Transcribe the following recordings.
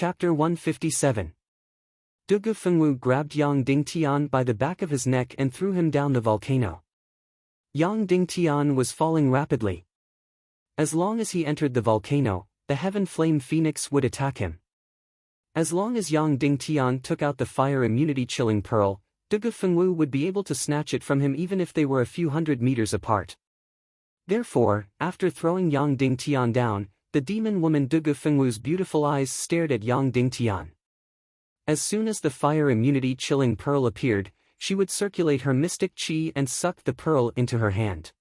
Chapter 157. Dugu Fengwu grabbed Yang Dingtian by the back of his neck and threw him down the volcano. Yang Dingtian was falling rapidly. As long as he entered the volcano, the Heaven Flame Phoenix would attack him. As long as Yang Dingtian took out the fire immunity chilling pearl, Dugu Fengwu would be able to snatch it from him even if they were a few hundred meters apart. Therefore, after throwing Yang Dingtian down, the demon woman Dugu Fengwu's beautiful eyes stared at Yang Dingtian. As soon as the fire immunity chilling pearl appeared, she would circulate her mystic qi and suck the pearl into her hand.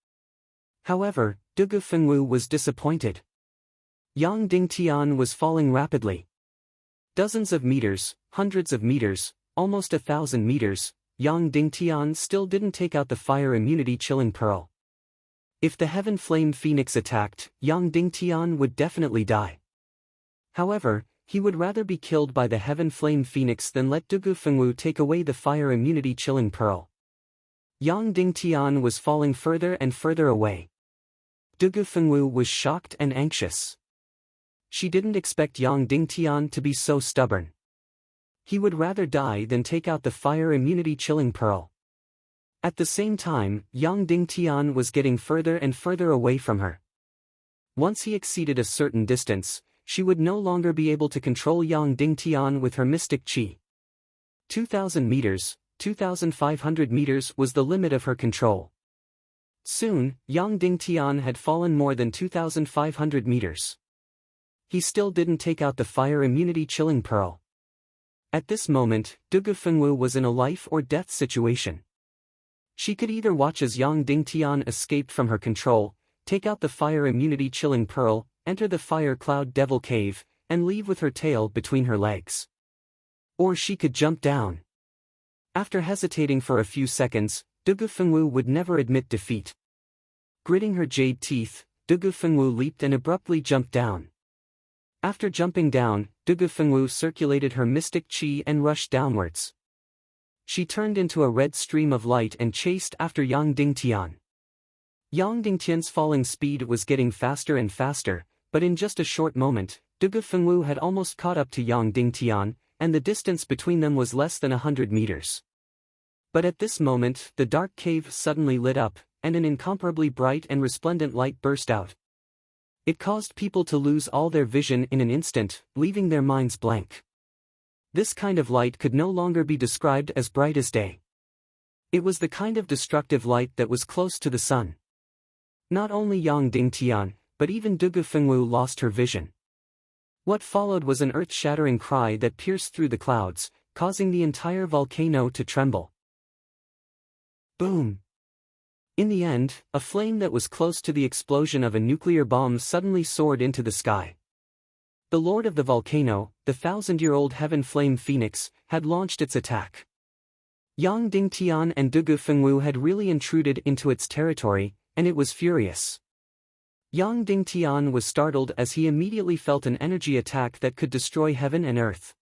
However, Dugu Fengwu was disappointed. Yang Dingtian was falling rapidly. Dozens of meters, hundreds of meters, almost 1,000 meters, Yang Dingtian still didn't take out the fire immunity chilling pearl. If the Heaven Flame Phoenix attacked, Yang Dingtian would definitely die. However, he would rather be killed by the Heaven Flame Phoenix than let Dugu Fengwu take away the fire immunity chilling pearl. Yang Dingtian was falling further and further away. Dugu Fengwu was shocked and anxious. She didn't expect Yang Dingtian to be so stubborn. He would rather die than take out the fire immunity chilling pearl. At the same time, Yang Dingtian was getting further and further away from her. Once he exceeded a certain distance, she would no longer be able to control Yang Dingtian with her mystic qi. 2,000 meters, 2,500 meters was the limit of her control. Soon, Yang Dingtian had fallen more than 2,500 meters. He still didn't take out the fire immunity chilling pearl. At this moment, Dugu Fengwu was in a life or death situation. She could either watch as Yang Dingtian escaped from her control, take out the fire immunity chilling pearl, enter the fire cloud devil cave, and leave with her tail between her legs. Or she could jump down. After hesitating for a few seconds, Dugu Fengwu would never admit defeat. Gritting her jade teeth, Dugu Fengwu leaped and abruptly jumped down. After jumping down, Dugu Fengwu circulated her mystic qi and rushed downwards. She turned into a red stream of light and chased after Yang Dingtian. Yang Dingtian's falling speed was getting faster and faster, but in just a short moment, Dugu Fengwu had almost caught up to Yang Dingtian, and the distance between them was less than 100 meters. But at this moment, the dark cave suddenly lit up, and an incomparably bright and resplendent light burst out. It caused people to lose all their vision in an instant, leaving their minds blank. This kind of light could no longer be described as bright as day. It was the kind of destructive light that was close to the sun. Not only Yang Dingtian, but even Dugu Fengwu lost her vision. What followed was an earth-shattering cry that pierced through the clouds, causing the entire volcano to tremble. Boom! In the end, a flame that was close to the explosion of a nuclear bomb suddenly soared into the sky. The Lord of the Volcano, the 1,000-year-old Heaven Flame Phoenix, had launched its attack. Yang Dingtian and Dugu Fengwu had really intruded into its territory, and it was furious. Yang Dingtian was startled as he immediately felt an energy attack that could destroy heaven and earth.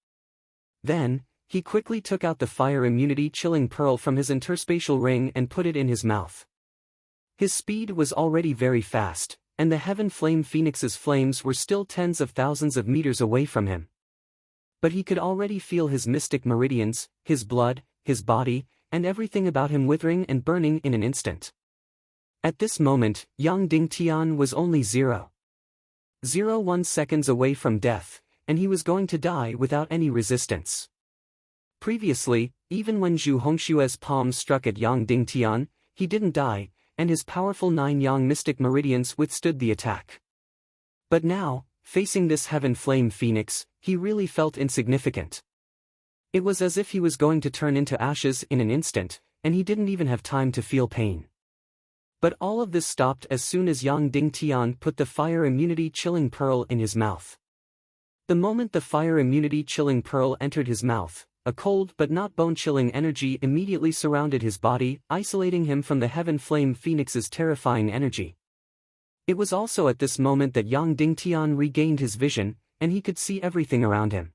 Then, he quickly took out the fire immunity chilling pearl from his interspatial ring and put it in his mouth. His speed was already very fast, and the Heaven Flame Phoenix's flames were still tens of thousands of meters away from him. But he could already feel his mystic meridians, his blood, his body, and everything about him withering and burning in an instant. At this moment, Yang Dingtian was only 0.01 seconds away from death, and he was going to die without any resistance. Previously, even when Zhu Hongshue's palm struck at Yang Dingtian, he didn't die, and his powerful 9 Yang mystic meridians withstood the attack. But now, facing this Heaven Flame Phoenix, he really felt insignificant. It was as if he was going to turn into ashes in an instant, and he didn't even have time to feel pain. But all of this stopped as soon as Yang Dingtian put the fire immunity chilling pearl in his mouth. The moment the fire immunity chilling pearl entered his mouth, a cold but not bone-chilling energy immediately surrounded his body, isolating him from the Heaven Flame Phoenix's terrifying energy. It was also at this moment that Yang Dingtian regained his vision, and he could see everything around him.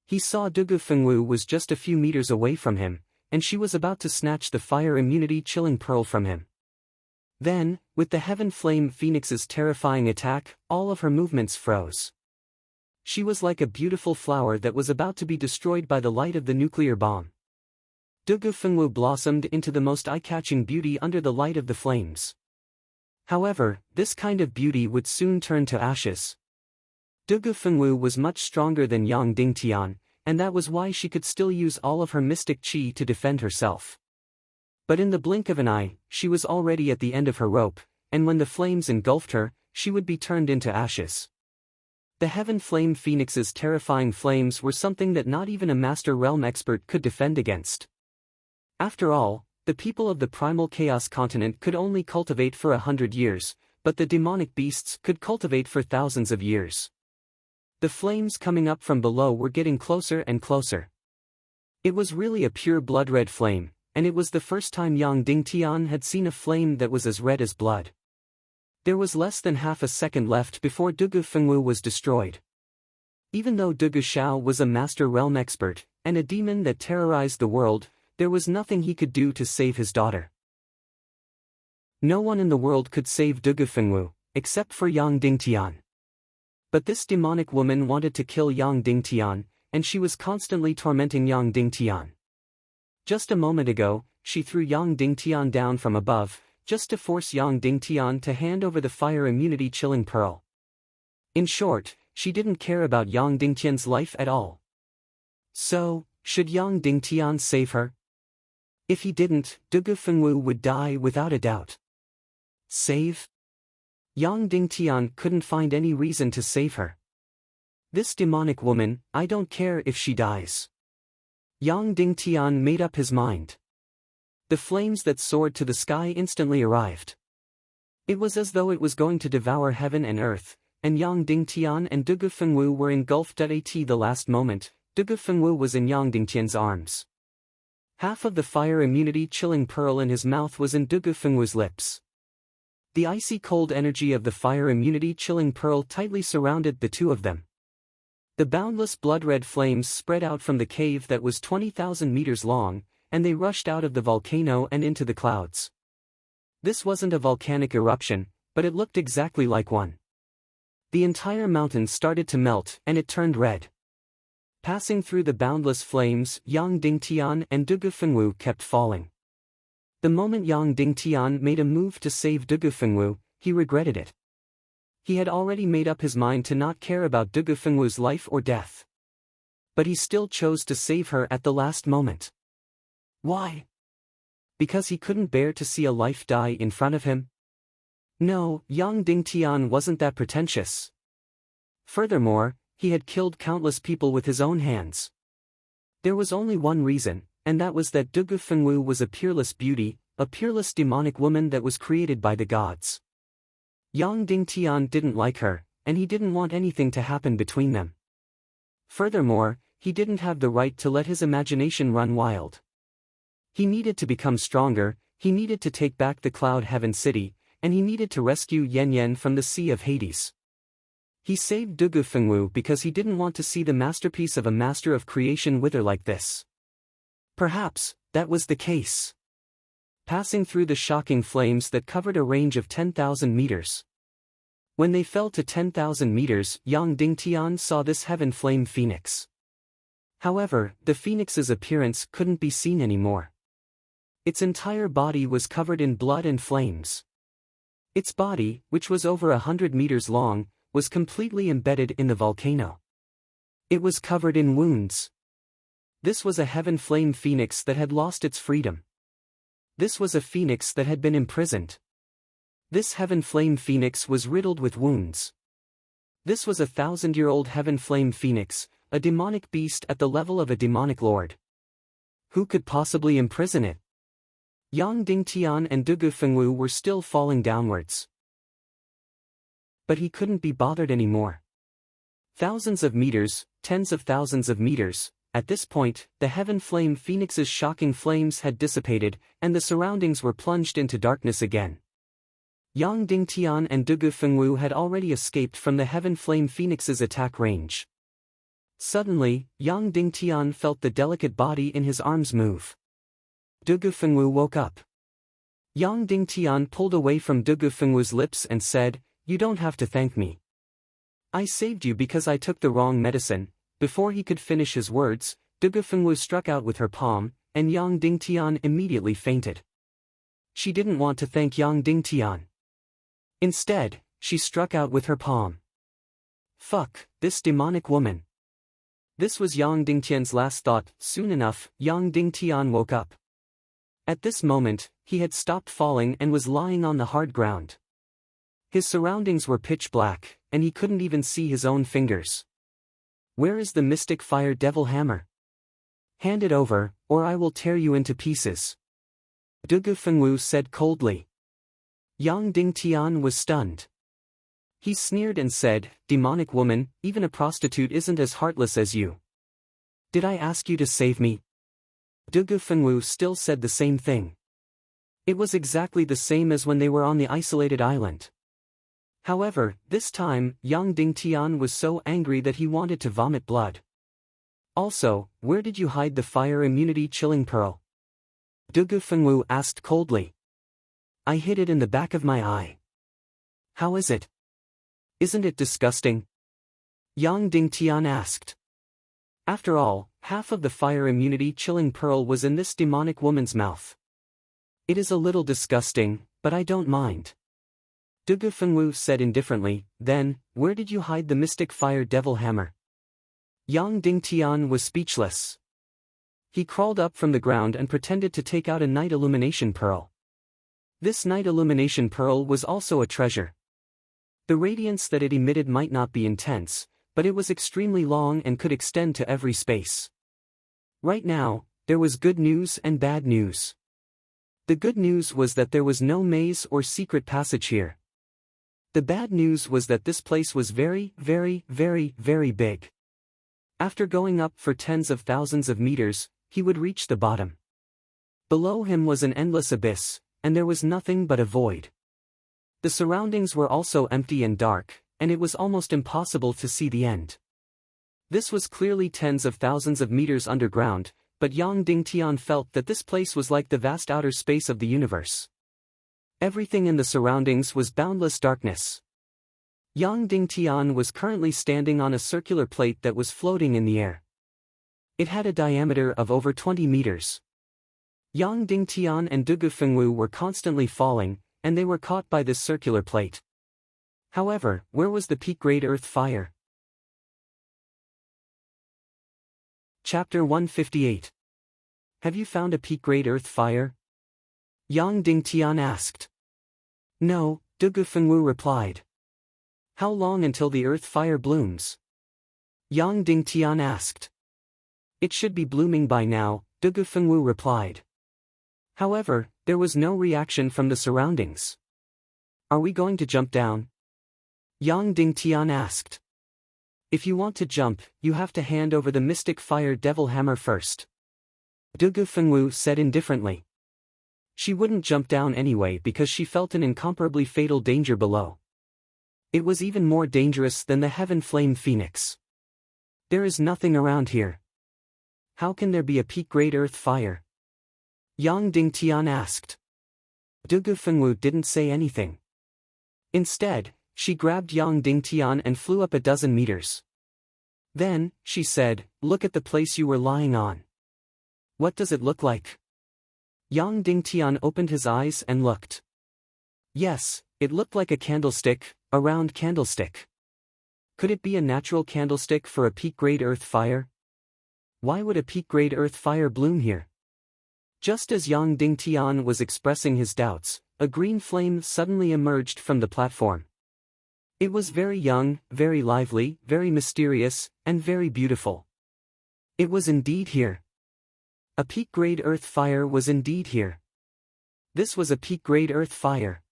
He saw Dugu Fengwu was just a few meters away from him, and she was about to snatch the fire immunity chilling pearl from him. Then, with the Heaven Flame Phoenix's terrifying attack, all of her movements froze. she was like a beautiful flower that was about to be destroyed by the light of the nuclear bomb. Dugu Fengwu blossomed into the most eye-catching beauty under the light of the flames. However, this kind of beauty would soon turn to ashes. Dugu Fengwu was much stronger than Yang Dingtian, and that was why she could still use all of her mystic qi to defend herself. But in the blink of an eye, she was already at the end of her rope, and when the flames engulfed her, she would be turned into ashes. The Heaven Flame Phoenix's terrifying flames were something that not even a Master Realm expert could defend against. After all, the people of the Primal Chaos continent could only cultivate for 100 years, but the demonic beasts could cultivate for thousands of years. The flames coming up from below were getting closer and closer. It was really a pure blood-red flame, and it was the first time Yang Dingtian had seen a flame that was as red as blood. There was less than half a second left before Dugu Fengwu was destroyed. Even though Dugu Shao was a Master Realm expert, and a demon that terrorized the world, there was nothing he could do to save his daughter. No one in the world could save Dugu Fengwu, except for Yang Dingtian. But this demonic woman wanted to kill Yang Dingtian, and she was constantly tormenting Yang Dingtian. Just a moment ago, she threw Yang Dingtian down from above, just to force Yang Dingtian to hand over the fire immunity chilling pearl. In short, she didn't care about Yang Dingtian's life at all. So, should Yang Dingtian save her? If he didn't, Dugu Fengwu would die without a doubt. Save? Yang Dingtian couldn't find any reason to save her. This demonic woman, I don't care if she dies. Yang Dingtian made up his mind. The flames that soared to the sky instantly arrived. It was as though it was going to devour heaven and earth, and Yang Dingtian and Dugu Fengwu were engulfed at the last moment. Dugu Fengwu was in Yang Dingtian's arms. Half of the fire immunity chilling pearl in his mouth was in Dugu Fengwu's lips. The icy cold energy of the fire immunity chilling pearl tightly surrounded the two of them. The boundless blood-red flames spread out from the cave that was 20,000 meters long, and they rushed out of the volcano and into the clouds. This wasn't a volcanic eruption, but it looked exactly like one. The entire mountain started to melt and it turned red. Passing through the boundless flames, Yang Dingtian and Dugu Fengwu kept falling. The moment Yang Dingtian made a move to save Dugu Fengwu, he regretted it. He had already made up his mind to not care about Dugu Fengwu's life or death. But he still chose to save her at the last moment. Why? Because he couldn't bear to see a life die in front of him? No, Yang Dingtian wasn't that pretentious. Furthermore, he had killed countless people with his own hands. There was only one reason, and that was that Dugu Fengwu was a peerless beauty, a peerless demonic woman that was created by the gods. Yang Dingtian didn't like her, and he didn't want anything to happen between them. Furthermore, he didn't have the right to let his imagination run wild. He needed to become stronger, he needed to take back the Cloud Heaven City, and he needed to rescue Yen Yen from the Sea of Hades. He saved Dugu Fengwu because he didn't want to see the masterpiece of a master of creation wither like this. Perhaps, that was the case. Passing through the shocking flames that covered a range of 10,000 meters. When they fell to 10,000 meters, Yang Dingtian saw this heaven flame phoenix. However, the phoenix's appearance couldn't be seen anymore. Its entire body was covered in blood and flames. Its body, which was over 100 meters long, was completely embedded in the volcano. It was covered in wounds. This was a heaven flame phoenix that had lost its freedom. This was a phoenix that had been imprisoned. This heaven flame phoenix was riddled with wounds. This was a 1,000-year-old heaven flame phoenix, a demonic beast at the level of a demonic lord. Who could possibly imprison it? Yang Dingtian and Dugu Fengwu were still falling downwards. But he couldn't be bothered anymore. Thousands of meters, tens of thousands of meters, at this point, the heaven flame phoenix's shocking flames had dissipated, and the surroundings were plunged into darkness again. Yang Dingtian and Dugu Fengwu had already escaped from the heaven flame phoenix's attack range. Suddenly, Yang Dingtian felt the delicate body in his arms move. Dugu Fengwu woke up. Yang Dingtian pulled away from Dugu Fengwu's lips and said, "You don't have to thank me. I saved you because I took the wrong medicine." Before he could finish his words, Dugu Fengwu struck out with her palm, and Yang Dingtian immediately fainted. She didn't want to thank Yang Dingtian. Instead, she struck out with her palm. Fuck, this demonic woman. This was Yang Dingtian's last thought. Soon enough, Yang Dingtian woke up. At this moment, he had stopped falling and was lying on the hard ground. His surroundings were pitch black, and he couldn't even see his own fingers. "Where is the mystic fire devil hammer? Hand it over, or I will tear you into pieces," Dugu Fengwu said coldly. Yang Dingtian was stunned. He sneered and said, "Demonic woman, even a prostitute isn't as heartless as you. Did I ask you to save me?" Dugu Fengwu still said the same thing. It was exactly the same as when they were on the isolated island. However, this time, Yang Dingtian was so angry that he wanted to vomit blood. "Also, where did you hide the fire immunity chilling pearl?" Dugu Fengwu asked coldly. "I hid it in the back of my eye." "How is it? Isn't it disgusting?" Yang Dingtian asked. After all, half of the fire immunity chilling pearl was in this demonic woman's mouth. "It is a little disgusting, but I don't mind," Dugu Fengwu said indifferently. "Then, where did you hide the mystic fire devil hammer?" Yang Dingtian was speechless. He crawled up from the ground and pretended to take out a night illumination pearl. This night illumination pearl was also a treasure. The radiance that it emitted might not be intense, but it was extremely long and could extend to every space. Right now, there was good news and bad news. The good news was that there was no maze or secret passage here. The bad news was that this place was very, very, very, very big. After going up for tens of thousands of meters, he would reach the bottom. Below him was an endless abyss, and there was nothing but a void. The surroundings were also empty and dark, and it was almost impossible to see the end. This was clearly tens of thousands of meters underground, but Yang Dingtian felt that this place was like the vast outer space of the universe. Everything in the surroundings was boundless darkness. Yang Dingtian was currently standing on a circular plate that was floating in the air. It had a diameter of over 20 meters. Yang Dingtian and Dugu Fengwu were constantly falling, and they were caught by this circular plate. However, where was the peak-grade earth fire? Chapter 158. Have you found a peak-grade earth fire? Yang Dingtian asked. No, Dugu Fengwu replied. How long until the earth fire blooms? Yang Dingtian asked. It should be blooming by now, Dugu Fengwu replied. However, there was no reaction from the surroundings. Are we going to jump down? Yang Dingtian asked. If you want to jump, you have to hand over the mystic fire devil hammer first. Dugu Fengwu said indifferently. She wouldn't jump down anyway because she felt an incomparably fatal danger below. It was even more dangerous than the heaven flame phoenix. There is nothing around here. How can there be a peak-grade earth fire? Yang Dingtian asked. Dugu Fengwu didn't say anything. Instead, she grabbed Yang Dingtian and flew up a dozen meters. Then, she said, look at the place you were lying on. What does it look like? Yang Dingtian opened his eyes and looked. Yes, it looked like a candlestick, a round candlestick. Could it be a natural candlestick for a peak-grade earth fire? Why would a peak-grade earth fire bloom here? Just as Yang Dingtian was expressing his doubts, a green flame suddenly emerged from the platform. It was very young, very lively, very mysterious, and very beautiful. It was indeed here. A peak-grade earth fire was indeed here. This was a peak-grade earth fire.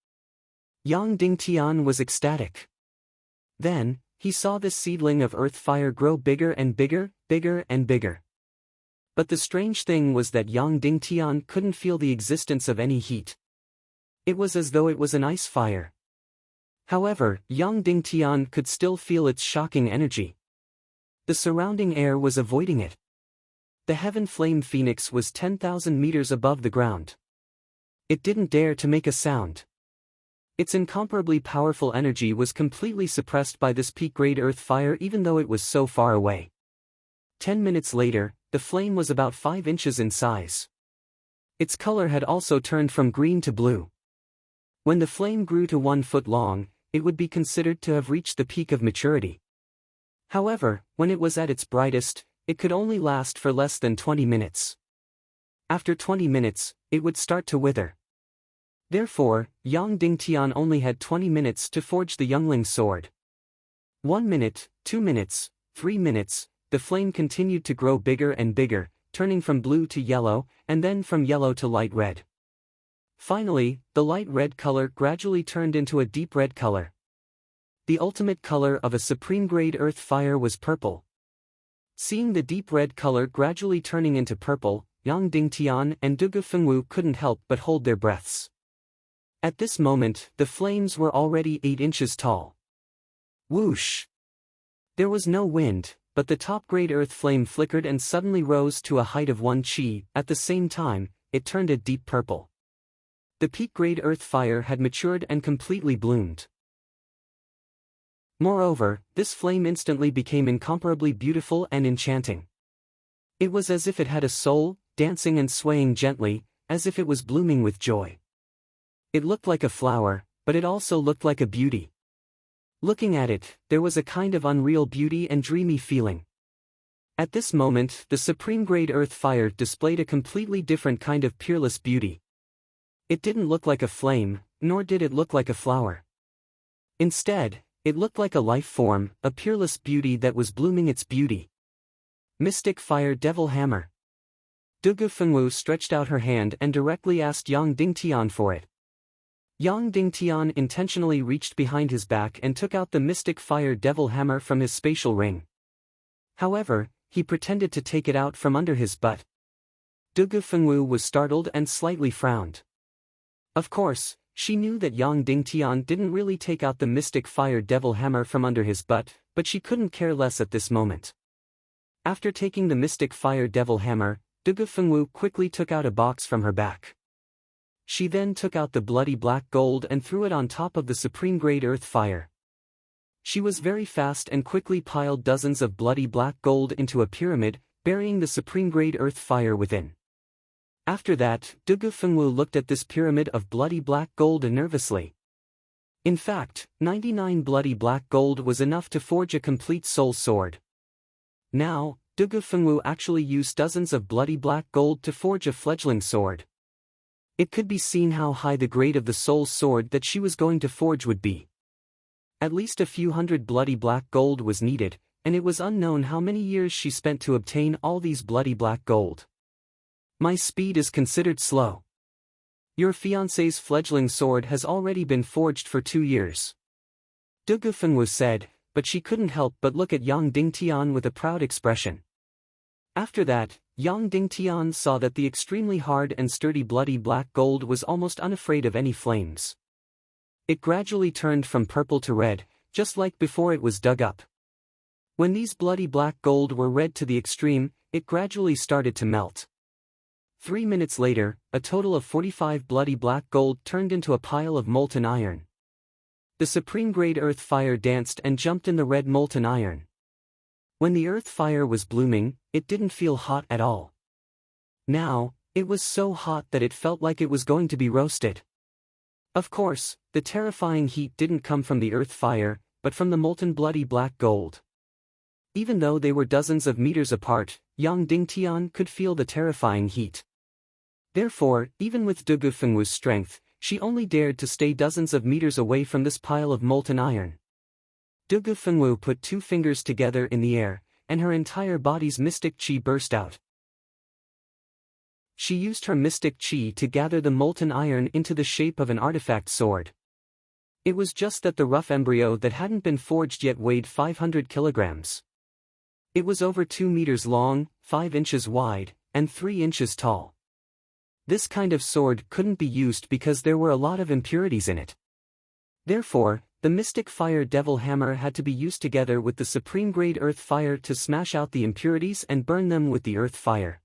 Yang Dingtian was ecstatic. Then, he saw this seedling of earth fire grow bigger and bigger, bigger and bigger. But the strange thing was that Yang Dingtian couldn't feel the existence of any heat. It was as though it was an ice fire. However, Yang Dingtian could still feel its shocking energy. The surrounding air was avoiding it. The heaven flame phoenix was 10,000 meters above the ground. It didn't dare to make a sound. Its incomparably powerful energy was completely suppressed by this peak-grade earth fire even though it was so far away. 10 minutes later, the flame was about 5 inches in size. Its color had also turned from green to blue. When the flame grew to 1 foot long, it would be considered to have reached the peak of maturity. However, when it was at its brightest, it could only last for less than 20 minutes. After 20 minutes, it would start to wither. Therefore, Yang Dingtian only had 20 minutes to forge the youngling sword. 1 minute, 2 minutes, 3 minutes, the flame continued to grow bigger and bigger, turning from blue to yellow, and then from yellow to light red. Finally, the light red color gradually turned into a deep red color. The ultimate color of a supreme-grade earth fire was purple. Seeing the deep red color gradually turning into purple, Yang Dingtian and Dugu Fengwu couldn't help but hold their breaths. At this moment, the flames were already 8 inches tall. Whoosh! There was no wind, but the top-grade earth flame flickered and suddenly rose to a height of 1 chi. At the same time, it turned a deep purple. The peak-grade earth fire had matured and completely bloomed. Moreover, this flame instantly became incomparably beautiful and enchanting. It was as if it had a soul, dancing and swaying gently, as if it was blooming with joy. It looked like a flower, but it also looked like a beauty. Looking at it, there was a kind of unreal beauty and dreamy feeling. At this moment, the supreme-grade earth fire displayed a completely different kind of peerless beauty. It didn't look like a flame, nor did it look like a flower. Instead, it looked like a life form, a peerless beauty that was blooming its beauty. Mystic Fire Devil Hammer. Dugu Fengwu stretched out her hand and directly asked Yang Dingtian for it. Yang Dingtian intentionally reached behind his back and took out the Mystic Fire Devil Hammer from his spatial ring. However, he pretended to take it out from under his butt. Dugu Fengwu was startled and slightly frowned. Of course, she knew that Yang Dingtian didn't really take out the Mystic Fire Devil Hammer from under his butt, but she couldn't care less at this moment. After taking the Mystic Fire Devil Hammer, Dugu Fengwu quickly took out a box from her back. She then took out the bloody black gold and threw it on top of the supreme-grade earth fire. She was very fast and quickly piled dozens of bloody black gold into a pyramid, burying the supreme-grade earth fire within. After that, Dugu Fengwu looked at this pyramid of bloody black gold nervously. In fact, 99 bloody black gold was enough to forge a complete soul sword. Now, Dugu Fengwu actually used dozens of bloody black gold to forge a fledgling sword. It could be seen how high the grade of the soul sword that she was going to forge would be. At least a few hundred bloody black gold was needed, and it was unknown how many years she spent to obtain all these bloody black gold. My speed is considered slow. Your fiancé's fledgling sword has already been forged for 2 years. Dugu Fengwu said, but she couldn't help but look at Yang Dingtian with a proud expression. After that, Yang Dingtian saw that the extremely hard and sturdy bloody black gold was almost unafraid of any flames. It gradually turned from purple to red, just like before it was dug up. When these bloody black gold were red to the extreme, it gradually started to melt. 3 minutes later, a total of 45 bloody black gold turned into a pile of molten iron. The supreme-grade earth fire danced and jumped in the red molten iron. When the earth fire was blooming, it didn't feel hot at all. Now, it was so hot that it felt like it was going to be roasted. Of course, the terrifying heat didn't come from the earth fire, but from the molten bloody black gold. Even though they were dozens of meters apart, Yang Dingtian could feel the terrifying heat. Therefore, even with Dugu Fengwu's strength, she only dared to stay dozens of meters away from this pile of molten iron. Dugu Fengwu put 2 fingers together in the air, and her entire body's mystic chi burst out. She used her mystic chi to gather the molten iron into the shape of an artifact sword. It was just that the rough embryo that hadn't been forged yet weighed 500 kilograms. It was over 2 meters long, 5 inches wide, and 3 inches tall. This kind of sword couldn't be used because there were a lot of impurities in it. Therefore, the Mystic Fire Devil Hammer had to be used together with the Supreme Grade Earth Fire to smash out the impurities and burn them with the Earth Fire.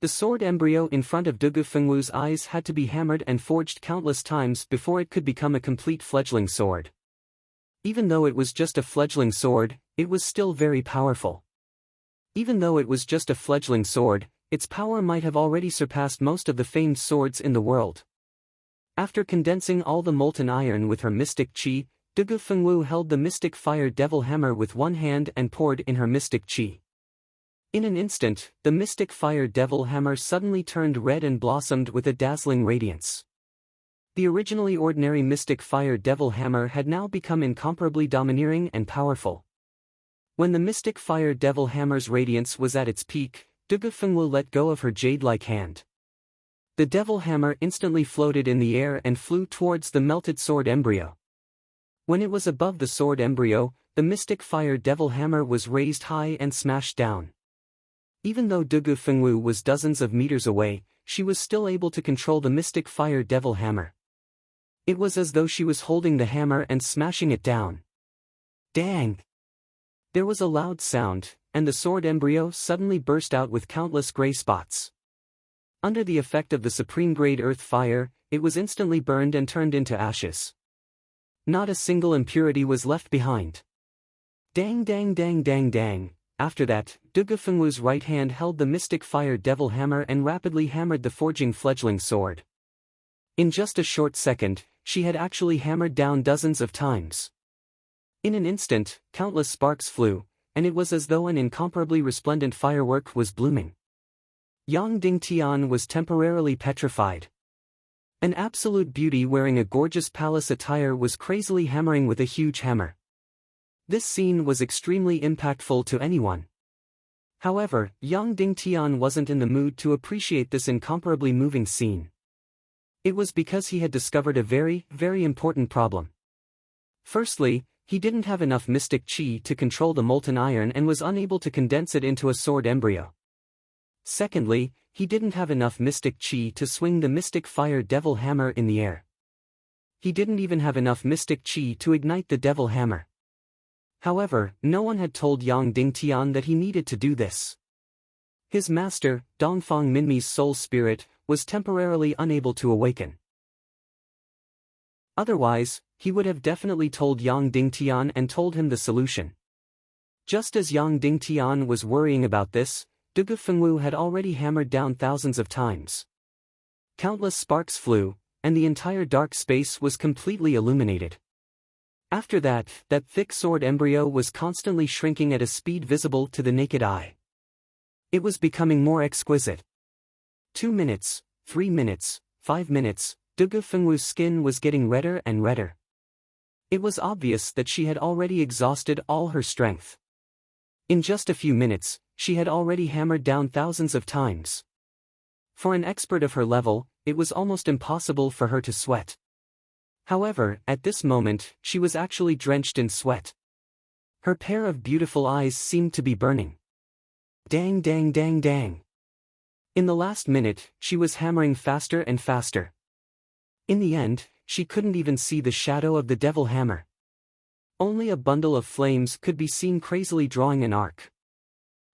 The sword embryo in front of Dugu Fengwu's eyes had to be hammered and forged countless times before it could become a complete fledgling sword. Even though it was just a fledgling sword, it was still very powerful. Even though it was just a fledgling sword, its power might have already surpassed most of the famed swords in the world. After condensing all the molten iron with her mystic chi, Dugu Fengwu held the mystic fire devil hammer with one hand and poured in her mystic chi. In an instant, the mystic fire devil hammer suddenly turned red and blossomed with a dazzling radiance. The originally ordinary mystic fire devil hammer had now become incomparably domineering and powerful. When the mystic fire devil hammer's radiance was at its peak, Dugu Fengwu let go of her jade-like hand. The devil hammer instantly floated in the air and flew towards the melted sword embryo. When it was above the sword embryo, the mystic fire devil hammer was raised high and smashed down. Even though Dugu Fengwu was dozens of meters away, she was still able to control the mystic fire devil hammer. It was as though she was holding the hammer and smashing it down. Dang! There was a loud sound, and the sword embryo suddenly burst out with countless gray spots. Under the effect of the supreme-grade earth fire, it was instantly burned and turned into ashes. Not a single impurity was left behind. Dang dang dang dang dang. After that, Dugu Fengwu's right hand held the mystic fire devil hammer and rapidly hammered the forging fledgling sword. In just a short second, she had actually hammered down dozens of times. In an instant, countless sparks flew, and it was as though an incomparably resplendent firework was blooming. Yang Dingtian was temporarily petrified. An absolute beauty wearing a gorgeous palace attire was crazily hammering with a huge hammer. This scene was extremely impactful to anyone. However, Yang Dingtian wasn't in the mood to appreciate this incomparably moving scene. It was because he had discovered a very, very important problem. Firstly, he didn't have enough mystic chi to control the molten iron and was unable to condense it into a sword embryo. Secondly, he didn't have enough mystic chi to swing the mystic fire devil hammer in the air. He didn't even have enough mystic chi to ignite the devil hammer. However, no one had told Yang Dingtian that he needed to do this. His master, Dongfang Minmi's soul spirit, was temporarily unable to awaken. Otherwise, he would have definitely told Yang Dingtian and told him the solution. Just as Yang Dingtian was worrying about this, Dugu Fengwu had already hammered down thousands of times. Countless sparks flew, and the entire dark space was completely illuminated. After that thick sword embryo was constantly shrinking at a speed visible to the naked eye. It was becoming more exquisite. 2 minutes, 3 minutes, 5 minutes, Dugu Fengwu's skin was getting redder and redder. It was obvious that she had already exhausted all her strength. In just a few minutes, she had already hammered down thousands of times. For an expert of her level, it was almost impossible for her to sweat. However, at this moment, she was actually drenched in sweat. Her pair of beautiful eyes seemed to be burning. Dang dang dang dang. In the last minute, she was hammering faster and faster. In the end, she couldn't even see the shadow of the devil hammer. Only a bundle of flames could be seen crazily drawing an arc.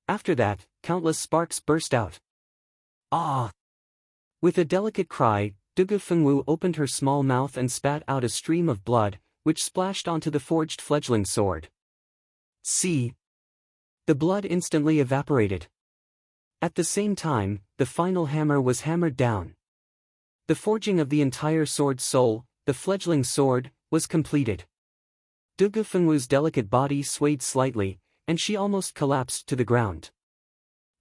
After that, countless sparks burst out. Ah! With a delicate cry, Dugu Fengwu opened her small mouth and spat out a stream of blood, which splashed onto the forged fledgling sword. See! The blood instantly evaporated. At the same time, the final hammer was hammered down. The forging of the entire sword soul, the fledgling sword, was completed. Dugu Fengwu's delicate body swayed slightly, and she almost collapsed to the ground.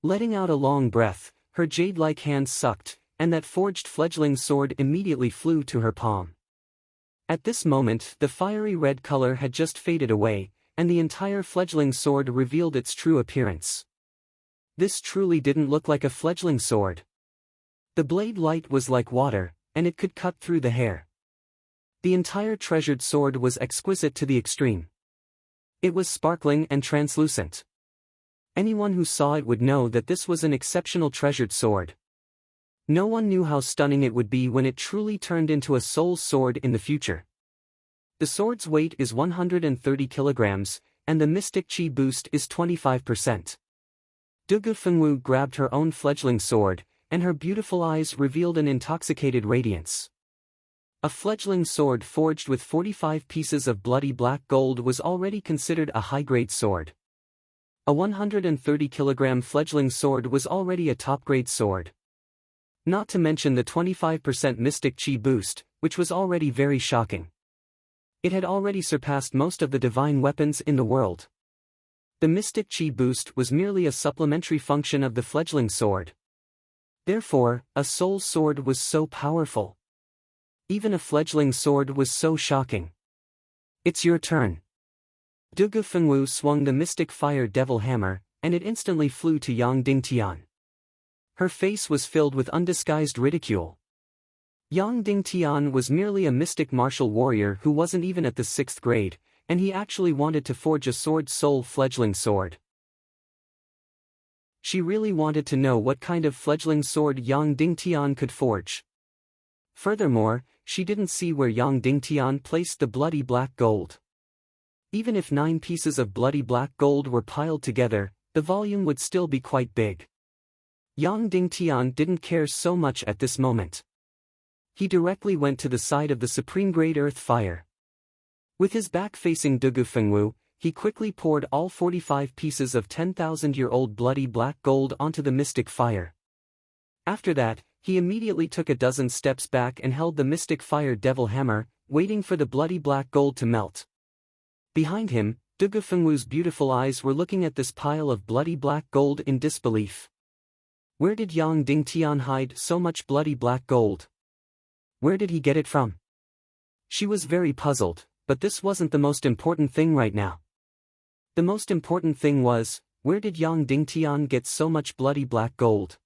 Letting out a long breath, her jade-like hands sucked, and that forged fledgling sword immediately flew to her palm. At this moment, the fiery red color had just faded away, and the entire fledgling sword revealed its true appearance. This truly didn't look like a fledgling sword. The blade light was like water, and it could cut through the hair. The entire treasured sword was exquisite to the extreme. It was sparkling and translucent. Anyone who saw it would know that this was an exceptional treasured sword. No one knew how stunning it would be when it truly turned into a soul sword in the future. The sword's weight is 130 kilograms, and the mystic chi boost is 25%. Dugu Fengwu grabbed her own fledgling sword, and her beautiful eyes revealed an intoxicated radiance. A fledgling sword forged with 45 pieces of bloody black gold was already considered a high-grade sword. A 130-kilogram fledgling sword was already a top-grade sword. Not to mention the 25% mystic chi boost, which was already very shocking. It had already surpassed most of the divine weapons in the world. The mystic chi boost was merely a supplementary function of the fledgling sword. Therefore, a soul sword was so powerful. Even a fledgling sword was so shocking. It's your turn. Dugu Fengwu swung the mystic fire devil hammer, and it instantly flew to Yang Dingtian. Her face was filled with undisguised ridicule. Yang Dingtian was merely a mystic martial warrior who wasn't even at the 6th grade, and he actually wanted to forge a sword soul fledgling sword. She really wanted to know what kind of fledgling sword Yang Dingtian could forge. Furthermore, she didn't see where Yang Dingtian placed the bloody black gold. Even if 9 pieces of bloody black gold were piled together, the volume would still be quite big. Yang Dingtian didn't care so much at this moment. He directly went to the side of the supreme grade earth fire. With his back facing Dugu Fengwu, he quickly poured all 45 pieces of 10,000-year-old bloody black gold onto the mystic fire. After that, he immediately took a dozen steps back and held the mystic fire devil hammer, waiting for the bloody black gold to melt. Behind him, Dugu Fengwu's beautiful eyes were looking at this pile of bloody black gold in disbelief. Where did Yang Dingtian hide so much bloody black gold? Where did he get it from? She was very puzzled, but this wasn't the most important thing right now. The most important thing was, where did Yang Dingtian get so much bloody black gold?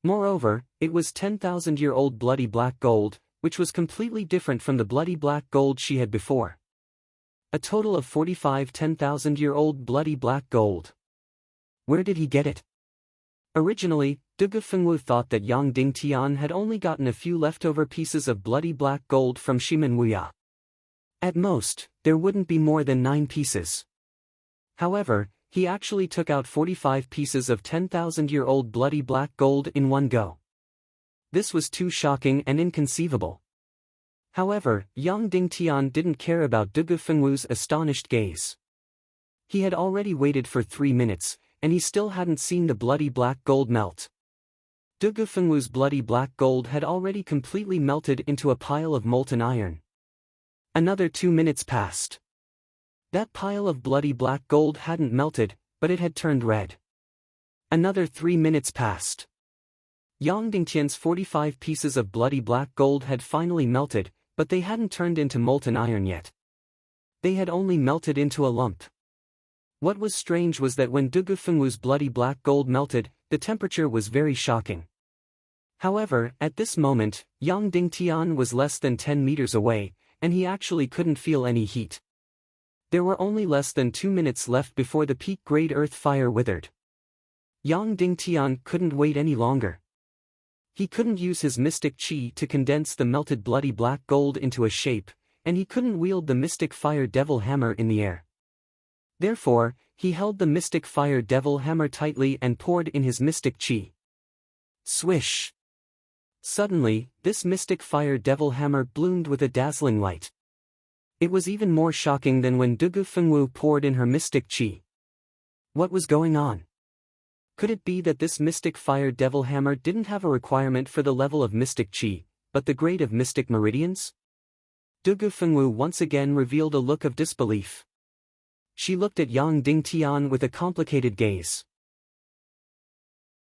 Moreover, it was 10,000-year-old bloody black gold, which was completely different from the bloody black gold she had before. A total of 45 10,000-year-old bloody black gold. Where did he get it? Originally, Dugu Fengwu thought that Yang Dingtian had only gotten a few leftover pieces of bloody black gold from Shimen Wuya. At most, there wouldn't be more than 9 pieces. However, he actually took out 45 pieces of 10,000-year-old bloody black gold in one go. This was too shocking and inconceivable. However, Yang Dingtian didn't care about Dugu Fengwu's astonished gaze. He had already waited for 3 minutes, and he still hadn't seen the bloody black gold melt. Dugu Fengwu's bloody black gold had already completely melted into a pile of molten iron. Another 2 minutes passed. That pile of bloody black gold hadn't melted, but it had turned red. Another 3 minutes passed. Yang Dingtian's 45 pieces of bloody black gold had finally melted, but they hadn't turned into molten iron yet. They had only melted into a lump. What was strange was that when Dugu Fengwu's bloody black gold melted, the temperature was very shocking. However, at this moment, Yang Dingtian was less than 10 meters away, and he actually couldn't feel any heat. There were only less than 2 minutes left before the peak-grade earth fire withered. Yang Dingtian couldn't wait any longer. He couldn't use his mystic chi to condense the melted bloody black gold into a shape, and he couldn't wield the mystic fire devil hammer in the air. Therefore, he held the mystic fire devil hammer tightly and poured in his mystic chi. Swish! Suddenly, this mystic fire devil hammer bloomed with a dazzling light. It was even more shocking than when Dugu Fengwu poured in her mystic chi. What was going on? Could it be that this mystic fire devil hammer didn't have a requirement for the level of mystic chi, but the grade of mystic meridians? Dugu Fengwu once again revealed a look of disbelief. She looked at Yang Dingtian with a complicated gaze.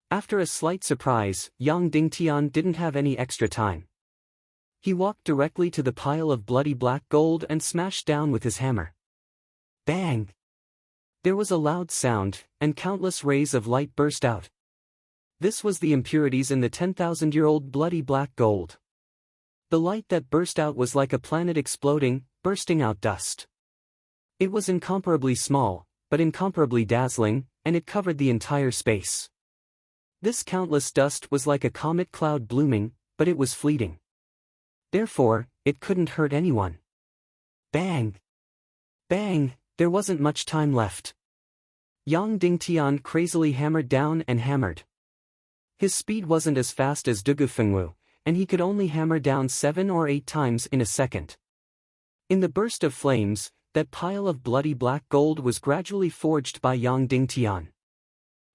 After a slight surprise, Yang Dingtian didn't have any extra time. He walked directly to the pile of bloody black gold and smashed down with his hammer. Bang! There was a loud sound, and countless rays of light burst out. This was the impurities in the 10,000-year-old bloody black gold. The light that burst out was like a planet exploding, bursting out dust. It was incomparably small, but incomparably dazzling, and it covered the entire space. This countless dust was like a comet cloud blooming, but it was fleeting. Therefore, it couldn't hurt anyone. Bang! Bang! There wasn't much time left. Yang Dingtian crazily hammered down and hammered. His speed wasn't as fast as Dugu Fengwu, and he could only hammer down 7 or 8 times in a second. In the burst of flames, that pile of bloody black gold was gradually forged by Yang Dingtian.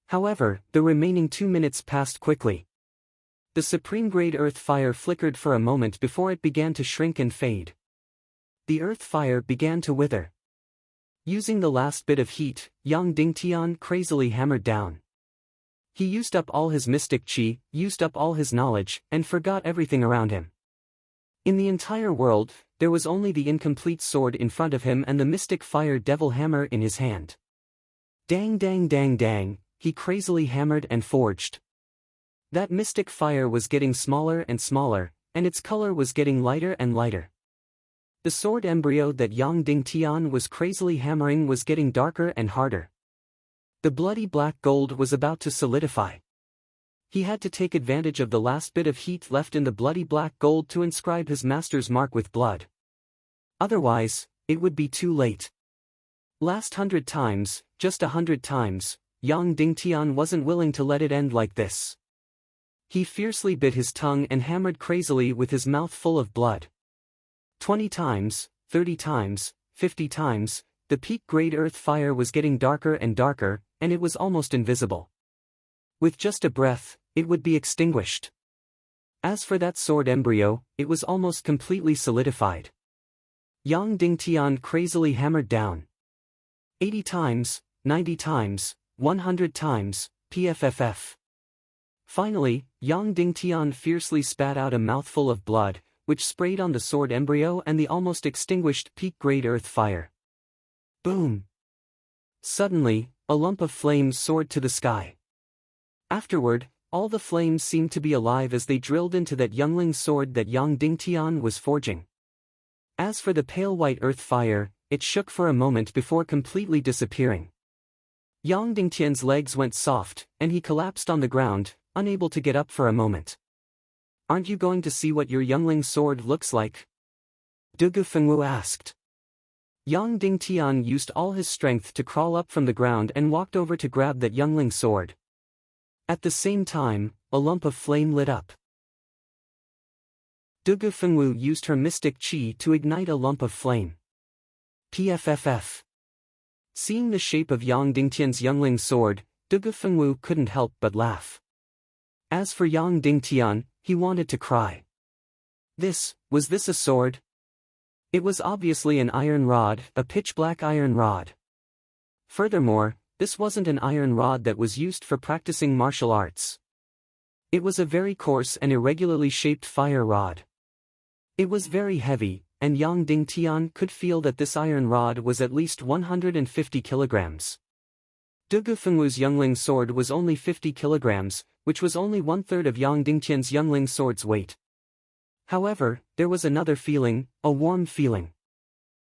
However, the remaining 2 minutes passed quickly. The supreme-grade earth fire flickered for a moment before it began to shrink and fade. The earth fire began to wither. Using the last bit of heat, Yang Dingtian crazily hammered down. He used up all his mystic qi, used up all his knowledge, and forgot everything around him. In the entire world, there was only the incomplete sword in front of him and the mystic fire devil hammer in his hand. Dang dang dang dang, he crazily hammered and forged. That mystic fire was getting smaller and smaller, and its color was getting lighter and lighter. The sword embryo that Yang Dingtian was crazily hammering was getting darker and harder. The bloody black gold was about to solidify. He had to take advantage of the last bit of heat left in the bloody black gold to inscribe his master's mark with blood. Otherwise, it would be too late. Last 100 times, just 100 times, Yang Dingtian wasn't willing to let it end like this. He fiercely bit his tongue and hammered crazily with his mouth full of blood. 20 times, 30 times, 50 times, the peak-grade earth fire was getting darker and darker, and it was almost invisible. With just a breath, it would be extinguished. As for that sword embryo, it was almost completely solidified. Yang Dingtian crazily hammered down. 80 times, 90 times, 100 times, pfff. Finally, Yang Dingtian fiercely spat out a mouthful of blood, which sprayed on the sword embryo and the almost extinguished peak-grade earth fire. Boom! Suddenly, a lump of flames soared to the sky. Afterward, all the flames seemed to be alive as they drilled into that youngling sword that Yang Dingtian was forging. As for the pale white earth fire, it shook for a moment before completely disappearing. Yang Dingtian's legs went soft, and he collapsed on the ground, unable to get up for a moment. Aren't you going to see what your youngling sword looks like? Dugu Fengwu asked. Yang Dingtian used all his strength to crawl up from the ground and walked over to grab that youngling sword. At the same time, a lump of flame lit up. Dugu Fengwu used her mystic qi to ignite a lump of flame. Pfff. Seeing the shape of Yang Dingtian's youngling sword, Dugu Fengwu couldn't help but laugh. As for Yang Dingtian, he wanted to cry. Was this a sword? It was obviously an iron rod, a pitch-black iron rod. Furthermore, this wasn't an iron rod that was used for practicing martial arts. It was a very coarse and irregularly shaped fire rod. It was very heavy, and Yang Dingtian could feel that this iron rod was at least 150 kilograms. Dugu Fengwu's youngling sword was only 50 kilograms, which was only 1/3 of Yang Dingtian's youngling sword's weight. However, there was another feeling, a warm feeling.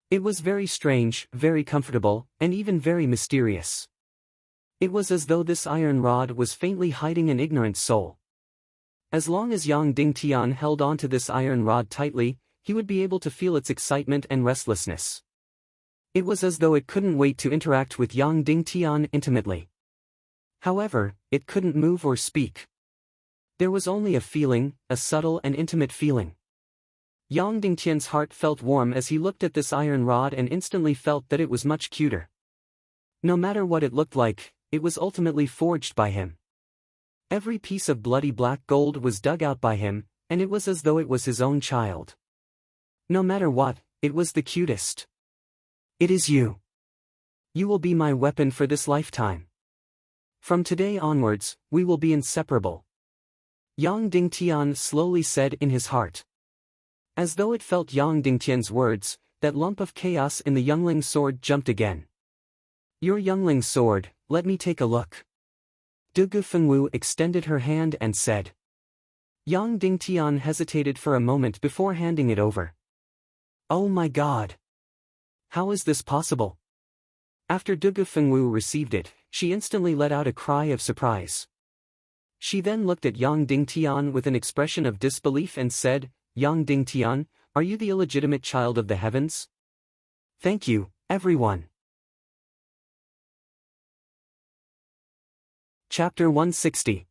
It was very strange, very comfortable, and even very mysterious. It was as though this iron rod was faintly hiding an ignorant soul. As long as Yang Dingtian held onto this iron rod tightly, he would be able to feel its excitement and restlessness. It was as though it couldn't wait to interact with Yang Dingtian intimately. However, it couldn't move or speak. There was only a feeling, a subtle and intimate feeling. Yang Dingtian's heart felt warm as he looked at this iron rod and instantly felt that it was much cuter. No matter what it looked like, it was ultimately forged by him. Every piece of bloody black gold was dug out by him, and it was as though it was his own child. No matter what, it was the cutest. It is you. You will be my weapon for this lifetime. From today onwards, we will be inseparable. Yang Dingtian slowly said in his heart. As though it felt Yang Dingtian's words, that lump of chaos in the youngling sword jumped again. Your youngling sword, let me take a look. Dugu Fengwu extended her hand and said. Yang Dingtian hesitated for a moment before handing it over. Oh my God! How is this possible? After Dugu Fengwu received it, she instantly let out a cry of surprise. She then looked at Yang Dingtian with an expression of disbelief and said, Yang Dingtian, are you the illegitimate child of the heavens? Thank you, everyone. Chapter 160.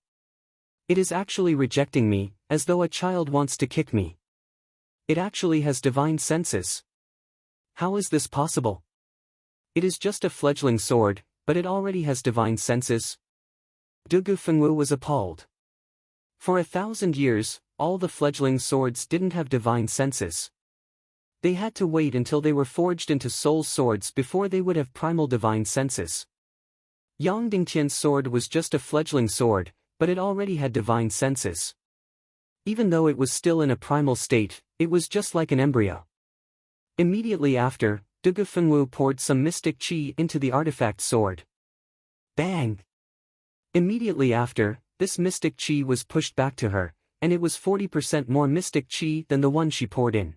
It is actually rejecting me, as though a child wants to kick me. It actually has divine senses. How is this possible? It is just a fledgling sword, but it already has divine senses. Dugu Fengwu was appalled. For 1,000 years, all the fledgling swords didn't have divine senses. They had to wait until they were forged into soul swords before they would have primal divine senses. Yang Dingtian's sword was just a fledgling sword, but it already had divine senses. Even though it was still in a primal state, it was just like an embryo. Immediately after, Dugu Fengwu poured some mystic qi into the artifact sword. Bang! Immediately after, this mystic qi was pushed back to her, and it was 40% more mystic qi than the one she poured in.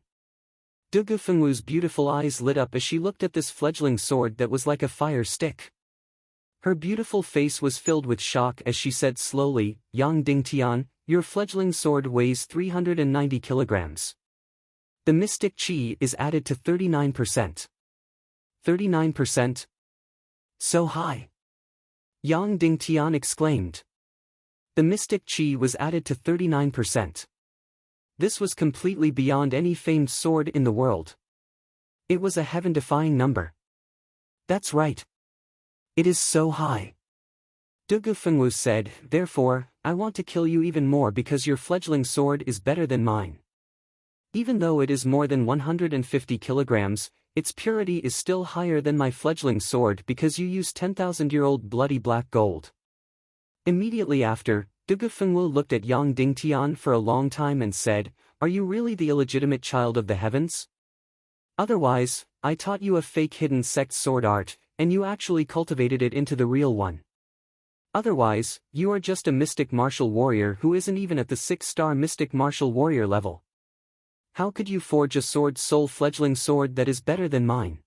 Dugu Fengwu's beautiful eyes lit up as she looked at this fledgling sword that was like a fire stick. Her beautiful face was filled with shock as she said slowly, Yang Dingtian, your fledgling sword weighs 390 kilograms. The mystic qi is added to 39%. 39%? So high! Yang Dingtian exclaimed. The mystic qi was added to 39%. This was completely beyond any famed sword in the world. It was a heaven-defying number. That's right. It is so high. Dugu Fengwu said, therefore, I want to kill you even more because your fledgling sword is better than mine. Even though it is more than 150 kilograms, its purity is still higher than my fledgling sword because you use 10,000-year-old bloody black gold. Immediately after, Dugu Fengwu looked at Yang Dingtian for a long time and said, are you really the illegitimate child of the heavens? Otherwise, I taught you a fake hidden sect sword art, and you actually cultivated it into the real one. Otherwise, you are just a mystic martial warrior who isn't even at the 6-star mystic martial warrior level. How could you forge a soul fledgling sword that is better than mine?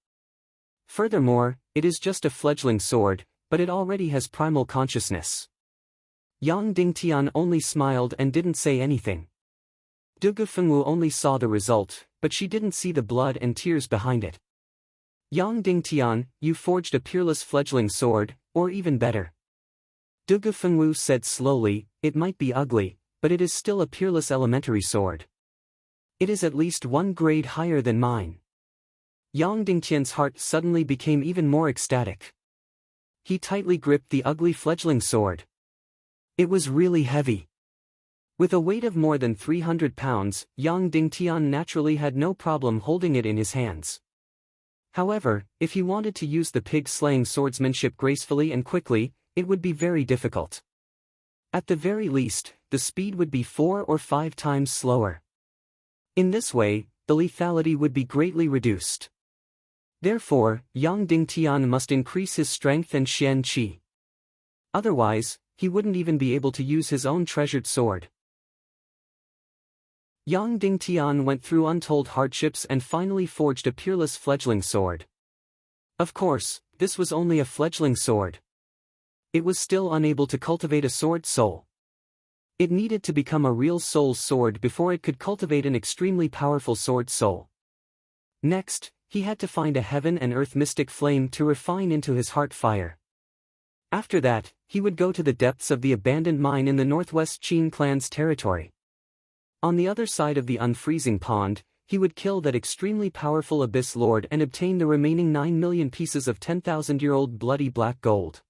Furthermore, it is just a fledgling sword, but it already has primal consciousness. Yang Dingtian only smiled and didn't say anything. Dugu Fengwu only saw the result, but she didn't see the blood and tears behind it. Yang Dingtian, you forged a peerless fledgling sword, or even better. Dugu Fengwu said slowly, it might be ugly, but it is still a peerless elementary sword. It is at least 1 grade higher than mine. Yang Dingtian's heart suddenly became even more ecstatic. He tightly gripped the ugly fledgling sword. It was really heavy. With a weight of more than 300 pounds, Yang Dingtian naturally had no problem holding it in his hands. However, if he wanted to use the pig-slaying swordsmanship gracefully and quickly, it would be very difficult. At the very least, the speed would be 4 or 5 times slower. In this way, the lethality would be greatly reduced. Therefore, Yang Dingtian must increase his strength and Xian Qi. Otherwise, he wouldn't even be able to use his own treasured sword. Yang Dingtian went through untold hardships and finally forged a peerless fledgling sword. Of course, this was only a fledgling sword. It was still unable to cultivate a sword soul. It needed to become a real soul sword before it could cultivate an extremely powerful sword soul. Next, he had to find a heaven and earth mystic flame to refine into his heart fire. After that, he would go to the depths of the abandoned mine in the northwest Qin clan's territory. On the other side of the unfreezing pond, he would kill that extremely powerful abyss lord and obtain the remaining 9 million pieces of 10,000-year-old bloody black gold.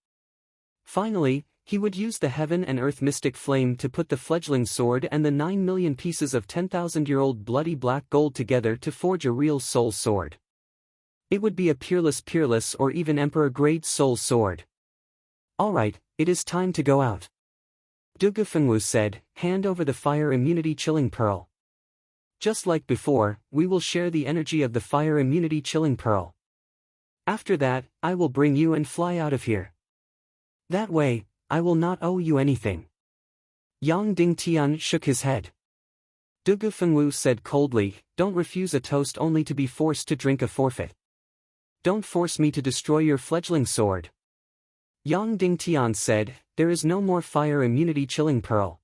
Finally, he would use the heaven and earth mystic flame to put the fledgling sword and the 9 million pieces of 10,000-year-old bloody black gold together to forge a real soul sword. It would be a peerless or even emperor-grade soul sword. Alright, it is time to go out. Dugu Fengwu said, hand over the fire immunity chilling pearl. Just like before, we will share the energy of the fire immunity chilling pearl. After that, I will bring you and fly out of here. That way, I will not owe you anything. Yang Dingtian shook his head. Dugu Fengwu said coldly, don't refuse a toast only to be forced to drink a forfeit. Don't force me to destroy your fledgling sword. Yang Dingtian said, there is no more fire immunity chilling pearl.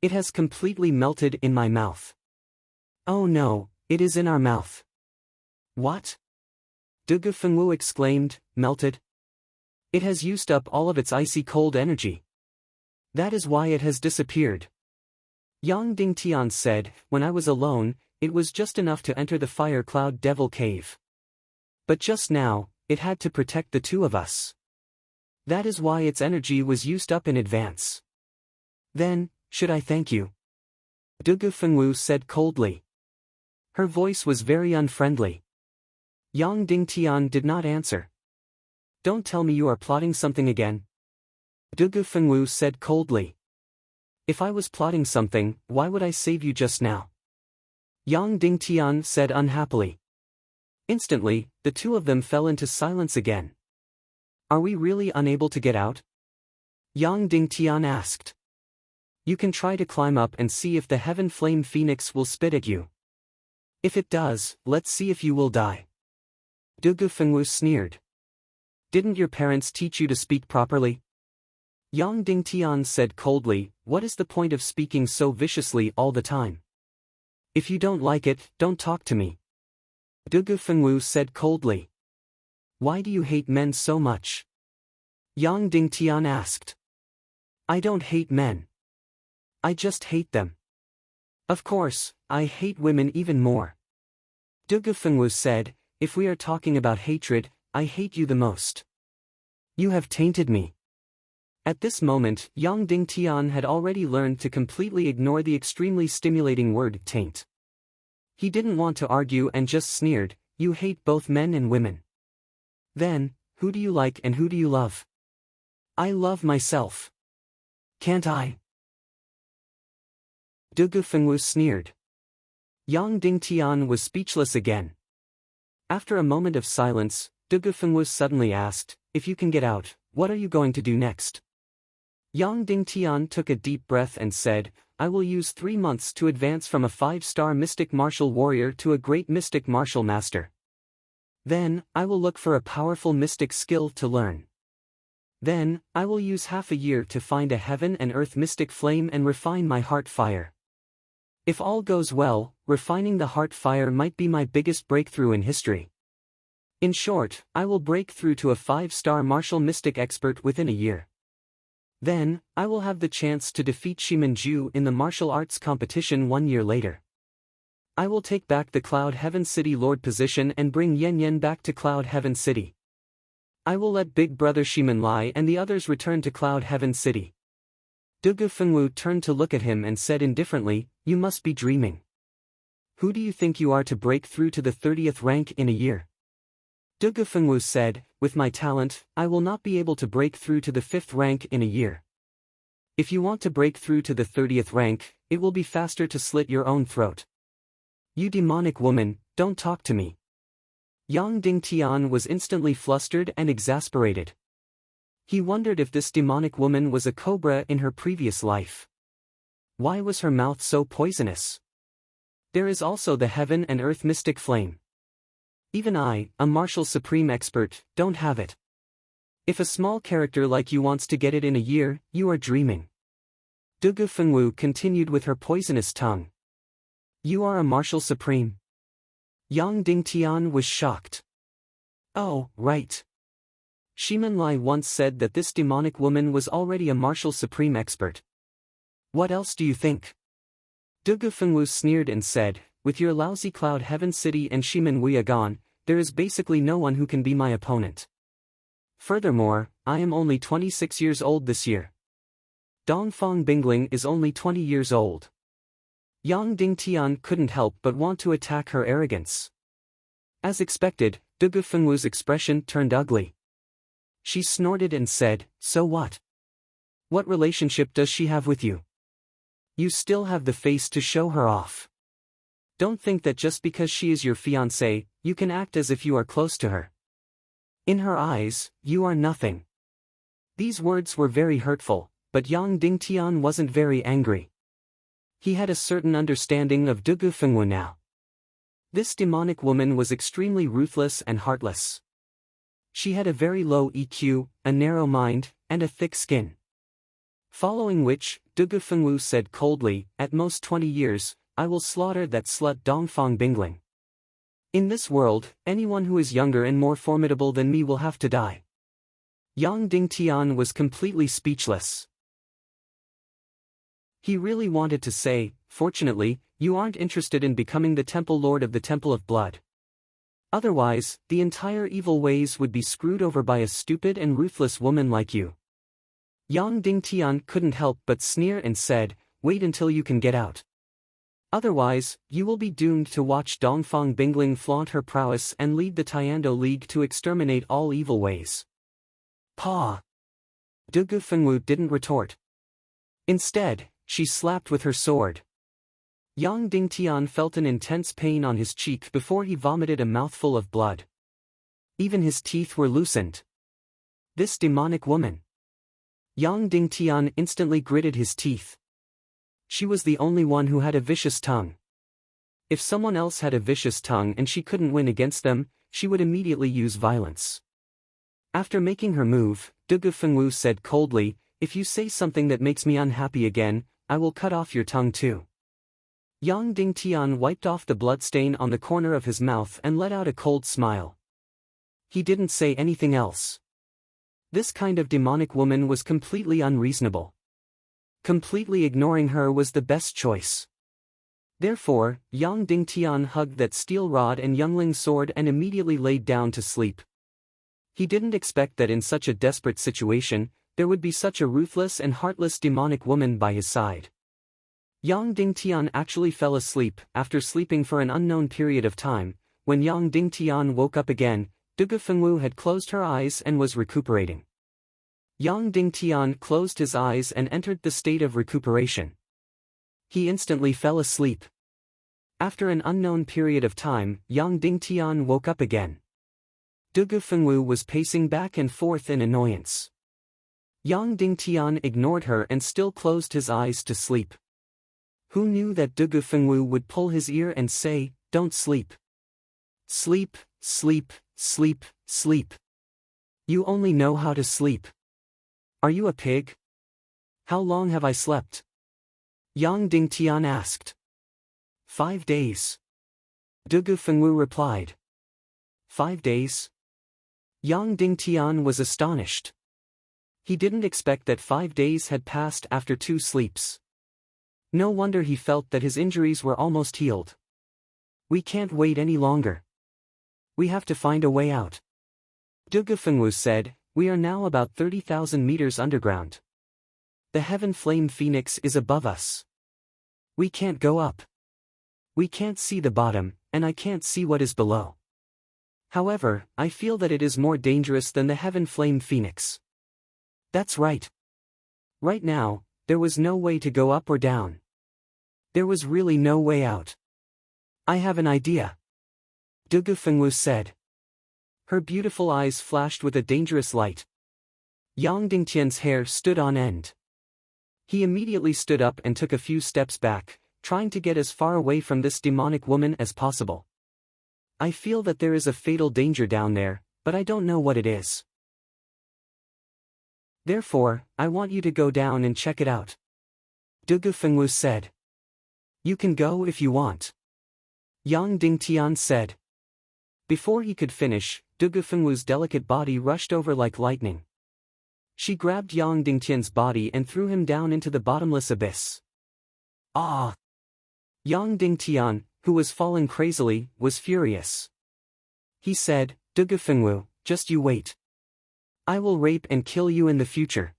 It has completely melted in my mouth. Oh no, it is in our mouth. What? Dugu Fengwu exclaimed, melted? It has used up all of its icy cold energy. That is why it has disappeared. Yang Dingtian said, when I was alone, it was just enough to enter the fire cloud devil cave. But just now, it had to protect the two of us. That is why its energy was used up in advance. Then, should I thank you? Dugu Fengwu said coldly. Her voice was very unfriendly. Yang Dingtian did not answer. Don't tell me you are plotting something again. Dugu Fengwu said coldly. If I was plotting something, why would I save you just now? Yang Dingtian said unhappily. Instantly, the two of them fell into silence again. Are we really unable to get out? Yang Dingtian asked. You can try to climb up and see if the heaven flame phoenix will spit at you. If it does, let's see if you will die. Dugu Fengwu sneered. Didn't your parents teach you to speak properly? Yang Dingtian said coldly, what is the point of speaking so viciously all the time? If you don't like it, don't talk to me. Dugu Fengwu said coldly. Why do you hate men so much? Yang Dingtian asked. I don't hate men. I just hate them. Of course, I hate women even more. Dugu Fengwu said, if we are talking about hatred, I hate you the most. You have tainted me. At this moment, Yang Dingtian had already learned to completely ignore the extremely stimulating word taint. He didn't want to argue and just sneered, you hate both men and women. Then, who do you like and who do you love? I love myself. Can't I? Dugu Fengwu sneered. Yang Dingtian was speechless again. After a moment of silence, Dugu Fengwu suddenly asked, if you can get out, what are you going to do next? Yang Dingtian took a deep breath and said, I will use 3 months to advance from a 5-star mystic martial warrior to a great mystic martial master. Then, I will look for a powerful mystic skill to learn. Then, I will use half a year to find a heaven and earth mystic flame and refine my heart fire. If all goes well, refining the heart fire might be my biggest breakthrough in history. In short, I will break through to a 5-star martial mystic expert within a year. Then, I will have the chance to defeat Shimen Ju in the martial arts competition 1 year later. I will take back the Cloud Heaven City Lord position and bring Yen Yen back to Cloud Heaven City. I will let Big Brother Shimen Lai and the others return to Cloud Heaven City. Dugu Fengwu turned to look at him and said indifferently, you must be dreaming. Who do you think you are to break through to the 30th rank in a year? Dugu Fengwu said, with my talent, I will not be able to break through to the 5th rank in a year. If you want to break through to the 30th rank, it will be faster to slit your own throat. You demonic woman, don't talk to me. Yang Dingtian was instantly flustered and exasperated. He wondered if this demonic woman was a cobra in her previous life. Why was her mouth so poisonous? There is also the heaven and earth mystic flame. Even I, a martial supreme expert, don't have it. If a small character like you wants to get it in a year, you are dreaming. Dugu Fengwu continued with her poisonous tongue. You are a martial supreme. Yang Dingtian was shocked. Oh, right. Shimen Lai once said that this demonic woman was already a martial supreme expert. What else do you think? Dugu Fengwu sneered and said, with your lousy Cloud Heaven City and Shimen Wuya gone, there is basically no one who can be my opponent. Furthermore, I am only 26 years old this year. Dongfang Bingling is only 20 years old. Yang Dingtian couldn't help but want to attack her arrogance. As expected, Dugu Fengwu's expression turned ugly. She snorted and said, so what? What relationship does she have with you? You still have the face to show her off. Don't think that just because she is your fiancée, you can act as if you are close to her. In her eyes, you are nothing. These words were very hurtful, but Yang Dingtian wasn't very angry. He had a certain understanding of Dugu Fengwu now. This demonic woman was extremely ruthless and heartless. She had a very low EQ, a narrow mind, and a thick skin. Following which, Dugu Fengwu said coldly, at most 20 years, I will slaughter that slut Dongfang Bingling. In this world, anyone who is younger and more formidable than me will have to die. Yang Dingtian was completely speechless. He really wanted to say, fortunately, you aren't interested in becoming the Temple Lord of the Temple of Blood. Otherwise, the entire evil ways would be screwed over by a stupid and ruthless woman like you. Yang Dingtian couldn't help but sneer and said, wait until you can get out. Otherwise, you will be doomed to watch Dongfang Bingling flaunt her prowess and lead the Tiando League to exterminate all evil ways. Pa! Dugu Fengwu didn't retort. Instead, she slapped with her sword. Yang Dingtian felt an intense pain on his cheek before he vomited a mouthful of blood. Even his teeth were loosened. This demonic woman. Yang Dingtian instantly gritted his teeth. She was the only one who had a vicious tongue. If someone else had a vicious tongue and she couldn't win against them, she would immediately use violence. After making her move, Dugu Fengwu said coldly, if you say something that makes me unhappy again, I will cut off your tongue too. Yang Dingtian wiped off the bloodstain on the corner of his mouth and let out a cold smile. He didn't say anything else. This kind of demonic woman was completely unreasonable. Completely ignoring her was the best choice. Therefore, Yang Dingtian hugged that steel rod and youngling sword and immediately laid down to sleep. He didn't expect that in such a desperate situation, there would be such a ruthless and heartless demonic woman by his side. Yang Dingtian actually fell asleep after sleeping for an unknown period of time. When Yang Dingtian woke up again, Dugu Fengwu had closed her eyes and was recuperating. Yang Dingtian closed his eyes and entered the state of recuperation. He instantly fell asleep. After an unknown period of time, Yang Dingtian woke up again. Dugu Fengwu was pacing back and forth in annoyance. Yang Dingtian ignored her and still closed his eyes to sleep. Who knew that Dugu Fengwu would pull his ear and say, don't sleep. Sleep, sleep, sleep, sleep. You only know how to sleep. Are you a pig? How long have I slept? Yang Dingtian asked. 5 days. Dugu Fengwu replied. 5 days? Yang Dingtian was astonished. He didn't expect that 5 days had passed after 2 sleeps. No wonder he felt that his injuries were almost healed. We can't wait any longer. We have to find a way out. Dugu Fengwu said, we are now about 30,000 meters underground. The heaven flame phoenix is above us. We can't go up. We can't see the bottom, and I can't see what is below. However, I feel that it is more dangerous than the heaven flame phoenix. That's right. Right now, there was no way to go up or down. There was really no way out. I have an idea. Dugu Fengwu said. Her beautiful eyes flashed with a dangerous light. Yang Dingtian's hair stood on end. He immediately stood up and took a few steps back, trying to get as far away from this demonic woman as possible. I feel that there is a fatal danger down there, but I don't know what it is. Therefore, I want you to go down and check it out. Dugu Fengwu said. You can go if you want. Yang Dingtian said. Before he could finish, Dugu Fengwu's delicate body rushed over like lightning. She grabbed Yang Dingtian's body and threw him down into the bottomless abyss. Ah! Yang Dingtian, who was falling crazily, was furious. He said, Dugu Fengwu, just you wait. I will rape and kill you in the future.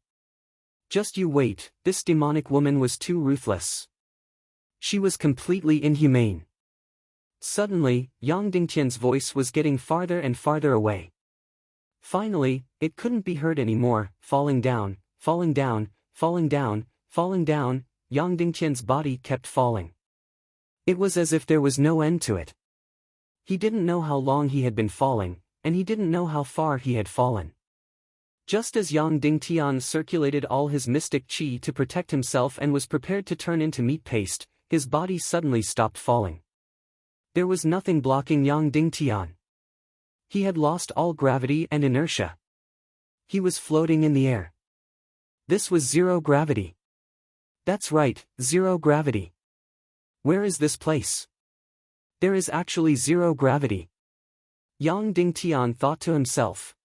Just you wait, this demonic woman was too ruthless. She was completely inhumane. Suddenly, Yang Dingtian's voice was getting farther and farther away. Finally, it couldn't be heard anymore, falling down, falling down, falling down, falling down, Yang Dingtian's body kept falling. It was as if there was no end to it. He didn't know how long he had been falling, and he didn't know how far he had fallen. Just as Yang Dingtian circulated all his mystic qi to protect himself and was prepared to turn into meat paste, his body suddenly stopped falling. There was nothing blocking Yang Dingtian. He had lost all gravity and inertia. He was floating in the air. This was zero gravity. That's right, zero gravity. Where is this place? There is actually zero gravity. Yang Dingtian thought to himself.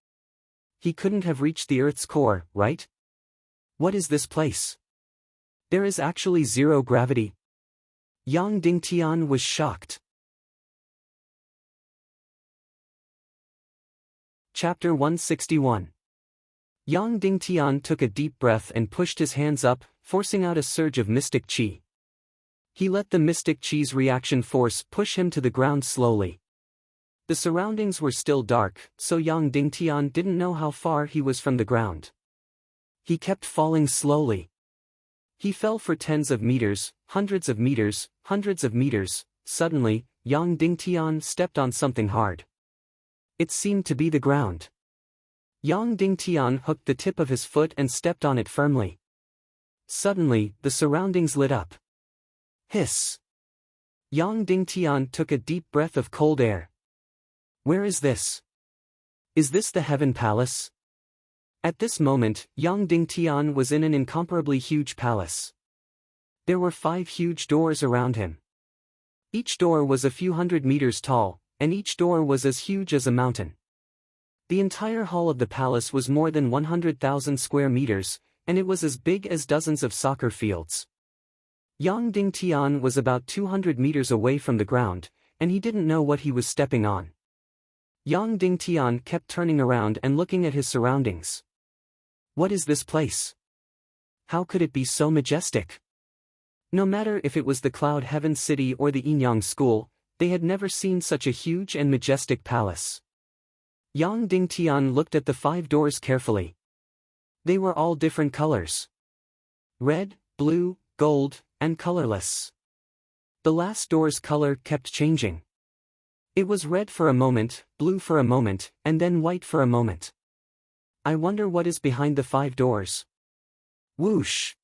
He couldn't have reached the Earth's core, right? What is this place? There is actually zero gravity. Yang Dingtian was shocked. Chapter 161. Yang Dingtian took a deep breath and pushed his hands up, forcing out a surge of mystic qi. He let the mystic qi's reaction force push him to the ground slowly. The surroundings were still dark, so Yang Dingtian didn't know how far he was from the ground. He kept falling slowly. He fell for tens of meters, hundreds of meters, hundreds of meters. Suddenly, Yang Dingtian stepped on something hard. It seemed to be the ground. Yang Dingtian hooked the tip of his foot and stepped on it firmly. Suddenly, the surroundings lit up. Hiss! Yang Dingtian took a deep breath of cold air. Where is this? Is this the Heaven Palace? At this moment, Yang Dingtian was in an incomparably huge palace. There were 5 huge doors around him. Each door was a few hundred meters tall, and each door was as huge as a mountain. The entire hall of the palace was more than 100,000 square meters, and it was as big as dozens of soccer fields. Yang Dingtian was about 200 meters away from the ground, and he didn't know what he was stepping on. Yang Dingtian kept turning around and looking at his surroundings. What is this place? How could it be so majestic? No matter if it was the Cloud Heaven City or the Inyang School, they had never seen such a huge and majestic palace. Yang Dingtian looked at the 5 doors carefully. They were all different colors. Red, blue, gold, and colorless. The last door's color kept changing. It was red for a moment, blue for a moment, and then white for a moment. I wonder what is behind the 5 doors. Whoosh!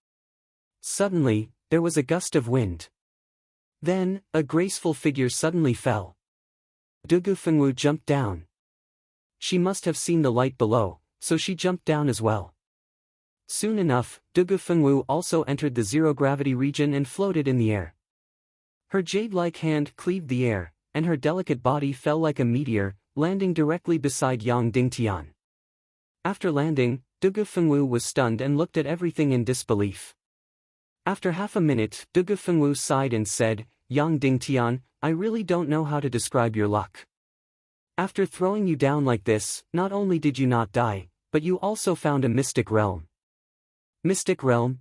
Suddenly, there was a gust of wind. Then, a graceful figure suddenly fell. Dugu Fengwu jumped down. She must have seen the light below, so she jumped down as well. Soon enough, Dugu Fengwu also entered the zero-gravity region and floated in the air. Her jade-like hand cleaved the air, and her delicate body fell like a meteor, landing directly beside Yang Dingtian. After landing, Dugu Fengwu was stunned and looked at everything in disbelief. After half a minute, Dugu Fengwu sighed and said, Yang Dingtian, I really don't know how to describe your luck. After throwing you down like this, not only did you not die, but you also found a mystic realm. Mystic realm?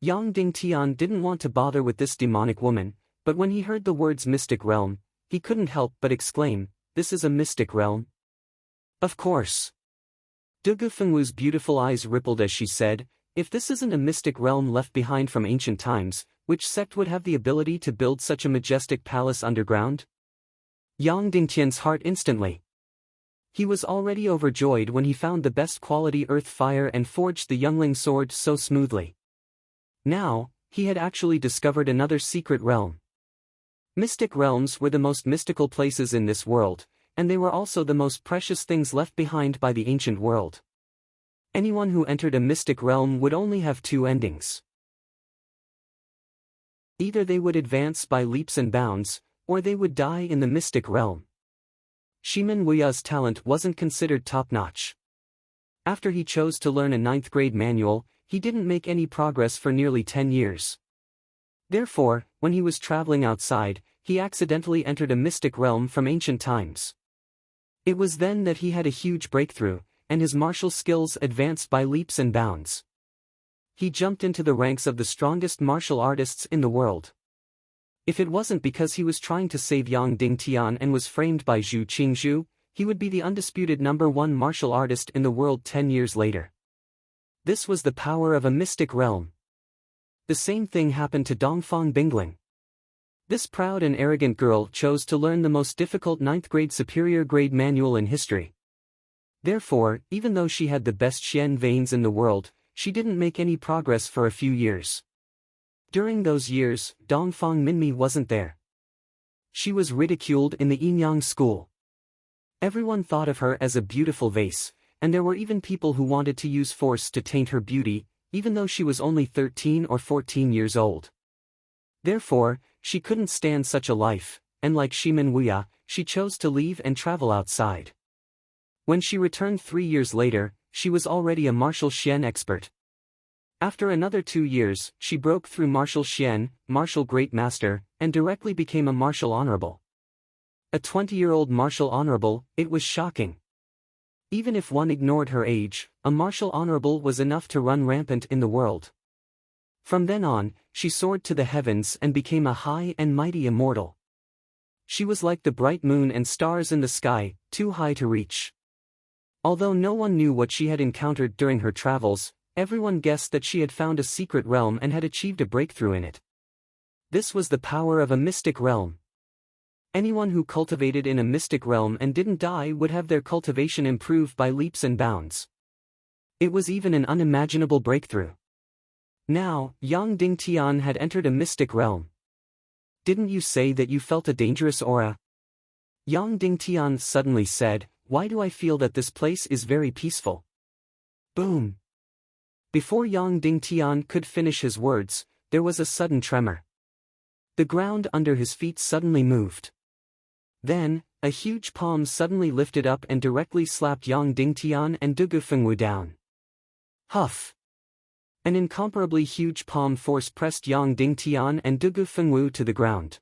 Yang Dingtian didn't want to bother with this demonic woman, but when he heard the words mystic realm, he couldn't help but exclaim, this is a mystic realm? Of course. Dugu Fengwu's beautiful eyes rippled as she said, if this isn't a mystic realm left behind from ancient times, which sect would have the ability to build such a majestic palace underground? Yang Dingtian's heart instantly. He was already overjoyed when he found the best quality earth fire and forged the youngling sword so smoothly. Now, he had actually discovered another secret realm. Mystic realms were the most mystical places in this world, and they were also the most precious things left behind by the ancient world. Anyone who entered a mystic realm would only have 2 endings. Either they would advance by leaps and bounds, or they would die in the mystic realm. Shimin Wuya's talent wasn't considered top-notch. After he chose to learn a 9th grade manual, he didn't make any progress for nearly 10 years. Therefore, when he was traveling outside, he accidentally entered a mystic realm from ancient times. It was then that he had a huge breakthrough, and his martial skills advanced by leaps and bounds. He jumped into the ranks of the strongest martial artists in the world. If it wasn't because he was trying to save Yang Dingtian and was framed by Zhu Qingzhu, he would be the undisputed #1 martial artist in the world 10 years later. This was the power of a mystic realm. The same thing happened to Dongfang Bingling. This proud and arrogant girl chose to learn the most difficult 9th grade superior grade manual in history. Therefore, even though she had the best Xian veins in the world, she didn't make any progress for a few years. During those years, Dongfang Minmi wasn't there. She was ridiculed in the Inyang School. Everyone thought of her as a beautiful vase, and there were even people who wanted to use force to taint her beauty, even though she was only 13 or 14 years old. Therefore, she couldn't stand such a life, and like Shimin Wuya, she chose to leave and travel outside. When she returned 3 years later, she was already a martial Xian expert. After another 2 years, she broke through Marshal Xian, Marshal Great Master, and directly became a Marshal Honorable. A 20-year-old Marshal Honorable, it was shocking. Even if one ignored her age, a Marshal Honorable was enough to run rampant in the world. From then on, she soared to the heavens and became a high and mighty immortal. She was like the bright moon and stars in the sky, too high to reach. Although no one knew what she had encountered during her travels, everyone guessed that she had found a secret realm and had achieved a breakthrough in it. This was the power of a mystic realm. Anyone who cultivated in a mystic realm and didn't die would have their cultivation improved by leaps and bounds. It was even an unimaginable breakthrough. Now, Yang Dingtian had entered a mystic realm. Didn't you say that you felt a dangerous aura? Yang Dingtian suddenly said, why do I feel that this place is very peaceful? Boom! Before Yang Dingtian could finish his words, there was a sudden tremor. The ground under his feet suddenly moved. Then, a huge palm suddenly lifted up and directly slapped Yang Dingtian and Dugu Fengwu down. Huff! An incomparably huge palm force pressed Yang Dingtian and Dugu Fengwu to the ground.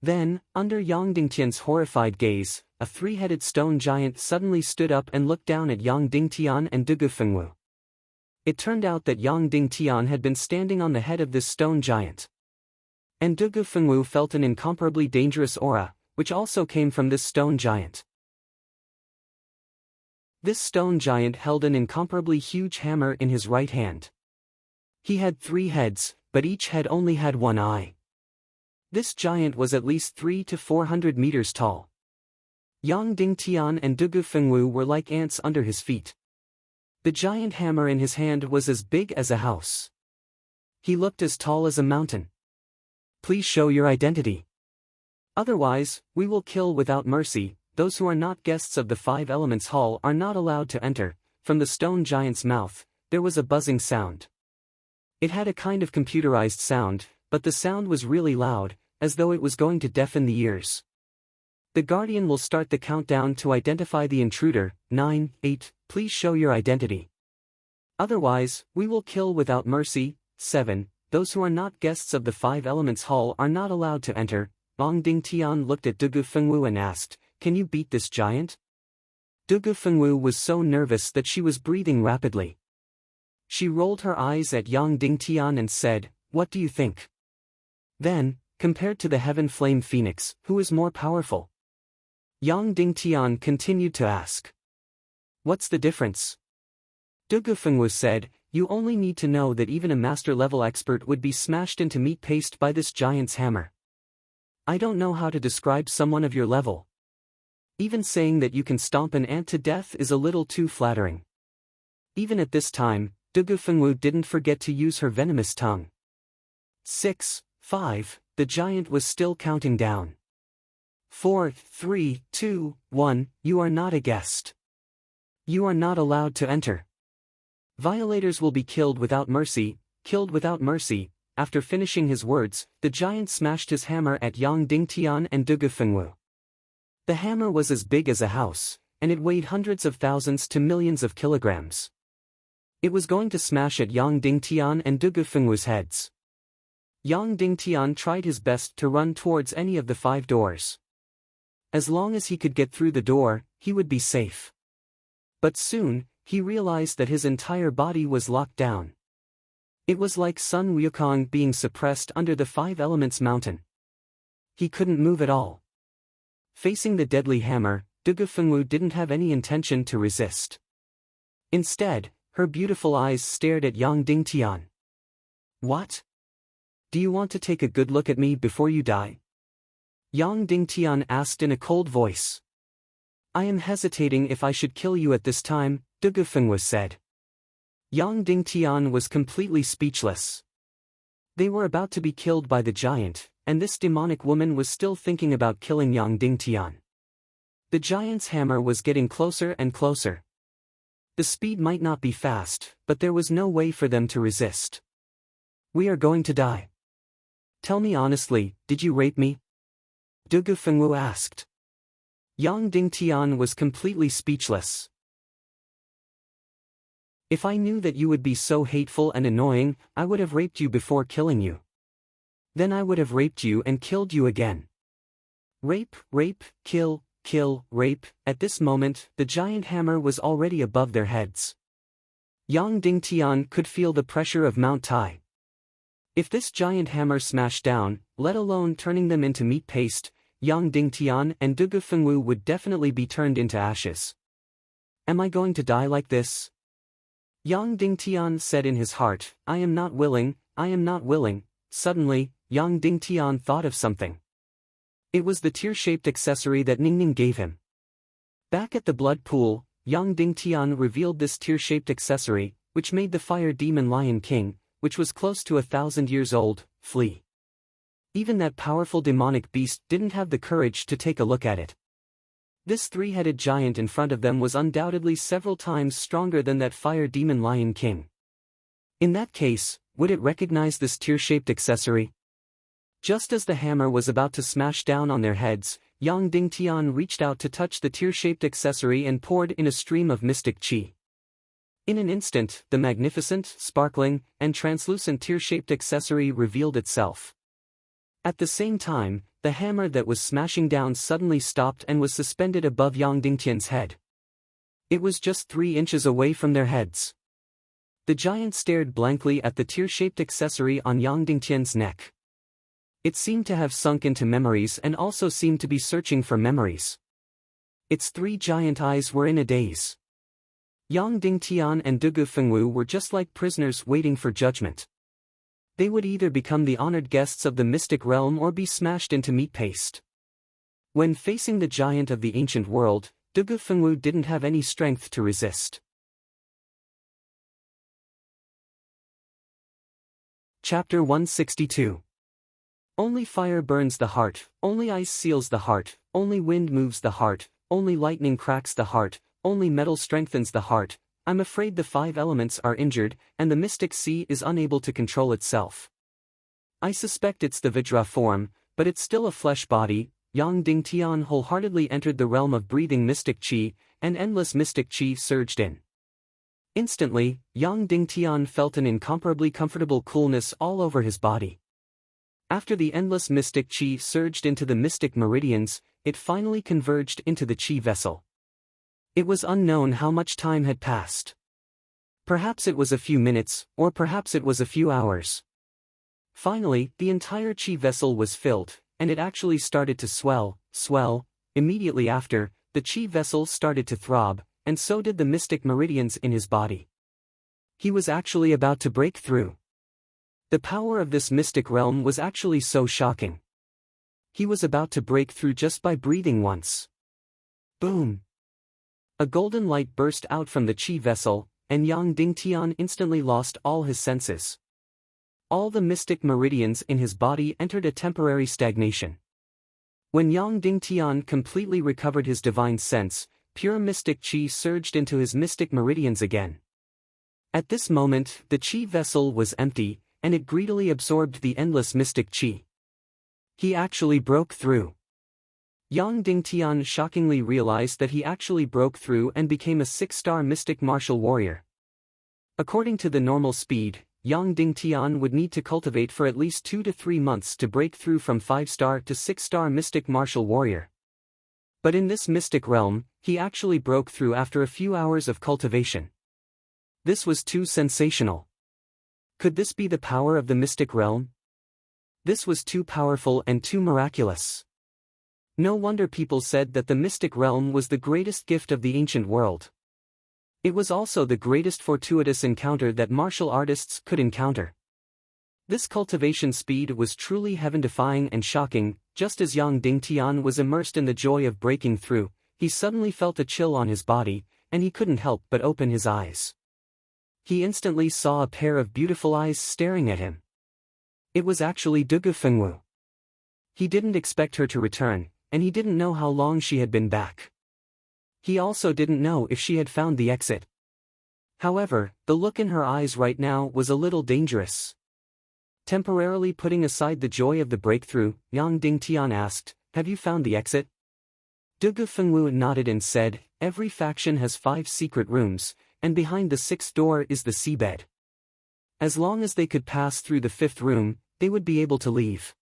Then, under Yang Dingtian's horrified gaze, a three-headed stone giant suddenly stood up and looked down at Yang Dingtian and Dugu Fengwu. It turned out that Yang Dingtian had been standing on the head of this stone giant. And Dugu Fengwu felt an incomparably dangerous aura, which also came from this stone giant. This stone giant held an incomparably huge hammer in his right hand. He had 3 heads, but each head only had 1 eye. This giant was at least 300 to 400 meters tall. Yang Dingtian and Dugu Fengwu were like ants under his feet. The giant hammer in his hand was as big as a house. He looked as tall as a mountain. Please show your identity. Otherwise, we will kill without mercy. Those who are not guests of the 5 Elements Hall are not allowed to enter. From the stone giant's mouth, there was a buzzing sound. It had a kind of computerized sound, but the sound was really loud, as though it was going to deafen the ears. The Guardian will start the countdown to identify the intruder. 9, 8, please show your identity. Otherwise, we will kill without mercy. 7, those who are not guests of the 5 Elements Hall are not allowed to enter. Yang Dingtian looked at Dugu Fengwu and asked, can you beat this giant? Dugu Fengwu was so nervous that she was breathing rapidly. She rolled her eyes at Yang Dingtian and said, what do you think? Then, compared to the Heaven Flame Phoenix, who is more powerful? Yang Dingtian continued to ask. What's the difference? Dugu Fengwu said, you only need to know that even a master-level expert would be smashed into meat paste by this giant's hammer. I don't know how to describe someone of your level. Even saying that you can stomp an ant to death is a little too flattering. Even at this time, Dugu Fengwu didn't forget to use her venomous tongue. 6, 5, the giant was still counting down. 4, 3, 2, 1, you are not a guest. You are not allowed to enter. Violators will be killed without mercy, killed without mercy. After finishing his words, the giant smashed his hammer at Yang Dingtian and Dugu Fengwu. The hammer was as big as a house, and it weighed hundreds of thousands to millions of kilograms. It was going to smash at Yang Dingtian and Dugu Fengwu's heads. Yang Dingtian tried his best to run towards any of the 5 doors. As long as he could get through the door, he would be safe. But soon, he realized that his entire body was locked down. It was like Sun Wukong being suppressed under the 5 Elements mountain. He couldn't move at all. Facing the deadly hammer, Dugu Fengwu didn't have any intention to resist. Instead, her beautiful eyes stared at Yang Dingtian. What? Do you want to take a good look at me before you die? Yang Dingtian asked in a cold voice. I am hesitating if I should kill you at this time, Dugu Fengwu said. Yang Dingtian was completely speechless. They were about to be killed by the giant, and this demonic woman was still thinking about killing Yang Dingtian. The giant's hammer was getting closer and closer. The speed might not be fast, but there was no way for them to resist. We are going to die. Tell me honestly, did you rape me? Dugu Fengwu asked. Yang Dingtian was completely speechless. If I knew that you would be so hateful and annoying, I would have raped you before killing you. Then I would have raped you and killed you again. Rape, rape, kill, kill, rape. At this moment, the giant hammer was already above their heads. Yang Dingtian could feel the pressure of Mount Tai. If this giant hammer smashed down, let alone turning them into meat paste, Yang Dingtian and Dugu Fengwu would definitely be turned into ashes. Am I going to die like this? Yang Dingtian said in his heart, I am not willing, I am not willing. Suddenly, Yang Dingtian thought of something. It was the tear-shaped accessory that Ningning gave him. Back at the blood pool, Yang Dingtian revealed this tear-shaped accessory, which made the fire demon Lion King, which was close to 1,000 years old, flee. Even that powerful demonic beast didn't have the courage to take a look at it. This three-headed giant in front of them was undoubtedly several times stronger than that fire demon Lion King. In that case, would it recognize this tear-shaped accessory? Just as the hammer was about to smash down on their heads, Yang Dingtian reached out to touch the tear-shaped accessory and poured in a stream of mystic qi. In an instant, the magnificent, sparkling, and translucent tear-shaped accessory revealed itself. At the same time, the hammer that was smashing down suddenly stopped and was suspended above Yang Dingtian's head. It was just 3 inches away from their heads. The giant stared blankly at the tear-shaped accessory on Yang Dingtian's neck. It seemed to have sunk into memories and also seemed to be searching for memories. Its 3 giant eyes were in a daze. Yang Dingtian and Dugu Fengwu were just like prisoners waiting for judgment. They would either become the honored guests of the mystic realm or be smashed into meat paste. When facing the giant of the ancient world, Dugu Fengwu didn't have any strength to resist. Chapter 162. Only fire burns the heart, only ice seals the heart, only wind moves the heart, only lightning cracks the heart, only metal strengthens the heart. I'm afraid the 5 elements are injured, and the mystic sea is unable to control itself. I suspect it's the Vajra form, but it's still a flesh body. Yang Dingtian wholeheartedly entered the realm of breathing mystic qi, and endless mystic qi surged in. Instantly, Yang Dingtian felt an incomparably comfortable coolness all over his body. After the endless mystic qi surged into the mystic meridians, it finally converged into the qi vessel. It was unknown how much time had passed. Perhaps it was a few minutes, or perhaps it was a few hours. Finally, the entire qi vessel was filled, and it actually started to swell. Immediately after, the qi vessel started to throb, and so did the mystic meridians in his body. He was actually about to break through. The power of this mystic realm was actually so shocking. He was about to break through just by breathing once. Boom! A golden light burst out from the qi vessel, and Yang Dingtian instantly lost all his senses. All the mystic meridians in his body entered a temporary stagnation. When Yang Dingtian completely recovered his divine sense, pure mystic qi surged into his mystic meridians again. At this moment, the qi vessel was empty, and it greedily absorbed the endless mystic qi. He actually broke through. Yang Dingtian shockingly realized that he actually broke through and became a 6-star mystic martial warrior. According to the normal speed, Yang Dingtian would need to cultivate for at least 2 to 3 months to break through from 5-star to 6-star mystic martial warrior. But in this mystic realm, he actually broke through after a few hours of cultivation. This was too sensational. Could this be the power of the mystic realm? This was too powerful and too miraculous. No wonder people said that the mystic realm was the greatest gift of the ancient world. It was also the greatest fortuitous encounter that martial artists could encounter. This cultivation speed was truly heaven-defying and shocking. Just as Yang Dingtian was immersed in the joy of breaking through, he suddenly felt a chill on his body, and he couldn't help but open his eyes. He instantly saw a pair of beautiful eyes staring at him. It was actually Dugu Fengwu. He didn't expect her to return, and he didn't know how long she had been back. He also didn't know if she had found the exit. However, the look in her eyes right now was a little dangerous. Temporarily putting aside the joy of the breakthrough, Yang Dingtian asked, "Have you found the exit?" Dugu Fengwu nodded and said, "Every faction has 5 secret rooms, and behind the sixth door is the seabed. As long as they could pass through the fifth room, they would be able to leave.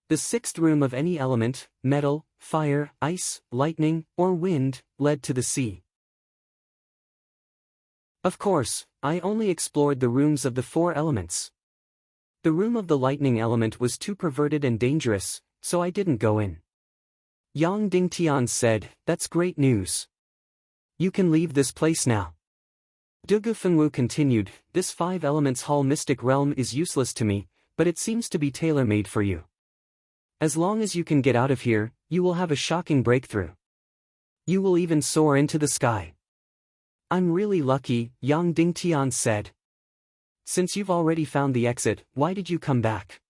The sixth room of any element, metal, fire, ice, lightning, or wind, led to the sea. Of course, I only explored the rooms of the four elements. The room of the lightning element was too perverted and dangerous, so I didn't go in. Yang Dingtian said, "That's great news. You can leave this place now." Dugu Fengwu continued, "This five elements hall mystic realm is useless to me, but it seems to be tailor-made for you. As long as you can get out of here, you will have a shocking breakthrough. You will even soar into the sky." "I'm really lucky," Yang Dingtian said. "Since you've already found the exit, why did you come back?"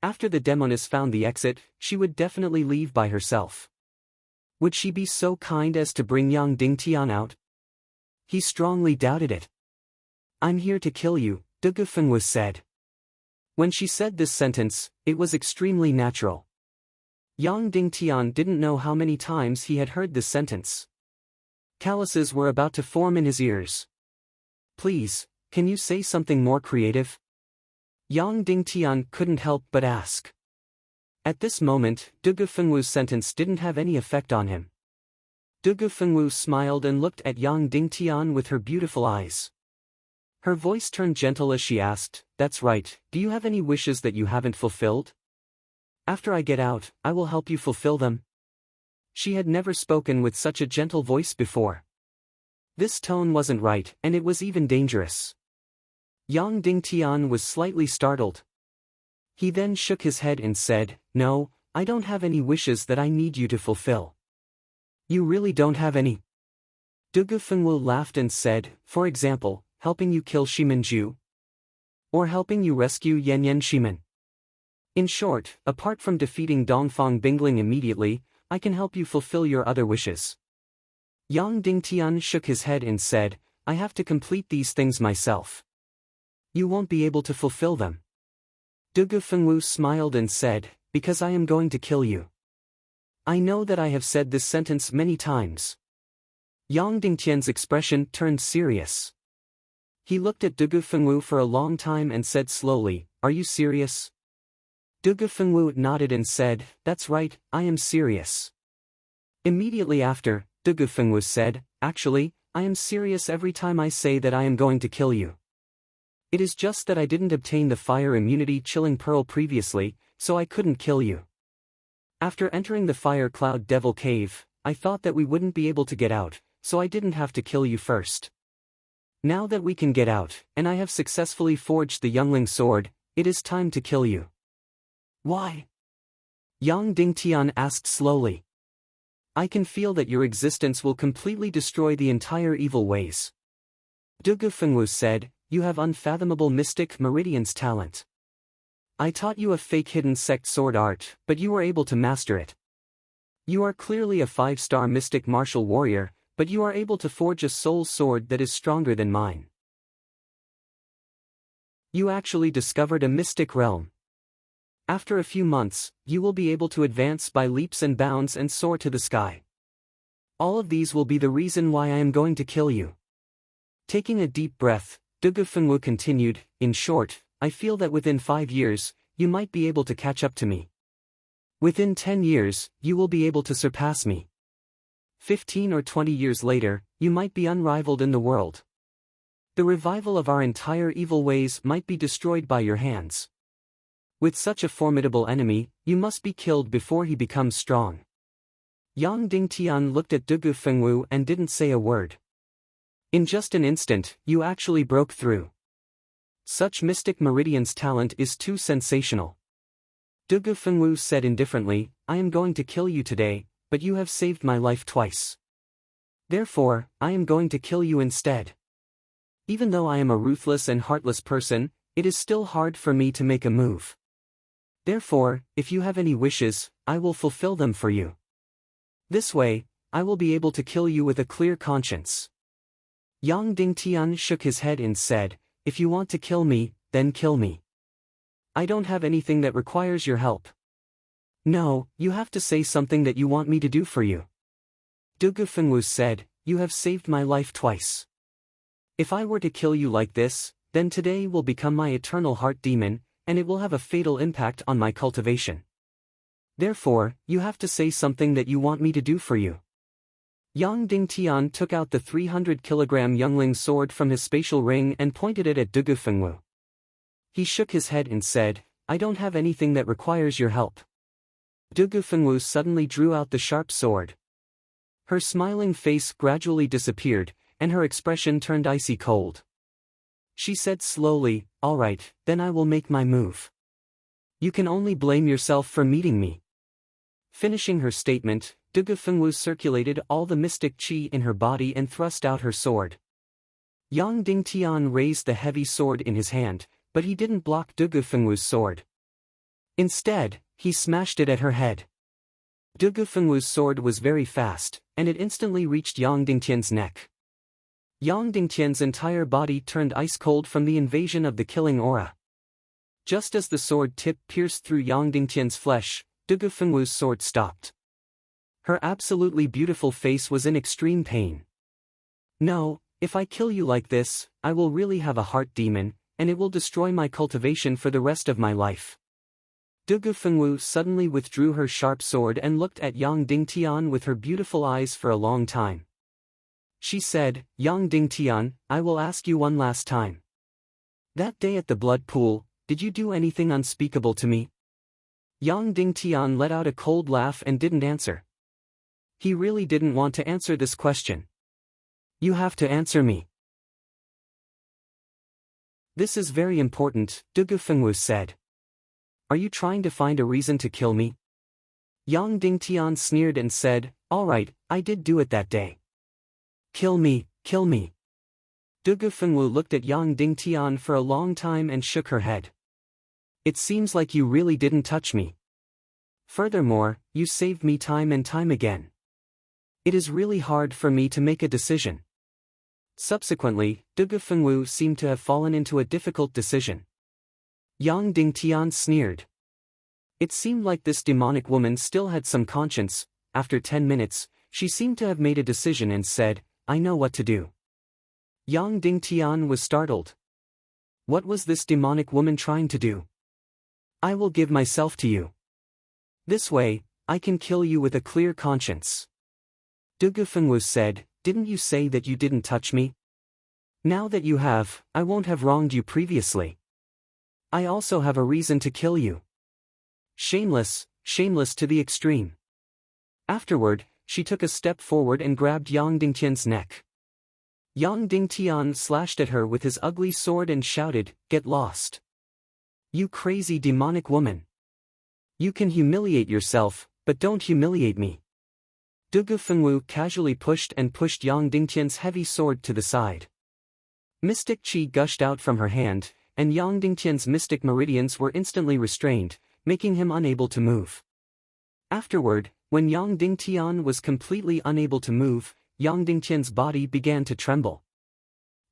After the demoness found the exit, she would definitely leave by herself. Would she be so kind as to bring Yang Dingtian out? He strongly doubted it. "I'm here to kill you," Dugu Fengwu said. When she said this sentence, it was extremely natural. Yang Dingtian didn't know how many times he had heard this sentence. Calluses were about to form in his ears. "Please, can you say something more creative?" Yang Dingtian couldn't help but ask. At this moment, Dugu Fengwu's sentence didn't have any effect on him. Dugu Fengwu smiled and looked at Yang Dingtian with her beautiful eyes. Her voice turned gentle as she asked, "That's right, do you have any wishes that you haven't fulfilled? After I get out, I will help you fulfill them." She had never spoken with such a gentle voice before. This tone wasn't right, and it was even dangerous. Yang Dingtian was slightly startled. He then shook his head and said, "No, I don't have any wishes that I need you to fulfill." "You really don't have any?" Dugu Fengwu laughed and said, "For example, helping you kill Shimanju? Or helping you rescue Yan Shiman? In short, apart from defeating Dongfang Bingling immediately, I can help you fulfill your other wishes." Yang Dingtian shook his head and said, "I have to complete these things myself. You won't be able to fulfill them." Dugu Fengwu smiled and said, "Because I am going to kill you. I know that I have said this sentence many times." Yang Dingtian's expression turned serious. He looked at Dugu Fengwu for a long time and said slowly, "Are you serious?" Dugu Fengwu nodded and said, "That's right, I am serious." Immediately after, Dugu Fengwu said, "Actually, I am serious every time I say that I am going to kill you. It is just that I didn't obtain the fire immunity chilling pearl previously, so I couldn't kill you. After entering the fire cloud devil cave, I thought that we wouldn't be able to get out, so I didn't have to kill you first. Now that we can get out, and I have successfully forged the youngling sword, it is time to kill you." "Why?" Yang Dingtian asked slowly. "I can feel that your existence will completely destroy the entire evil ways." Dugu Fengwu said, "You have unfathomable mystic meridian's talent. I taught you a fake hidden sect sword art, but you were able to master it. You are clearly a 5-star mystic martial warrior, but you are able to forge a soul sword that is stronger than mine. You actually discovered a mystic realm. After a few months, you will be able to advance by leaps and bounds and soar to the sky. All of these will be the reason why I am going to kill you." Taking a deep breath, Dugu Fengwu continued, "In short, I feel that within 5 years, you might be able to catch up to me. Within 10 years, you will be able to surpass me. 15 or 20 years later, you might be unrivaled in the world. The revival of our entire evil ways might be destroyed by your hands. With such a formidable enemy, you must be killed before he becomes strong." Yang Dingtian looked at Dugu Fengwu and didn't say a word. "In just an instant, you actually broke through. Such mystic meridian's talent is too sensational." Dugu Fengwu said indifferently, "I am going to kill you today, but you have saved my life twice. Therefore, I am going to kill you instead. Even though I am a ruthless and heartless person, it is still hard for me to make a move. Therefore, if you have any wishes, I will fulfill them for you. This way, I will be able to kill you with a clear conscience." Yang Dingtian shook his head and said, "If you want to kill me, then kill me. I don't have anything that requires your help." "No, you have to say something that you want me to do for you." Dugu Fengwu said, "You have saved my life twice. If I were to kill you like this, then today will become my eternal heart demon, and it will have a fatal impact on my cultivation. Therefore, you have to say something that you want me to do for you. Yang Dingtian took out the 300-kilogram youngling sword from his spatial ring and pointed it at Dugu Fengwu. He shook his head and said, I don't have anything that requires your help. Dugu Fengwu suddenly drew out the sharp sword. Her smiling face gradually disappeared, and her expression turned icy cold. She said slowly, all right, then I will make my move. You can only blame yourself for meeting me. Finishing her statement, Dugu Fengwu circulated all the mystic qi in her body and thrust out her sword. Yang Dingtian raised the heavy sword in his hand, but he didn't block Dugu Fengwu's sword. Instead, he smashed it at her head. Dugu Fengwu's sword was very fast, and it instantly reached Yang Dingtian's neck. Yang Dingtian's entire body turned ice-cold from the invasion of the killing aura. Just as the sword tip pierced through Yang Dingtian's flesh, Dugu Fengwu's sword stopped. Her absolutely beautiful face was in extreme pain. No, if I kill you like this, I will really have a heart demon, and it will destroy my cultivation for the rest of my life. Dugu Fengwu suddenly withdrew her sharp sword and looked at Yang Dingtian with her beautiful eyes for a long time. She said, Yang Dingtian, I will ask you one last time. That day at the blood pool, did you do anything unspeakable to me? Yang Dingtian let out a cold laugh and didn't answer. He really didn't want to answer this question. You have to answer me. This is very important, Dugu Fengwu said. Are you trying to find a reason to kill me? Yang Dingtian sneered and said, all right, I did do it that day. Kill me, kill me. Dugu Fengwu looked at Yang Dingtian for a long time and shook her head. It seems like you really didn't touch me. Furthermore, you saved me time and time again. It is really hard for me to make a decision. Subsequently, Dugu Fengwu seemed to have fallen into a difficult decision. Yang Dingtian sneered. It seemed like this demonic woman still had some conscience. After 10 minutes, she seemed to have made a decision and said, I know what to do. Yang Dingtian was startled. What was this demonic woman trying to do? I will give myself to you. This way, I can kill you with a clear conscience. Dugu Fengwu said, didn't you say that you didn't touch me? Now that you have, I won't have wronged you previously. I also have a reason to kill you. Shameless, shameless to the extreme. Afterward, she took a step forward and grabbed Yang Dingtian's neck. Yang Dingtian slashed at her with his ugly sword and shouted, get lost. You crazy demonic woman. You can humiliate yourself, but don't humiliate me. Dugu Fengwu casually pushed Yang Dingtian's heavy sword to the side. Mystic qi gushed out from her hand, and Yang Dingtian's mystic meridians were instantly restrained, making him unable to move. Afterward, when Yang Dingtian was completely unable to move, Yang Dingtian's body began to tremble.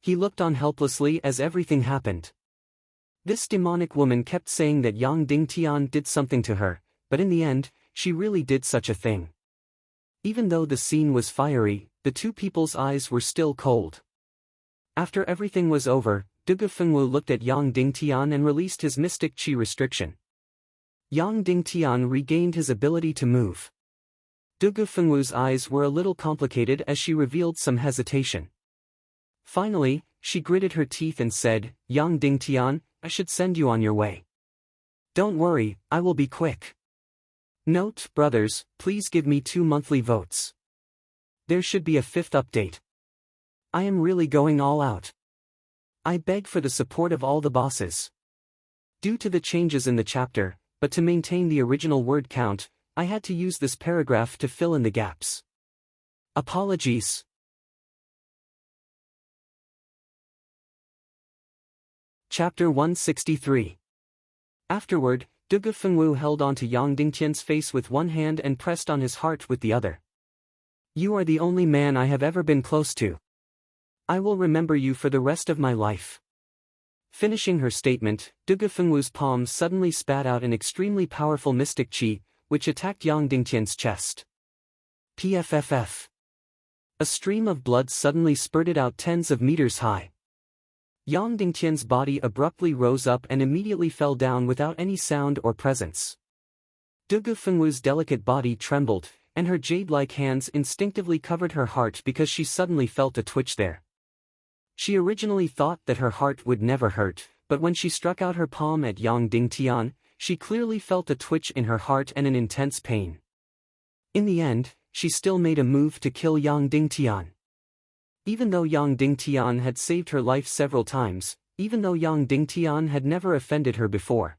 He looked on helplessly as everything happened. This demonic woman kept saying that Yang Dingtian did something to her, but in the end, she really did such a thing. Even though the scene was fiery, the two people's eyes were still cold. After everything was over, Dugu Fengwu looked at Yang Dingtian and released his mystic qi restriction. Yang Dingtian regained his ability to move. Dugu Fengwu's eyes were a little complicated as she revealed some hesitation. Finally, she gritted her teeth and said, Yang Dingtian, I should send you on your way. Don't worry, I will be quick. Note, brothers, please give me 2 monthly votes. There should be a 5th update. I am really going all out. I beg for the support of all the bosses. Due to the changes in the chapter, but to maintain the original word count, I had to use this paragraph to fill in the gaps. Apologies. Chapter 163. Afterward, Dugu Fengwu held onto Yang Dingtian's face with one hand and pressed on his heart with the other. You are the only man I have ever been close to. I will remember you for the rest of my life. Finishing her statement, Dugu Fengwu's palm suddenly spat out an extremely powerful mystic qi, which attacked Yang Dingtian's chest. PFFF. A stream of blood suddenly spurted out tens of meters high. Yang Dingtian's body abruptly rose up and immediately fell down without any sound or presence. Dugu Fengwu's delicate body trembled, and her jade-like hands instinctively covered her heart because she suddenly felt a twitch there. She originally thought that her heart would never hurt, but when she struck out her palm at Yang Dingtian, she clearly felt a twitch in her heart and an intense pain. In the end, she still made a move to kill Yang Dingtian. Even though Yang Dingtian had saved her life several times, even though Yang Dingtian had never offended her before.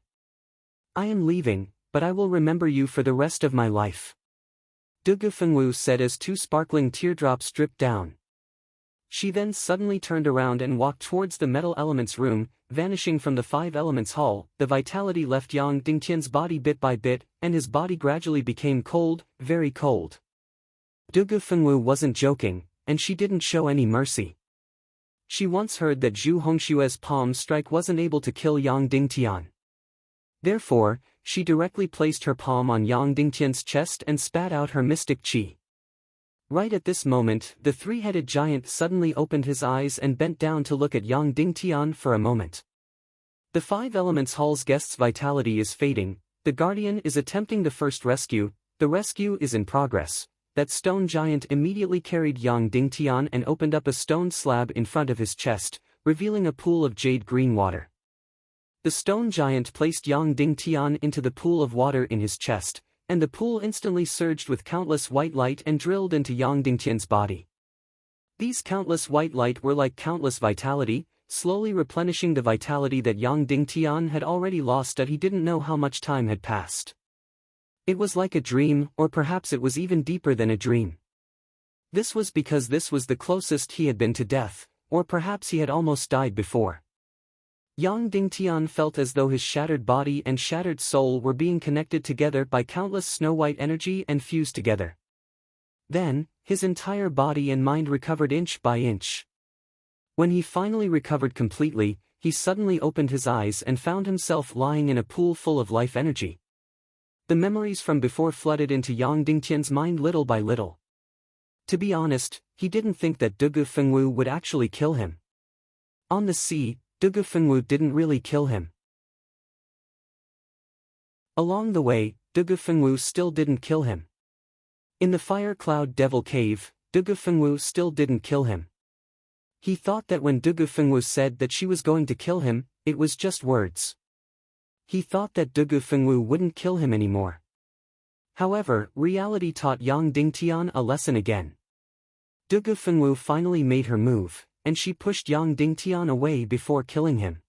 "I am leaving, but I will remember you for the rest of my life," Dugu Fengwu said as 2 sparkling teardrops dripped down. She then suddenly turned around and walked towards the Metal Elements room, vanishing from the 5 Elements hall. The vitality left Yang Dingtian's body bit by bit, and his body gradually became cold, very cold. Dugu Fengwu wasn't joking, and she didn't show any mercy. She once heard that Zhu Hongshue's palm strike wasn't able to kill Yang Dingtian. Therefore, she directly placed her palm on Yang Dingtian's chest and spat out her mystic qi. Right at this moment, the 3-headed giant suddenly opened his eyes and bent down to look at Yang Dingtian for a moment. The 5 Elements Hall's guest's vitality is fading, the Guardian is attempting the first rescue, the rescue is in progress. That stone giant immediately carried Yang Dingtian and opened up a stone slab in front of his chest, revealing a pool of jade green water. The stone giant placed Yang Dingtian into the pool of water in his chest, and the pool instantly surged with countless white light and drilled into Yang Dingtian's body. These countless white light were like countless vitality, slowly replenishing the vitality that Yang Dingtian had already lost that he didn't know how much time had passed. It was like a dream, or perhaps it was even deeper than a dream. This was because this was the closest he had been to death, or perhaps he had almost died before. Yang Dingtian felt as though his shattered body and shattered soul were being connected together by countless snow-white energy and fused together. Then, his entire body and mind recovered inch by inch. When he finally recovered completely, he suddenly opened his eyes and found himself lying in a pool full of life energy. The memories from before flooded into Yang Dingtian's mind little by little. To be honest, he didn't think that Dugu Fengwu would actually kill him. On the sea, Dugu Fengwu didn't really kill him. Along the way, Dugu Fengwu still didn't kill him. In the Fire Cloud Devil Cave, Dugu Fengwu still didn't kill him. He thought that when Dugu Fengwu said that she was going to kill him, it was just words. He thought that Dugu Fengwu wouldn't kill him anymore. However, reality taught Yang Dingtian a lesson again. Dugu Fengwu finally made her move, and she pushed Yang Dingtian away before killing him.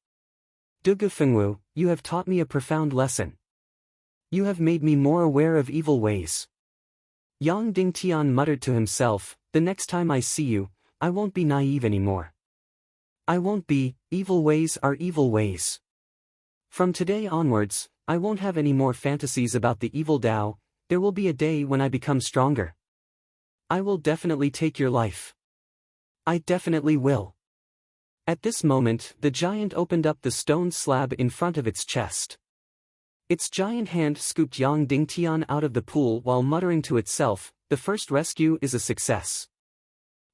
"Dugu Fengwu, you have taught me a profound lesson. You have made me more aware of evil ways." Yang Dingtian muttered to himself, "The next time I see you, I won't be naive anymore. I won't be, evil ways are evil ways. From today onwards, I won't have any more fantasies about the evil Tao. There will be a day when I become stronger. I will definitely take your life. I definitely will." At this moment, the giant opened up the stone slab in front of its chest. Its giant hand scooped Yang Dingtian out of the pool while muttering to itself, "The first rescue is a success.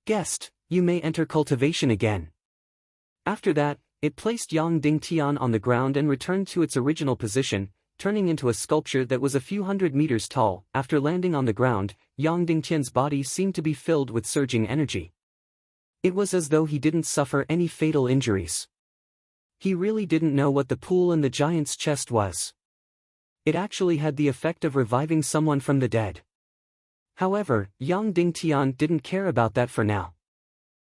Guest, you may enter cultivation again." After that, it placed Yang Dingtian on the ground and returned to its original position, turning into a sculpture that was a few hundred meters tall. After landing on the ground, Yang Dingtian's body seemed to be filled with surging energy. It was as though he didn't suffer any fatal injuries. He really didn't know what the pool in the giant's chest was. It actually had the effect of reviving someone from the dead. However, Yang Dingtian didn't care about that for now.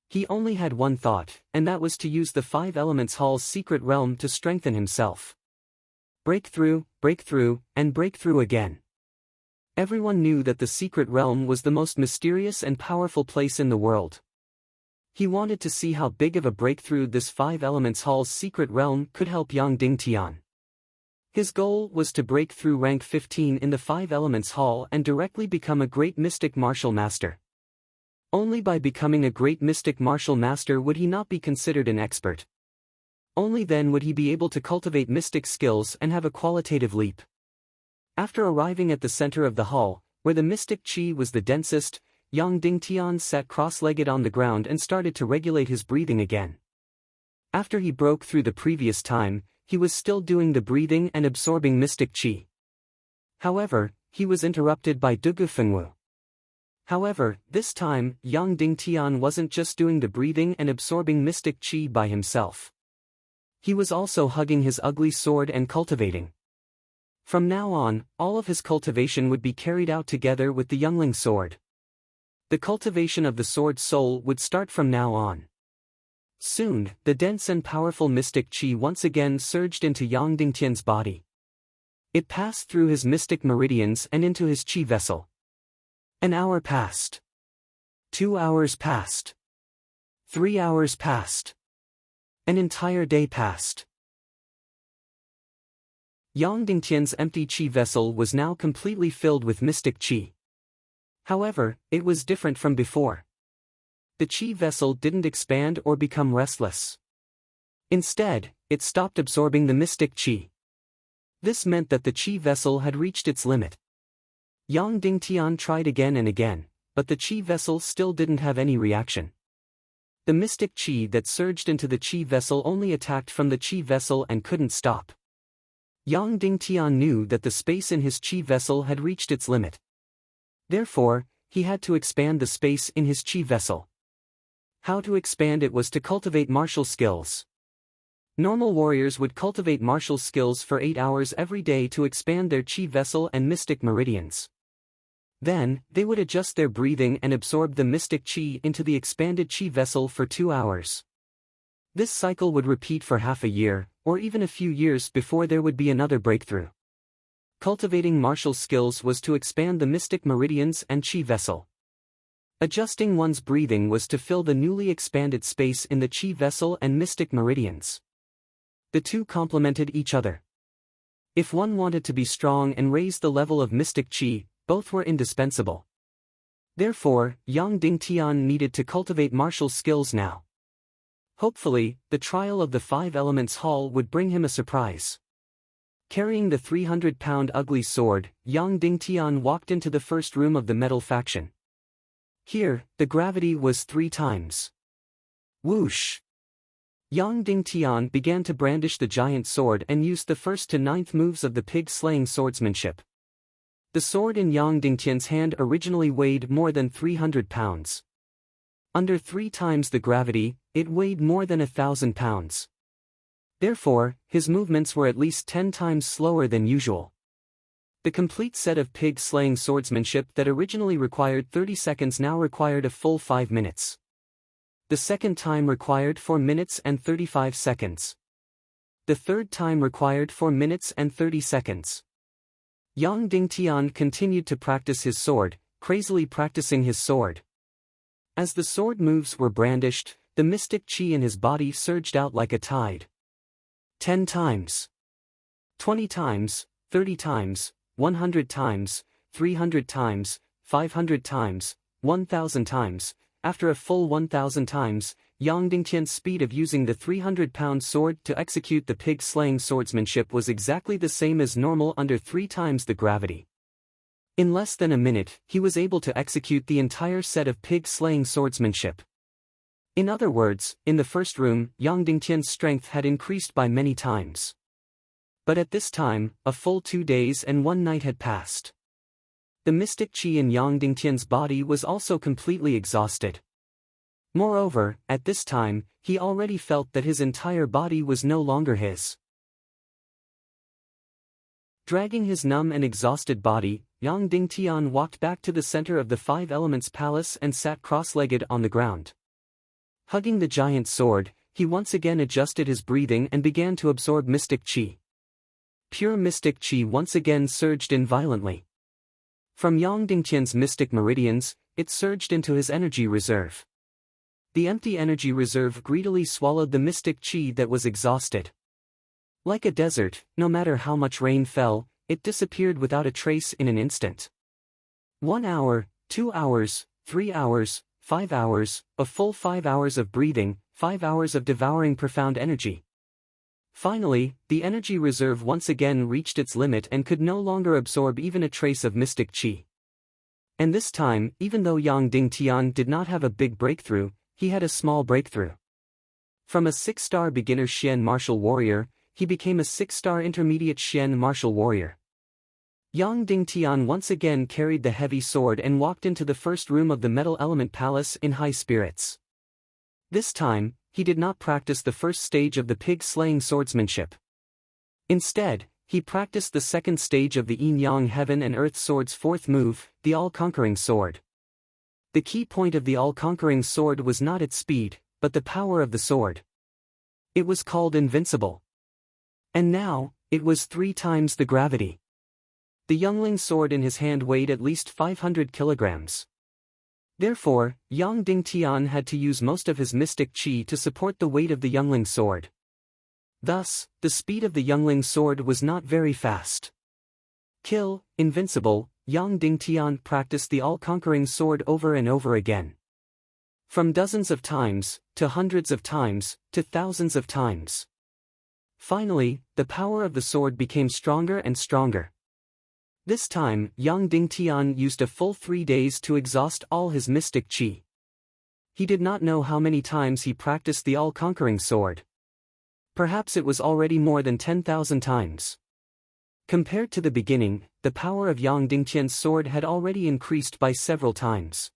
He only had one thought, and that was to use the 5 Elements Hall's secret realm to strengthen himself. Break through, and break through again. Everyone knew that the secret realm was the most mysterious and powerful place in the world. He wanted to see how big of a breakthrough this 5 Elements Hall's secret realm could help Yang Dingtian. His goal was to break through rank 15 in the 5 Elements Hall and directly become a great mystic martial master. Only by becoming a great mystic martial master would he not be considered an expert. Only then would he be able to cultivate mystic skills and have a qualitative leap. After arriving at the center of the hall, where the mystic qi was the densest, Yang Dingtian sat cross-legged on the ground and started to regulate his breathing again. After he broke through the previous time, he was still doing the breathing and absorbing mystic qi. However, he was interrupted by Dugu Fengwu. However, this time, Yang Dingtian wasn't just doing the breathing and absorbing mystic qi by himself. He was also hugging his ugly sword and cultivating. From now on, all of his cultivation would be carried out together with the youngling sword. The cultivation of the sword soul would start from now on. Soon, the dense and powerful mystic qi once again surged into Yang Dingtian's body. It passed through his mystic meridians and into his qi vessel. An hour passed. 2 hours passed. 3 hours passed. An entire day passed. Yang Dingtian's empty qi vessel was now completely filled with mystic qi. However, it was different from before. The qi vessel didn't expand or become restless. Instead, it stopped absorbing the mystic qi. This meant that the qi vessel had reached its limit. Yang Dingtian tried again and again, but the qi vessel still didn't have any reaction. The mystic qi that surged into the qi vessel only attacked from the qi vessel and couldn't stop. Yang Dingtian knew that the space in his qi vessel had reached its limit. Therefore, he had to expand the space in his qi vessel. How to expand it was to cultivate martial skills. Normal warriors would cultivate martial skills for 8 hours every day to expand their qi vessel and mystic meridians. Then, they would adjust their breathing and absorb the mystic qi into the expanded qi vessel for 2 hours. This cycle would repeat for half a year, or even a few years before there would be another breakthrough. Cultivating martial skills was to expand the mystic meridians and qi vessel. Adjusting one's breathing was to fill the newly expanded space in the qi vessel and mystic meridians. The two complemented each other. If one wanted to be strong and raise the level of mystic qi, both were indispensable. Therefore, Yang Dingtian needed to cultivate martial skills now. Hopefully, the trial of the 5 Elements Hall would bring him a surprise. Carrying the 300-pound ugly sword, Yang Dingtian walked into the first room of the metal faction. Here, the gravity was 3 times. Whoosh! Yang Dingtian began to brandish the giant sword and used the 1st to 9th moves of the pig-slaying swordsmanship. The sword in Yang Dingtian's hand originally weighed more than 300 pounds. Under 3 times the gravity, it weighed more than 1,000 pounds. Therefore, his movements were at least 10 times slower than usual. The complete set of pig-slaying swordsmanship that originally required 30 seconds now required a full 5 minutes. The second time required 4 minutes and 35 seconds. The third time required 4 minutes and 30 seconds. Yang Dingtian continued to practice his sword, crazily practicing his sword. As the sword moves were brandished, the mystic qi in his body surged out like a tide. 10 times. 20 times, 30 times, 100 times, 300 times, 500 times, 1,000 times. After a full 1,000 times, Yang Dingtian's speed of using the 300-pound sword to execute the pig-slaying swordsmanship was exactly the same as normal under 3 times the gravity. In less than a minute, he was able to execute the entire set of pig-slaying swordsmanship. In other words, in the first room, Yang Dingtian's strength had increased by many times. But at this time, a full 2 days and 1 night had passed. The mystic qi in Yang Dingtian's body was also completely exhausted. Moreover, at this time, he already felt that his entire body was no longer his. Dragging his numb and exhausted body, Yang Dingtian walked back to the center of the 5 Elements Palace and sat cross-legged on the ground. Hugging the giant sword, he once again adjusted his breathing and began to absorb mystic qi. Pure mystic qi once again surged in violently. From Yang Dingtian's mystic meridians, it surged into his energy reserve. The empty energy reserve greedily swallowed the mystic qi that was exhausted. Like a desert, no matter how much rain fell, it disappeared without a trace in an instant. 1 hour, 2 hours, 3 hours, 5 hours, a full 5 hours of breathing, 5 hours of devouring profound energy. Finally, the energy reserve once again reached its limit and could no longer absorb even a trace of mystic qi. And this time, even though Yang Dingtian did not have a big breakthrough, he had a small breakthrough. From a 6-star beginner Xian martial warrior, he became a 6-star intermediate Xian martial warrior. Yang Dingtian once again carried the heavy sword and walked into the first room of the Metal Element Palace in high spirits. This time, he did not practice the first stage of the pig-slaying swordsmanship. Instead, he practiced the second stage of the Yin-Yang Heaven and Earth Sword's fourth move, the all-conquering sword. The key point of the all-conquering sword was not its speed, but the power of the sword. It was called invincible. And now, it was 3 times the gravity. The youngling sword in his hand weighed at least 500 kilograms. Therefore, Yang Dingtian had to use most of his mystic qi to support the weight of the youngling sword. Thus, the speed of the youngling sword was not very fast. Invincible, Yang Dingtian practiced the all-conquering sword over and over again. From dozens of times, to hundreds of times, to thousands of times. Finally, the power of the sword became stronger and stronger. This time, Yang Dingtian used a full 3 days to exhaust all his mystic qi. He did not know how many times he practiced the all-conquering sword. Perhaps it was already more than 10,000 times. Compared to the beginning, the power of Yang Dingtian's sword had already increased by several times.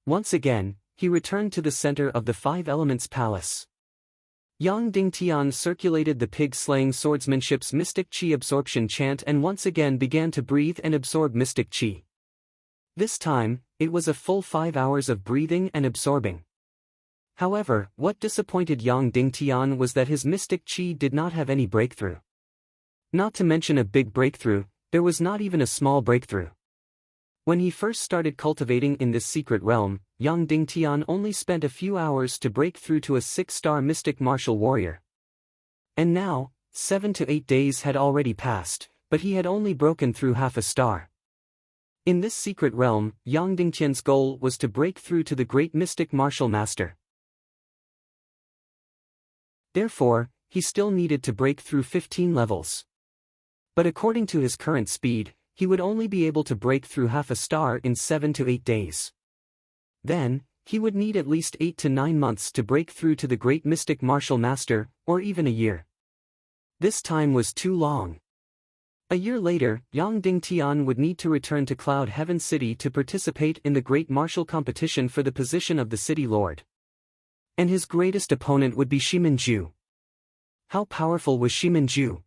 Once again, he returned to the center of the 5 Elements Palace. Yang Dingtian circulated the pig-slaying swordsmanship's mystic qi absorption chant and once again began to breathe and absorb mystic qi. This time, it was a full 5 hours of breathing and absorbing. However, what disappointed Yang Dingtian was that his mystic qi did not have any breakthrough. Not to mention a big breakthrough, there was not even a small breakthrough. When he first started cultivating in this secret realm, Yang Dingtian only spent a few hours to break through to a 6-star mystic martial warrior. And now, 7 to 8 days had already passed, but he had only broken through half a star. In this secret realm, Yang Dingtian's goal was to break through to the great mystic martial master. Therefore, he still needed to break through 15 levels. But according to his current speed, he would only be able to break through half a star in 7 to 8 days. Then, he would need at least 8 to 9 months to break through to the great mystic martial master, or even a year. This time was too long. A year later, Yang Dingtian would need to return to Cloud Heaven City to participate in the great martial competition for the position of the city lord. And his greatest opponent would be Shiminju. How powerful was Shiminju?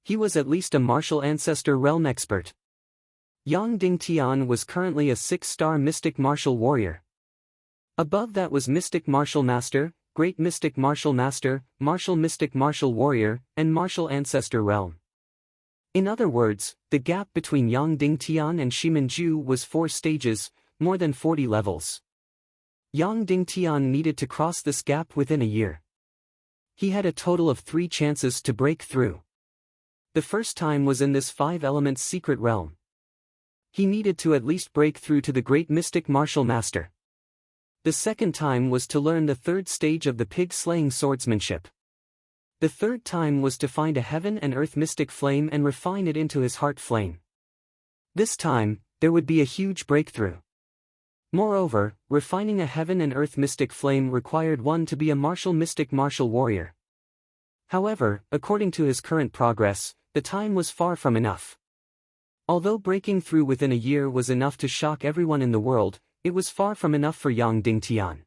He was at least a martial ancestor realm expert. Yang Dingtian was currently a 6-star mystic martial warrior. Above that was Mystic Martial Master, Great Mystic Martial Master, Martial Mystic Martial Warrior, and Martial Ancestor Realm. In other words, the gap between Yang Dingtian and Shiminju was 4 stages, more than 40 levels. Yang Dingtian needed to cross this gap within a year. He had a total of 3 chances to break through. The first time was in this 5 Elements secret realm. He needed to at least break through to the great mystic martial master. The second time was to learn the 3rd stage of the pig-slaying swordsmanship. The 3rd time was to find a heaven and earth mystic flame and refine it into his heart flame. This time, there would be a huge breakthrough. Moreover, refining a heaven and earth mystic flame required one to be a martial mystic martial warrior. However, according to his current progress, the time was far from enough. Although breaking through within a year was enough to shock everyone in the world, it was far from enough for Yang Dingtian.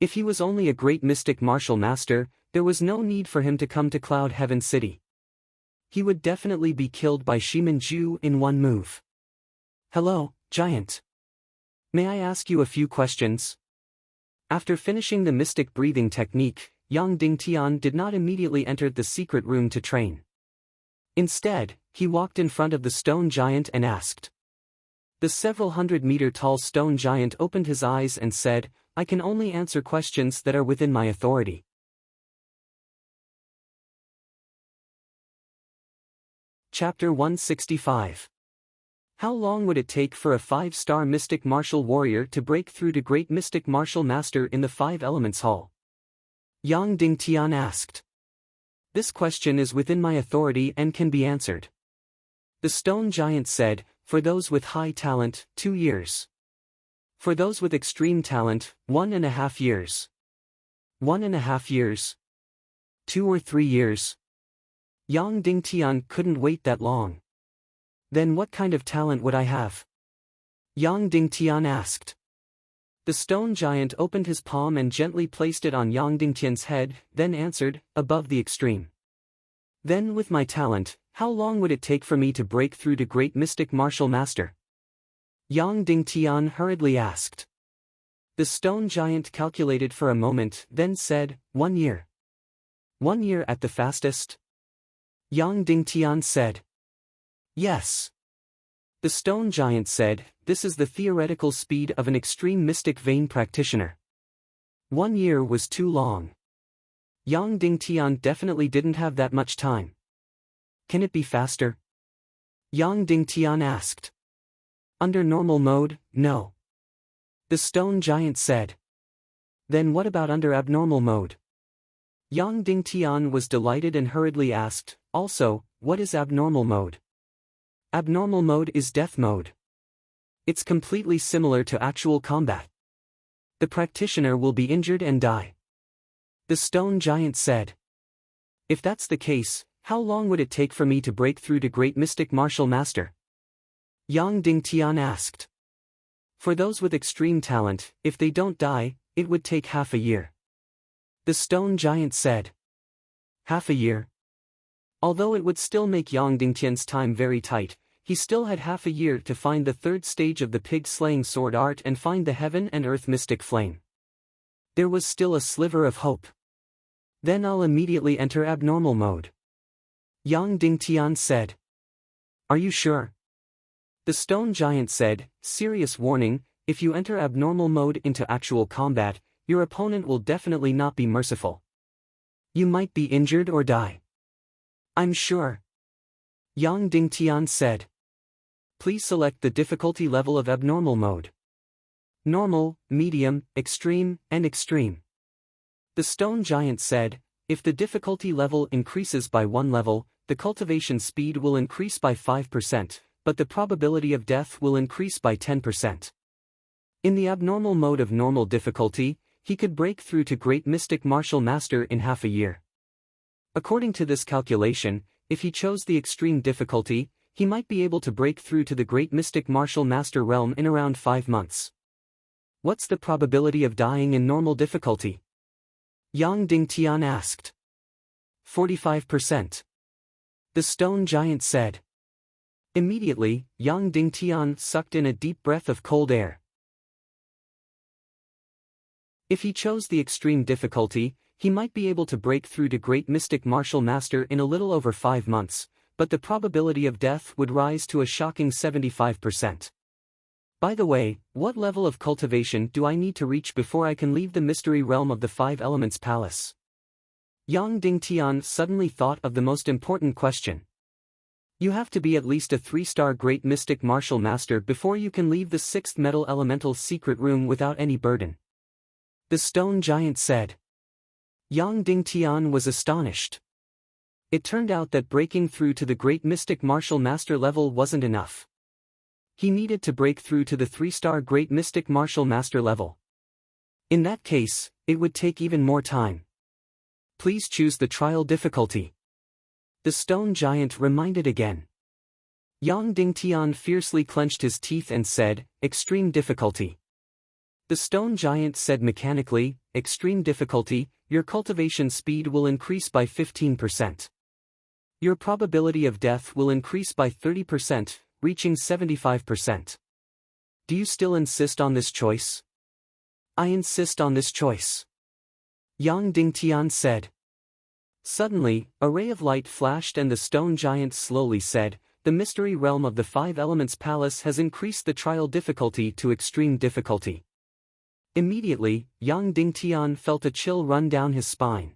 If he was only a great mystic martial master, there was no need for him to come to Cloud Heaven City. He would definitely be killed by Shiminju in one move. Hello, Giant. May I ask you a few questions? After finishing the mystic breathing technique, Yang Dingtian did not immediately enter the secret room to train. Instead, he walked in front of the stone giant and asked. The several 100-meter-tall stone giant opened his eyes and said, "I can only answer questions that are within my authority." Chapter 165. How long would it take for a 5-star mystic martial warrior to break through to great mystic martial master in the 5 Elements Hall? Yang Dingtian asked. This question is within my authority and can be answered. The stone giant said, for those with high talent, 2 years. For those with extreme talent, 1.5 years. 1.5 years? 2 or 3 years? Yang Dingtian couldn't wait that long. Then what kind of talent would I have? Yang Dingtian asked. The stone giant opened his palm and gently placed it on Yang Dingtian's head, then answered, above the extreme. Then with my talent, how long would it take for me to break through to great mystic martial master? Yang Dingtian hurriedly asked. The stone giant calculated for a moment, then said, 1 year. 1 year at the fastest? Yang Dingtian said. Yes. The stone giant said, this is the theoretical speed of an extreme mystic vein practitioner. 1 year was too long. Yang Dingtian definitely didn't have that much time. Can it be faster? Yang Dingtian asked. Under normal mode, no. The stone giant said. Then what about under abnormal mode? Yang Dingtian was delighted and hurriedly asked, also, what is abnormal mode? Abnormal mode is death mode. It's completely similar to actual combat. The practitioner will be injured and die. The stone giant said. If that's the case, how long would it take for me to break through to great mystic martial master? Yang Dingtian asked. For those with extreme talent, if they don't die, it would take half a year. The stone giant said. Half a year? Although it would still make Yang Dingtian's time very tight, he still had half a year to find the third stage of the pig-slaying sword art and find the heaven and earth mystic flame. There was still a sliver of hope. Then I'll immediately enter abnormal mode. Yang Dingtian said. Are you sure? The stone giant said, serious warning, if you enter abnormal mode into actual combat, your opponent will definitely not be merciful. You might be injured or die. I'm sure. Yang Dingtian said. Please select the difficulty level of abnormal mode. Normal, medium, extreme, and extreme. The stone giant said, if the difficulty level increases by 1 level, the cultivation speed will increase by 5%, but the probability of death will increase by 10%. In the abnormal mode of normal difficulty, he could break through to great mystic martial master in half a year. According to this calculation, if he chose the extreme difficulty, he might be able to break through to the great mystic martial master realm in around 5 months. What's the probability of dying in normal difficulty? Yang Dingtian asked. 45%. The stone giant said. Immediately, Yang Dingtian sucked in a deep breath of cold air. If he chose the extreme difficulty, he might be able to break through to great mystic martial master in a little over 5 months, but the probability of death would rise to a shocking 75%. By the way, what level of cultivation do I need to reach before I can leave the mystery realm of the 5 Elements Palace? Yang Dingtian suddenly thought of the most important question. You have to be at least a 3-star Great Mystic Martial Master before you can leave the 6th Metal Elemental secret room without any burden. The stone giant said. Yang Dingtian was astonished. It turned out that breaking through to the Great Mystic Martial Master level wasn't enough. He needed to break through to the 3-star Great Mystic Martial Master level. In that case, it would take even more time. Please choose the trial difficulty. The stone giant reminded again. Yang Dingtian fiercely clenched his teeth and said, extreme difficulty. The stone giant said mechanically, extreme difficulty, your cultivation speed will increase by 15%. Your probability of death will increase by 30%, reaching 75%. Do you still insist on this choice? I insist on this choice. Yang Dingtian said. Suddenly, a ray of light flashed and the stone giant slowly said, the mystery realm of the 5 Elements Palace has increased the trial difficulty to extreme difficulty. Immediately, Yang Dingtian felt a chill run down his spine.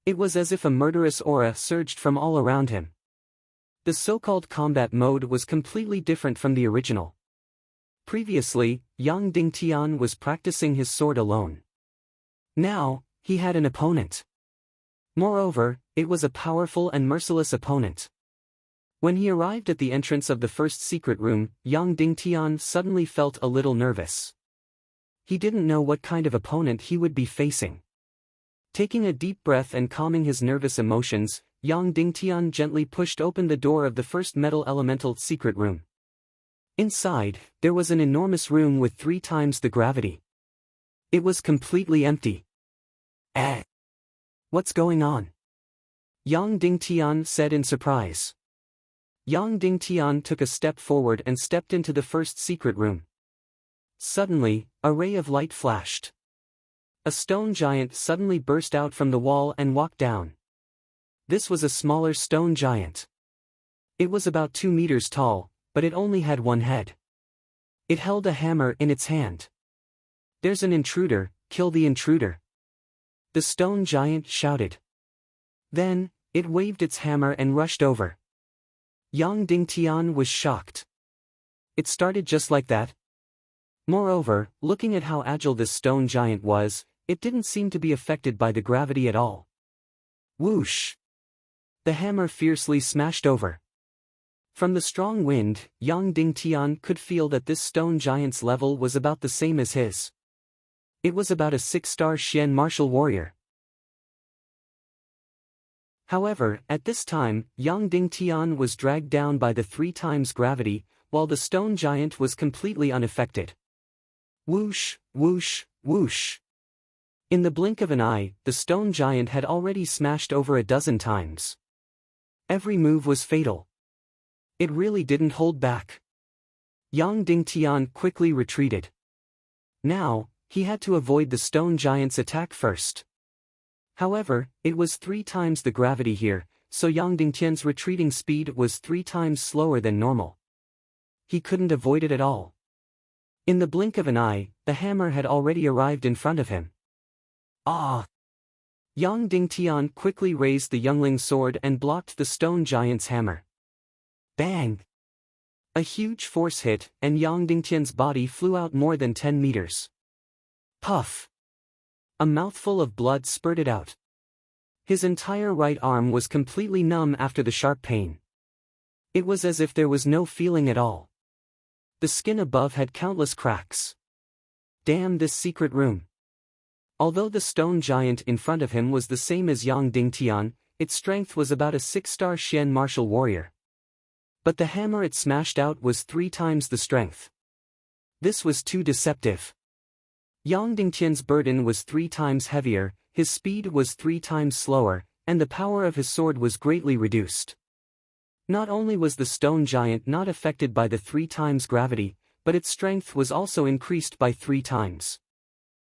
It was as if a murderous aura surged from all around him. The so-called combat mode was completely different from the original. Previously, Yang Dingtian was practicing his sword alone. Now, he had an opponent. Moreover, it was a powerful and merciless opponent. When he arrived at the entrance of the first secret room, Yang Dingtian suddenly felt a little nervous. He didn't know what kind of opponent he would be facing. Taking a deep breath and calming his nervous emotions, Yang Dingtian gently pushed open the door of the first metal elemental secret room. Inside, there was an enormous room with 3 times the gravity. It was completely empty. What's going on? Yang Dingtian said in surprise. Yang Dingtian took a step forward and stepped into the first secret room. Suddenly, a ray of light flashed. A stone giant suddenly burst out from the wall and walked down. This was a smaller stone giant. It was about 2 meters tall, but it only had one head. It held a hammer in its hand. "There's an intruder, kill the intruder," the stone giant shouted. Then, it waved its hammer and rushed over. Yang Dingtian was shocked. It started just like that? Moreover, looking at how agile this stone giant was, it didn't seem to be affected by the gravity at all. Whoosh! The hammer fiercely smashed over. From the strong wind, Yang Dingtian could feel that this stone giant's level was about the same as his. It was about a 6-star Xian martial warrior. However, at this time, Yang Dingtian was dragged down by the 3 times gravity, while the stone giant was completely unaffected. Whoosh, whoosh, whoosh. In the blink of an eye, the stone giant had already smashed over a dozen times. Every move was fatal. It really didn't hold back. Yang Dingtian quickly retreated. Now, he had to avoid the stone giant's attack first. However, it was 3 times the gravity here, so Yang Dingtian's retreating speed was 3 times slower than normal. He couldn't avoid it at all. In the blink of an eye, the hammer had already arrived in front of him. Ah! Yang Dingtian quickly raised the youngling's sword and blocked the stone giant's hammer. Bang! A huge force hit, and Yang Dingtian's body flew out more than 10 meters. Puff! A mouthful of blood spurted out. His entire right arm was completely numb after the sharp pain. It was as if there was no feeling at all. The skin above had countless cracks. Damn this secret room. Although the stone giant in front of him was the same as Yang Dingtian, its strength was about a 6-star Xian martial warrior. But the hammer it smashed out was 3 times the strength. This was too deceptive. Yang Dingtian's burden was 3 times heavier, his speed was 3 times slower, and the power of his sword was greatly reduced. Not only was the stone giant not affected by the 3 times gravity, but its strength was also increased by 3 times.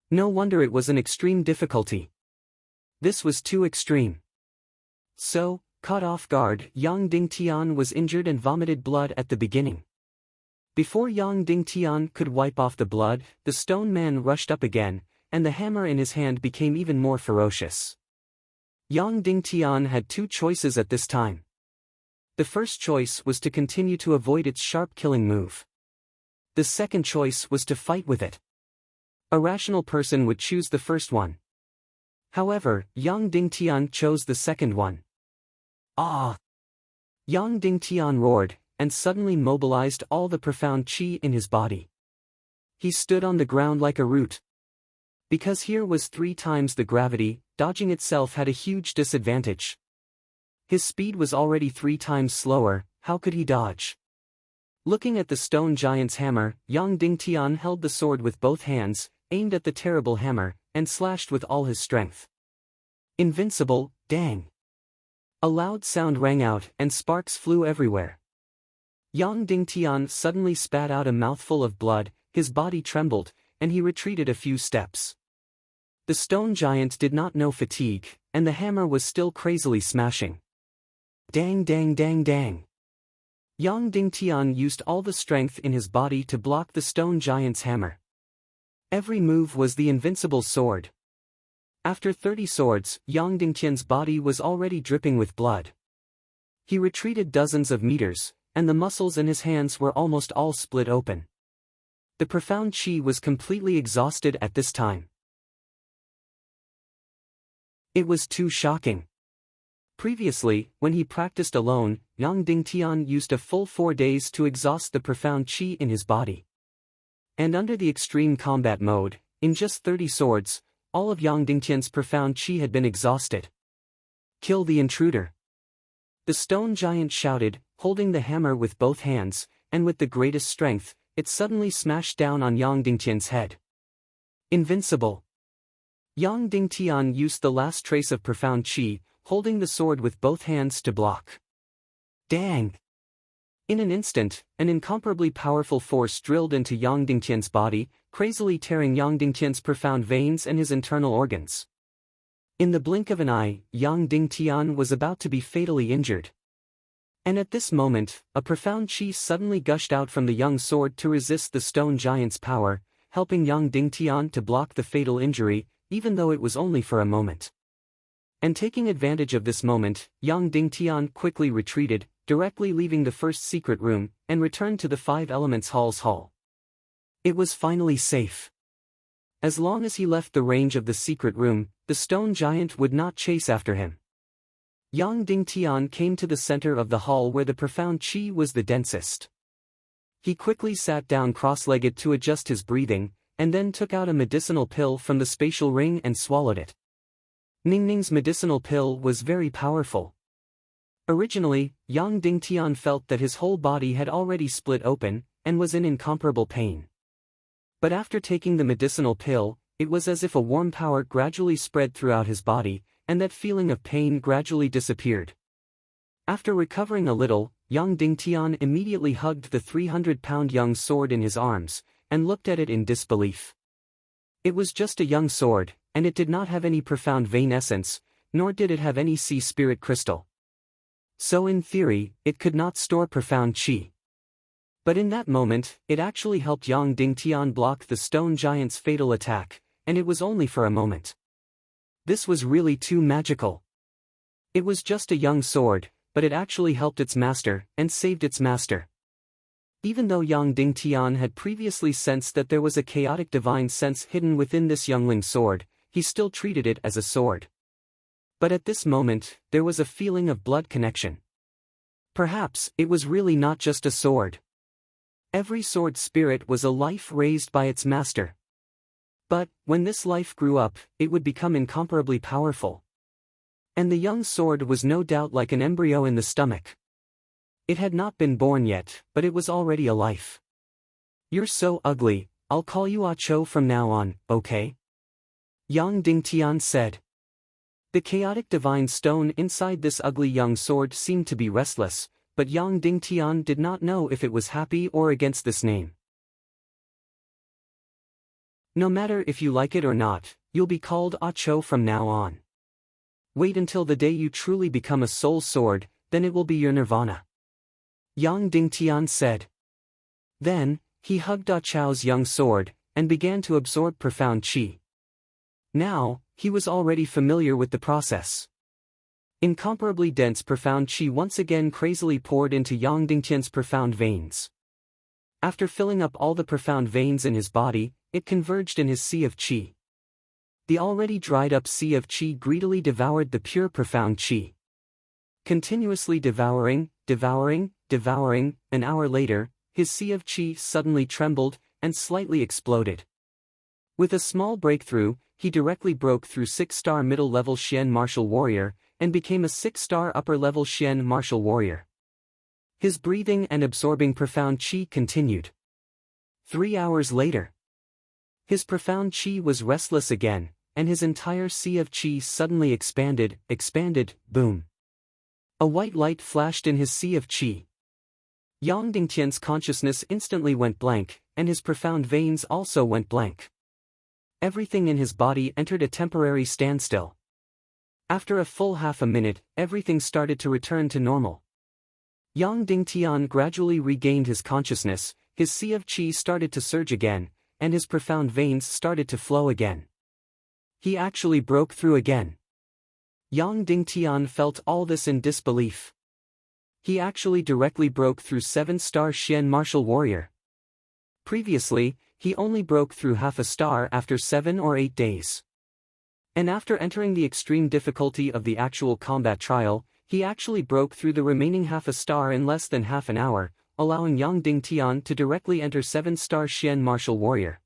No wonder it was an extreme difficulty. This was too extreme. So, caught off guard, Yang Dingtian was injured and vomited blood at the beginning. Before Yang Dingtian could wipe off the blood, the stone man rushed up again, and the hammer in his hand became even more ferocious. Yang Dingtian had 2 choices at this time. The first choice was to continue to avoid its sharp killing move. The second choice was to fight with it. A rational person would choose the first one. However, Yang Dingtian chose the second one. Ah! Yang Dingtian roared, and suddenly mobilized all the profound qi in his body. He stood on the ground like a root. Because here was 3 times the gravity, dodging itself had a huge disadvantage. His speed was already 3 times slower, how could he dodge? Looking at the stone giant's hammer, Yang Dingtian held the sword with both hands, aimed at the terrible hammer, and slashed with all his strength. Invincible, dang! A loud sound rang out, and sparks flew everywhere. Yang Dingtian suddenly spat out a mouthful of blood, his body trembled, and he retreated a few steps. The stone giant did not know fatigue, and the hammer was still crazily smashing. Dang dang dang dang! Yang Dingtian used all the strength in his body to block the stone giant's hammer. Every move was the invincible sword. After 30 swords, Yang Dingtian's body was already dripping with blood. He retreated dozens of meters, and the muscles in his hands were almost all split open. The profound qi was completely exhausted at this time. It was too shocking. Previously, when he practiced alone, Yang Dingtian used a full 4 days to exhaust the profound qi in his body. And under the extreme combat mode, in just 30 swords, all of Yang Dingtian's profound qi had been exhausted. Kill the intruder. The stone giant shouted, holding the hammer with both hands, and with the greatest strength, it suddenly smashed down on Yang Dingtian's head. Invincible. Yang Dingtian used the last trace of profound qi, holding the sword with both hands to block. Dang! In an instant, an incomparably powerful force drilled into Yang Dingtian's body, crazily tearing Yang Dingtian's profound veins and his internal organs. In the blink of an eye, Yang Dingtian was about to be fatally injured. And at this moment, a profound qi suddenly gushed out from the young sword to resist the stone giant's power, helping Yang Dingtian to block the fatal injury, even though it was only for a moment. And taking advantage of this moment, Yang Dingtian quickly retreated, directly leaving the first secret room, and returned to the Five Elements Hall's hall. It was finally safe. As long as he left the range of the secret room, the stone giant would not chase after him. Yang Dingtian came to the center of the hall where the profound qi was the densest. He quickly sat down cross-legged to adjust his breathing, and then took out a medicinal pill from the spatial ring and swallowed it. Ningning's medicinal pill was very powerful. Originally, Yang Dingtian felt that his whole body had already split open, and was in incomparable pain. But after taking the medicinal pill, it was as if a warm power gradually spread throughout his body, and that feeling of pain gradually disappeared. After recovering a little, Yang Dingtian immediately hugged the 300-pound young sword in his arms, and looked at it in disbelief. It was just a young sword, and it did not have any profound vein essence, nor did it have any sea spirit crystal. So in theory, it could not store profound qi. But in that moment, it actually helped Yang Dingtian block the stone giant's fatal attack, and it was only for a moment. This was really too magical. It was just a young sword, but it actually helped its master, and saved its master. Even though Yang Dingtian had previously sensed that there was a chaotic divine sense hidden within this youngling sword, he still treated it as a sword. But at this moment, there was a feeling of blood connection. Perhaps it was really not just a sword. Every sword spirit was a life raised by its master. But, when this life grew up, it would become incomparably powerful. And the young sword was no doubt like an embryo in the stomach. It had not been born yet, but it was already a life. You're so ugly, I'll call you Ah Cho from now on, okay? Yang Dingtian said. The chaotic divine stone inside this ugly young sword seemed to be restless, but Yang Dingtian did not know if it was happy or against this name. No matter if you like it or not, you'll be called Ah Cho from now on. Wait until the day you truly become a soul sword, then it will be your nirvana. Yang Dingtian said. Then, he hugged Ah Cho's young sword, and began to absorb profound qi. Now, he was already familiar with the process. Incomparably dense profound qi once again crazily poured into Yang Dingtian's profound veins. After filling up all the profound veins in his body, it converged in his sea of qi. The already dried up sea of qi greedily devoured the pure profound qi. Continuously devouring, an hour later, his sea of qi suddenly trembled, and slightly exploded. With a small breakthrough, he directly broke through 6-star middle-level Xian martial warrior, and became a 6-star upper-level Xian martial warrior. His breathing and absorbing profound qi continued. 3 hours later, his profound qi was restless again, and his entire sea of qi suddenly expanded, boom. A white light flashed in his sea of qi. Yang Dingtian's consciousness instantly went blank, and his profound veins also went blank. Everything in his body entered a temporary standstill. After a full half a minute, everything started to return to normal. Yang Dingtian gradually regained his consciousness, his sea of qi started to surge again, and his profound veins started to flow again. He actually broke through again. Yang Dingtian felt all this in disbelief. He actually directly broke through 7-star Xian martial warrior. Previously, he only broke through half a star after 7 or 8 days. And after entering the extreme difficulty of the actual combat trial, he actually broke through the remaining half a star in less than half an hour, allowing Yang Dingtian to directly enter 7-star Xian martial warrior.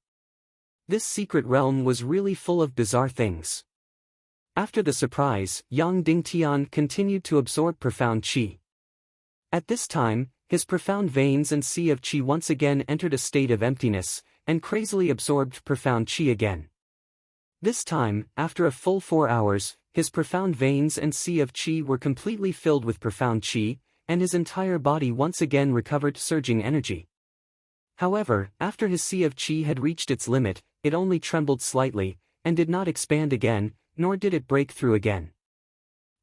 This secret realm was really full of bizarre things. After the surprise, Yang Dingtian continued to absorb profound qi. At this time, his profound veins and sea of qi once again entered a state of emptiness, and crazily absorbed profound qi again. This time, after a full 4 hours, his profound veins and sea of qi were completely filled with profound qi, and his entire body once again recovered surging energy. However, after his sea of qi had reached its limit, it only trembled slightly, and did not expand again, nor did it break through again.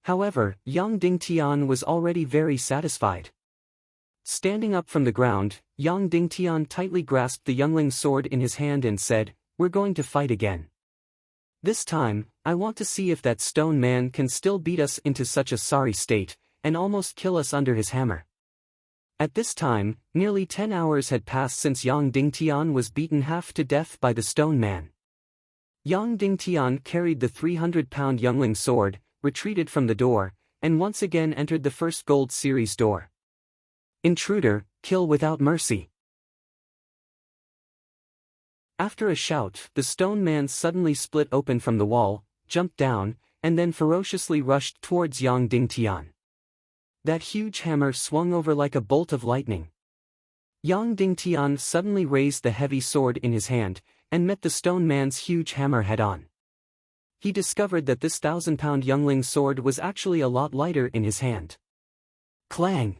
However, Yang Dingtian was already very satisfied. Standing up from the ground, Yang Dingtian tightly grasped the youngling's sword in his hand and said, "We're going to fight again. This time, I want to see if that stone man can still beat us into such a sorry state, and almost kill us under his hammer." At this time, nearly 10 hours had passed since Yang Dingtian was beaten half to death by the stone man. Yang Dingtian carried the 300-pound youngling's sword, retreated from the door, and once again entered the first gold series door. Intruder, kill without mercy. After a shout, the stone man suddenly split open from the wall, jumped down, and then ferociously rushed towards Yang Dingtian. That huge hammer swung over like a bolt of lightning. Yang Dingtian suddenly raised the heavy sword in his hand, and met the stone man's huge hammer head-on. He discovered that this 1,000-pound youngling's sword was actually a lot lighter in his hand. Clang!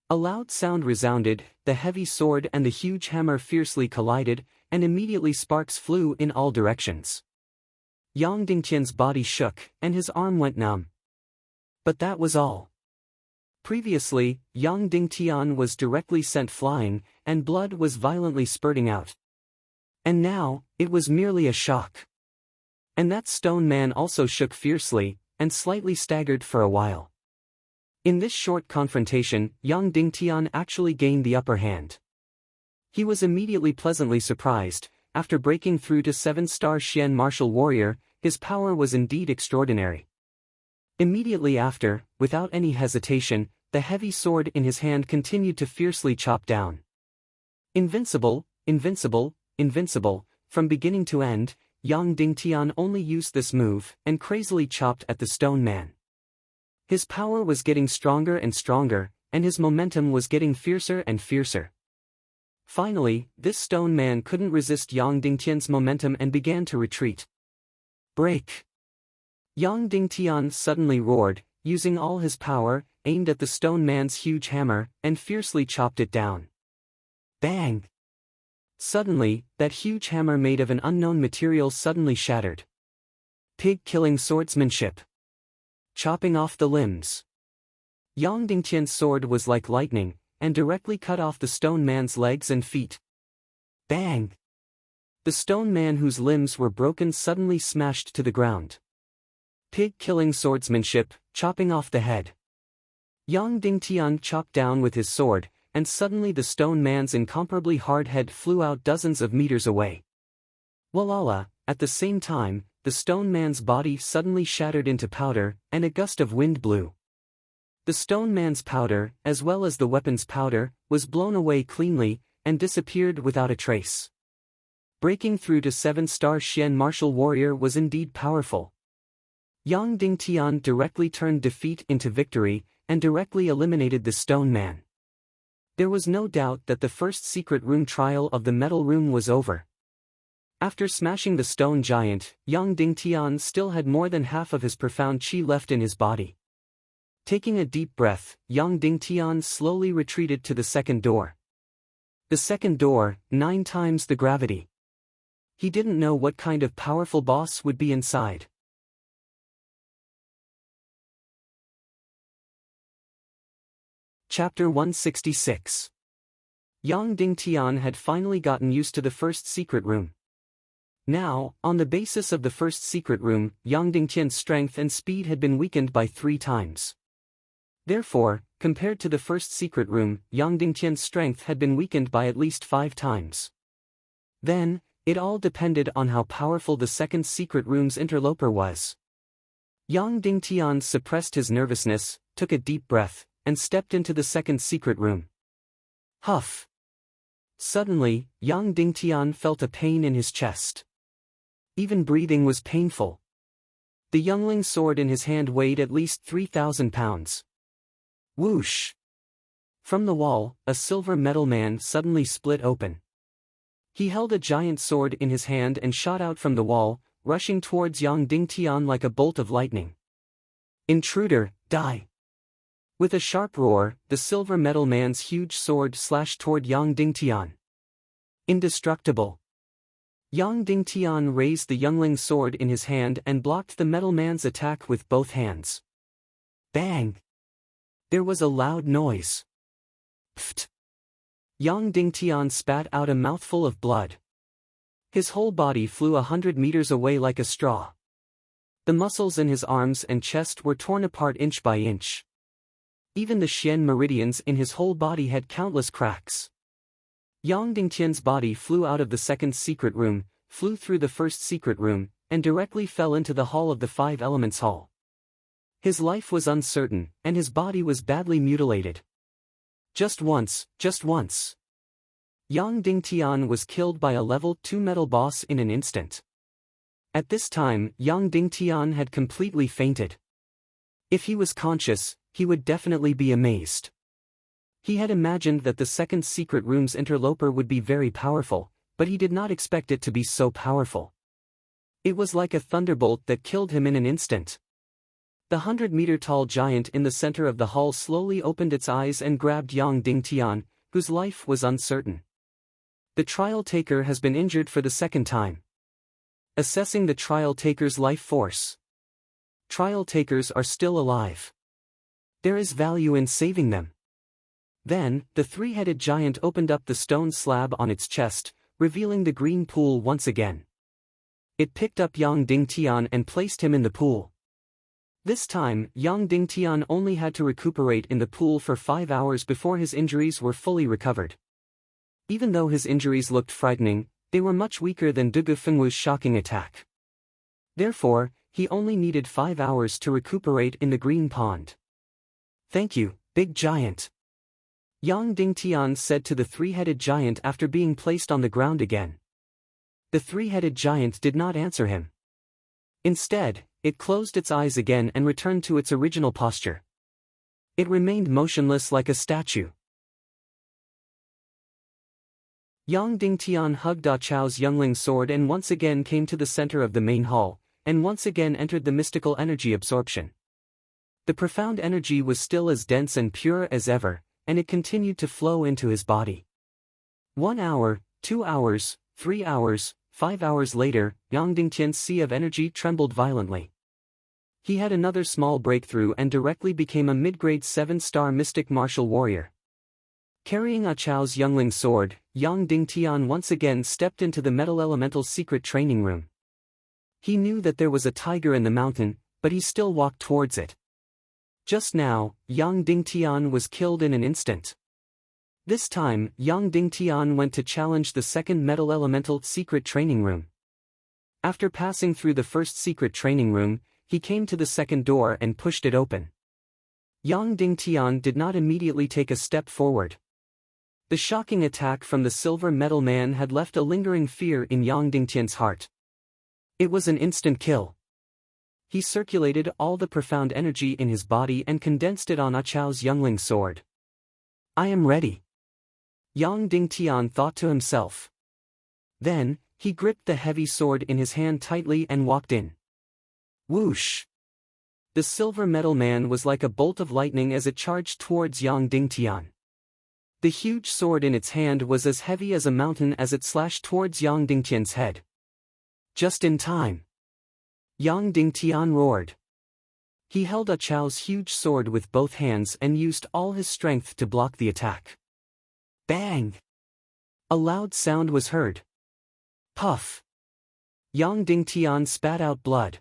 A loud sound resounded, the heavy sword and the huge hammer fiercely collided, and immediately sparks flew in all directions. Yang Dingtian's body shook, and his arm went numb. But that was all. Previously, Yang Dingtian was directly sent flying, and blood was violently spurting out. And now, it was merely a shock. And that stone man also shook fiercely, and slightly staggered for a while. In this short confrontation, Yang Dingtian actually gained the upper hand. He was immediately pleasantly surprised. After breaking through to 7-star Xian martial warrior, his power was indeed extraordinary. Immediately after, without any hesitation, the heavy sword in his hand continued to fiercely chop down. Invincible, invincible, invincible, from beginning to end, Yang Dingtian only used this move, and crazily chopped at the stone man. His power was getting stronger and stronger, and his momentum was getting fiercer and fiercer. Finally, this stone man couldn't resist Yang Dingtian's momentum and began to retreat. Break! Yang Dingtian suddenly roared, using all his power, aimed at the stone man's huge hammer, and fiercely chopped it down. Bang! Suddenly, that huge hammer made of an unknown material suddenly shattered. Pig-killing swordsmanship. Chopping off the limbs. Yang Dingtian's sword was like lightning, and directly cut off the stone man's legs and feet. Bang! The stone man whose limbs were broken suddenly smashed to the ground. Pig-killing swordsmanship, chopping off the head. Yang Dingtian chopped down with his sword, and suddenly the stone man's incomparably hard head flew out dozens of meters away. Walala, at the same time, the stone man's body suddenly shattered into powder, and a gust of wind blew. The stone man's powder, as well as the weapon's powder, was blown away cleanly, and disappeared without a trace. Breaking through to 7-star Xian martial warrior was indeed powerful. Yang Dingtian directly turned defeat into victory, and directly eliminated the stone man. There was no doubt that the first secret room trial of the metal room was over. After smashing the stone giant, Yang Dingtian still had more than half of his profound qi left in his body. Taking a deep breath, Yang Dingtian slowly retreated to the second door. The second door, 9 times the gravity. He didn't know what kind of powerful boss would be inside. Chapter 166. Yang Dingtian had finally gotten used to the first secret room. Now, on the basis of the first secret room, Yang Dingtian's strength and speed had been weakened by 3 times. Therefore, compared to the first secret room, Yang Dingtian's strength had been weakened by at least 5 times. Then, it all depended on how powerful the second secret room's interloper was. Yang Dingtian suppressed his nervousness, took a deep breath, and stepped into the second secret room. Huff! Suddenly, Yang Dingtian felt a pain in his chest. Even breathing was painful. The youngling's sword in his hand weighed at least 3,000 pounds. Whoosh! From the wall, a silver metal man suddenly split open. He held a giant sword in his hand and shot out from the wall, rushing towards Yang Dingtian like a bolt of lightning. Intruder, die! With a sharp roar, the silver metal man's huge sword slashed toward Yang Dingtian. Indestructible. Yang Dingtian raised the youngling's sword in his hand and blocked the metal man's attack with both hands. Bang! There was a loud noise. Pfft! Yang Dingtian spat out a mouthful of blood. His whole body flew 100 meters away like a straw. The muscles in his arms and chest were torn apart inch by inch. Even the Xian meridians in his whole body had countless cracks. Yang Dingtian's body flew out of the second secret room, flew through the first secret room, and directly fell into the hall of the Five Elements Hall. His life was uncertain, and his body was badly mutilated. Just once. Yang Dingtian was killed by a level 2 metal boss in an instant. At this time, Yang Dingtian had completely fainted. If he was conscious, he would definitely be amazed. He had imagined that the second secret room's interloper would be very powerful, but he did not expect it to be so powerful. It was like a thunderbolt that killed him in an instant. The 100-meter-tall giant in the center of the hall slowly opened its eyes and grabbed Yang Dingtian, whose life was uncertain. The trial taker has been injured for the second time. Assessing the trial taker's life force. Trial takers are still alive. There is value in saving them. Then, the three-headed giant opened up the stone slab on its chest, revealing the green pool once again. It picked up Yang Dingtian and placed him in the pool. This time, Yang Dingtian only had to recuperate in the pool for 5 hours before his injuries were fully recovered. Even though his injuries looked frightening, they were much weaker than Dugu Fengwu's shocking attack. Therefore, he only needed 5 hours to recuperate in the green pond. Thank you, big giant. Yang Dingtian said to the three-headed giant after being placed on the ground again. The three-headed giant did not answer him. Instead, it closed its eyes again and returned to its original posture. It remained motionless like a statue. Yang Dingtian hugged Ah Chao's youngling sword and once again came to the center of the main hall, and once again entered the mystical energy absorption. The profound energy was still as dense and pure as ever, and it continued to flow into his body. 1 hour, 2 hours, 3 hours, 5 hours later, Yang Dingtian's sea of energy trembled violently. He had another small breakthrough and directly became a mid-grade 7-star mystic martial warrior. Carrying Ah Chao's youngling sword, Yang Dingtian once again stepped into the metal elemental secret training room. He knew that there was a tiger in the mountain, but he still walked towards it. Just now, Yang Dingtian was killed in an instant. This time, Yang Dingtian went to challenge the second metal elemental secret training room. After passing through the first secret training room, he came to the second door and pushed it open. Yang Dingtian did not immediately take a step forward. The shocking attack from the silver metal man had left a lingering fear in Yang Dingtian's heart. It was an instant kill. He circulated all the profound energy in his body and condensed it on Ah Chao's youngling sword. I am ready. Yang Dingtian thought to himself. Then, he gripped the heavy sword in his hand tightly and walked in. Whoosh! The silver metal man was like a bolt of lightning as it charged towards Yang Dingtian. The huge sword in its hand was as heavy as a mountain as it slashed towards Yang Dingtian's head. Just in time. Yang Dingtian roared. He held Ah Chao's huge sword with both hands and used all his strength to block the attack. Bang! A loud sound was heard. Puff! Yang Dingtian spat out blood.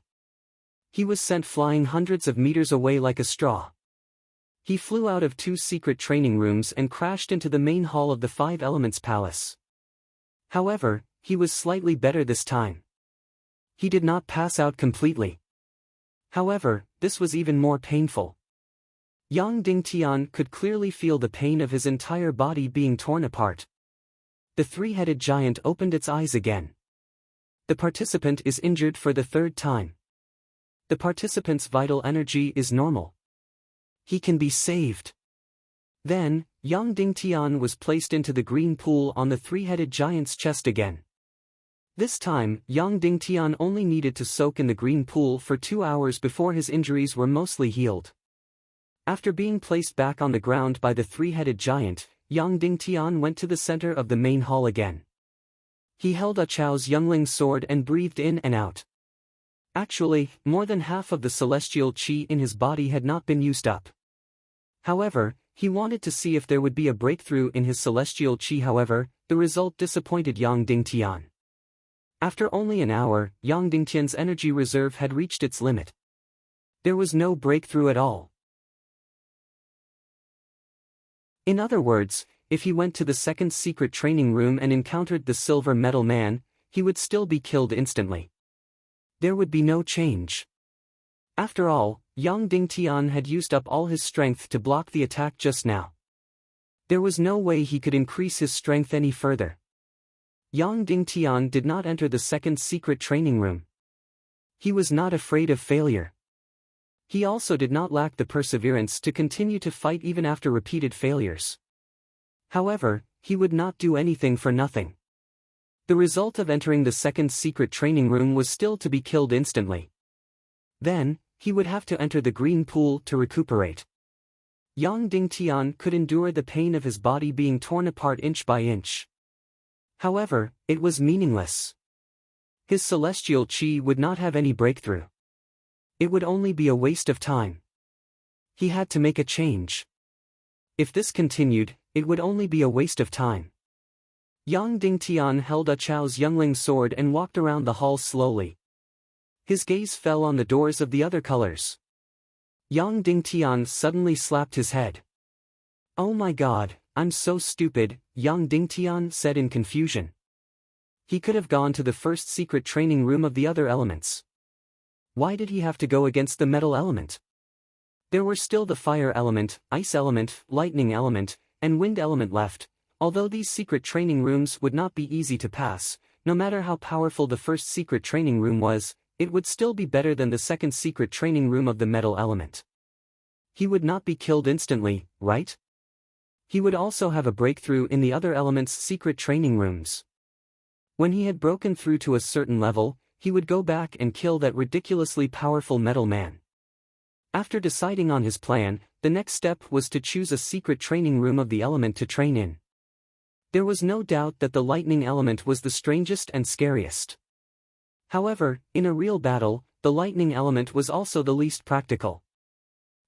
He was sent flying hundreds of meters away like a straw. He flew out of 2 secret training rooms and crashed into the main hall of the Five Elements Palace. However, he was slightly better this time. He did not pass out completely. However, this was even more painful. Yang Dingtian could clearly feel the pain of his entire body being torn apart. The three-headed giant opened its eyes again. The participant is injured for the third time. The participant's vital energy is normal. He can be saved. Then, Yang Dingtian was placed into the green pool on the three-headed giant's chest again. This time, Yang Dingtian only needed to soak in the green pool for 2 hours before his injuries were mostly healed. After being placed back on the ground by the three-headed giant, Yang Dingtian went to the center of the main hall again. He held A Chao's youngling's sword and breathed in and out. Actually, more than half of the celestial qi in his body had not been used up. However, he wanted to see if there would be a breakthrough in his celestial qi. However, the result disappointed Yang Dingtian. After only an hour, Yang Dingtian's energy reserve had reached its limit. There was no breakthrough at all. In other words, if he went to the second secret training room and encountered the silver metal man, he would still be killed instantly. There would be no change. After all, Yang Dingtian had used up all his strength to block the attack just now. There was no way he could increase his strength any further. Yang Dingtian did not enter the second secret training room. He was not afraid of failure. He also did not lack the perseverance to continue to fight even after repeated failures. However, he would not do anything for nothing. The result of entering the second secret training room was still to be killed instantly. Then, he would have to enter the green pool to recuperate. Yang Dingtian could endure the pain of his body being torn apart inch by inch. However, it was meaningless. His celestial qi would not have any breakthrough. It would only be a waste of time. He had to make a change. If this continued, it would only be a waste of time. Yang Dingtian held A Chao's youngling's sword and walked around the hall slowly. His gaze fell on the doors of the other colors. Yang Dingtian suddenly slapped his head. "Oh my god, I'm so stupid," Yang Dingtian said in confusion. He could have gone to the first secret training room of the other elements. Why did he have to go against the metal element? There were still the fire element, ice element, lightning element, and wind element left. Although these secret training rooms would not be easy to pass, no matter how powerful the first secret training room was, it would still be better than the second secret training room of the metal element. He would not be killed instantly, right? He would also have a breakthrough in the other elements' secret training rooms. When he had broken through to a certain level, he would go back and kill that ridiculously powerful metal man. After deciding on his plan, the next step was to choose a secret training room of the element to train in. There was no doubt that the lightning element was the strangest and scariest. However, in a real battle, the lightning element was also the least practical.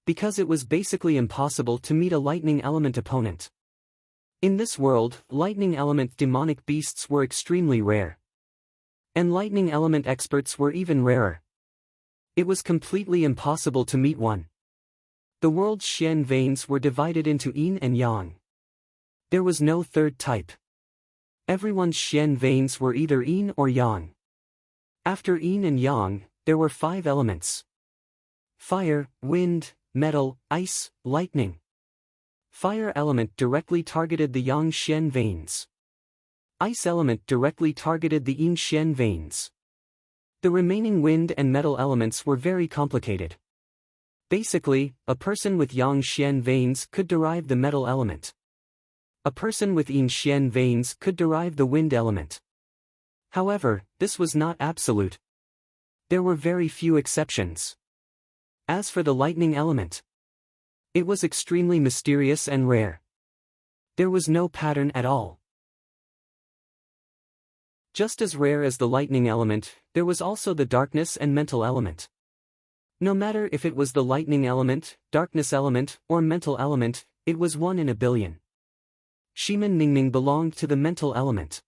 Because it was basically impossible to meet a lightning element opponent. In this world, lightning element demonic beasts were extremely rare. And lightning element experts were even rarer. It was completely impossible to meet one. The world's Xian veins were divided into yin and yang. There was no third type. Everyone's Xian veins were either yin or yang. After yin and yang, there were 5 elements. Fire, wind, metal, ice, lightning. Fire element directly targeted the yang Xian veins. Ice element directly targeted the yin Xian veins. The remaining wind and metal elements were very complicated. Basically, a person with yang Xian veins could derive the metal element. A person with yin Xian veins could derive the wind element. However, this was not absolute. There were very few exceptions. As for the lightning element, it was extremely mysterious and rare. There was no pattern at all. Just as rare as the lightning element, there was also the darkness and mental element. No matter if it was the lightning element, darkness element, or mental element, it was 1 in a billion. Shimin Ningning belonged to the mental element.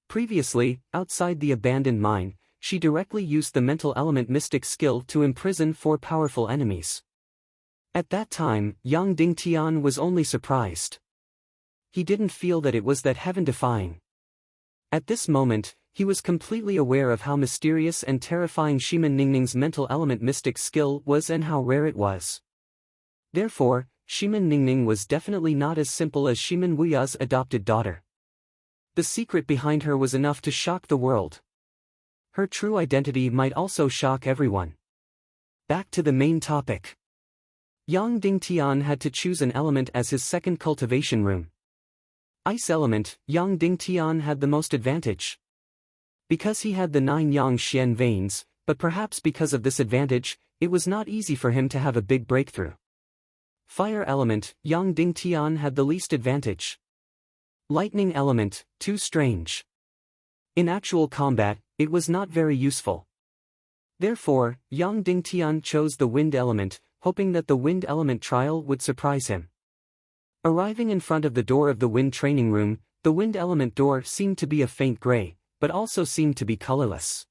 Previously, outside the abandoned mine, she directly used the mental element mystic skill to imprison 4 powerful enemies. At that time, Yang Dingtian was only surprised. He didn't feel that it was that heaven-defying. At this moment, he was completely aware of how mysterious and terrifying Shimin Ningning's mental element mystic skill was and how rare it was. Therefore, Shimin Ningning was definitely not as simple as Shimin Wuya's adopted daughter. The secret behind her was enough to shock the world. Her true identity might also shock everyone. Back to the main topic. Yang Dingtian had to choose an element as his second cultivation room. Ice element, Yang Dingtian had the most advantage. Because he had the 9 Yang Xian veins, but perhaps because of this advantage, it was not easy for him to have a big breakthrough. Fire element, Yang Dingtian had the least advantage. Lightning element, too strange. In actual combat, it was not very useful. Therefore, Yang Dingtian chose the wind element, hoping that the wind element trial would surprise him. Arriving in front of the door of the wind training room, the wind element door seemed to be a faint gray, but also seemed to be colorless.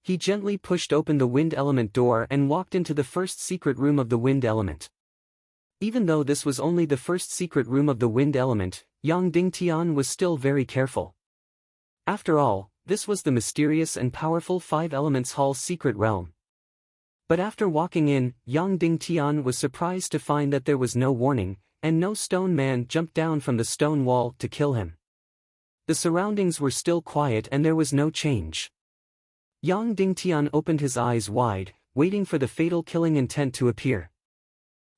He gently pushed open the wind element door and walked into the first secret room of the wind element. Even though this was only the first secret room of the wind element, Yang Dingtian was still very careful. After all, this was the mysterious and powerful 5 Elements Hall secret realm. But after walking in, Yang Dingtian was surprised to find that there was no warning, and no stone man jumped down from the stone wall to kill him. The surroundings were still quiet and there was no change. Yang Dingtian opened his eyes wide, waiting for the fatal killing intent to appear.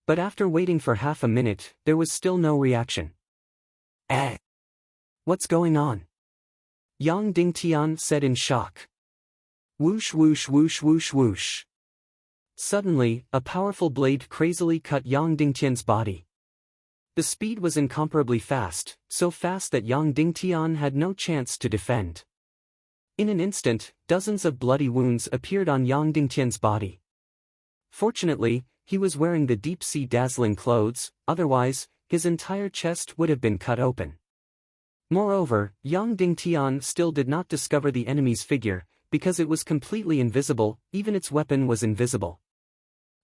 But after waiting for half a minute, there was still no reaction. What's going on? Yang Dingtian said in shock. Whoosh whoosh whoosh whoosh whoosh. Suddenly, a powerful blade crazily cut Yang Dingtian's body. The speed was incomparably fast, so fast that Yang Dingtian had no chance to defend. In an instant, dozens of bloody wounds appeared on Yang Dingtian's body. Fortunately, he was wearing the deep-sea dazzling clothes, otherwise, his entire chest would have been cut open. Moreover, Yang Dingtian still did not discover the enemy's figure, because it was completely invisible, even its weapon was invisible.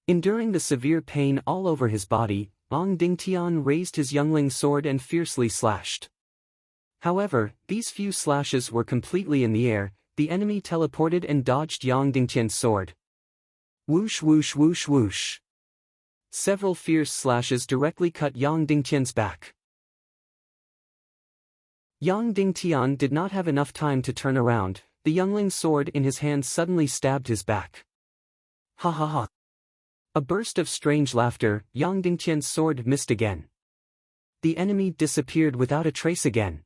Enduring the severe pain all over his body, Yang Dingtian raised his youngling sword and fiercely slashed. However, these few slashes were completely in the air, the enemy teleported and dodged Yang Dingtian's sword. Whoosh whoosh whoosh whoosh. Several fierce slashes directly cut Yang Dingtian's back. Yang Dingtian did not have enough time to turn around, the youngling's sword in his hand suddenly stabbed his back. Ha ha ha. A burst of strange laughter, Yang Dingtian's sword missed again. The enemy disappeared without a trace again.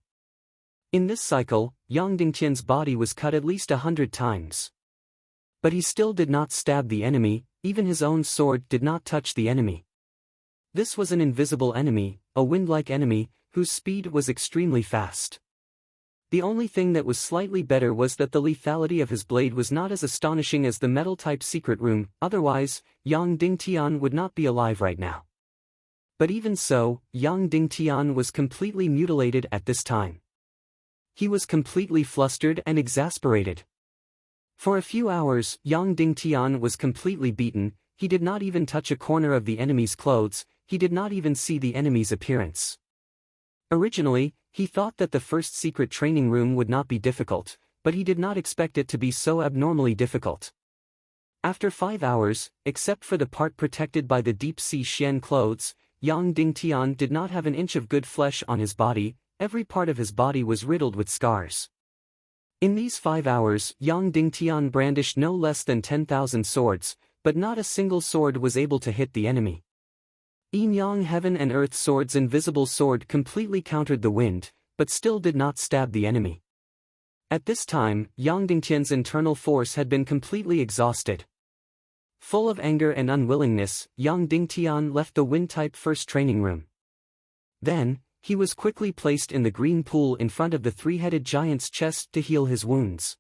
In this cycle, Yang Dingtian's body was cut at least 100 times. But he still did not stab the enemy, even his own sword did not touch the enemy. This was an invisible enemy, a wind-like enemy, whose speed was extremely fast. The only thing that was slightly better was that the lethality of his blade was not as astonishing as the metal-type secret room, otherwise, Yang Dingtian would not be alive right now. But even so, Yang Dingtian was completely mutilated at this time. He was completely flustered and exasperated. For a few hours, Yang Dingtian was completely beaten, he did not even touch a corner of the enemy's clothes, he did not even see the enemy's appearance. Originally, he thought that the first secret training room would not be difficult, but he did not expect it to be so abnormally difficult. After 5 hours, except for the part protected by the deep-sea Xian clothes, Yang Dingtian did not have an inch of good flesh on his body, every part of his body was riddled with scars. In these 5 hours, Yang Dingtian brandished no less than 10,000 swords, but not a single sword was able to hit the enemy. Yin Yang Heaven and Earth Sword's invisible sword completely countered the wind, but still did not stab the enemy. At this time, Yang Dingtian's internal force had been completely exhausted. Full of anger and unwillingness, Yang Dingtian left the wind-type first training room. Then, he was quickly placed in the green pool in front of the 3-headed giant's chest to heal his wounds.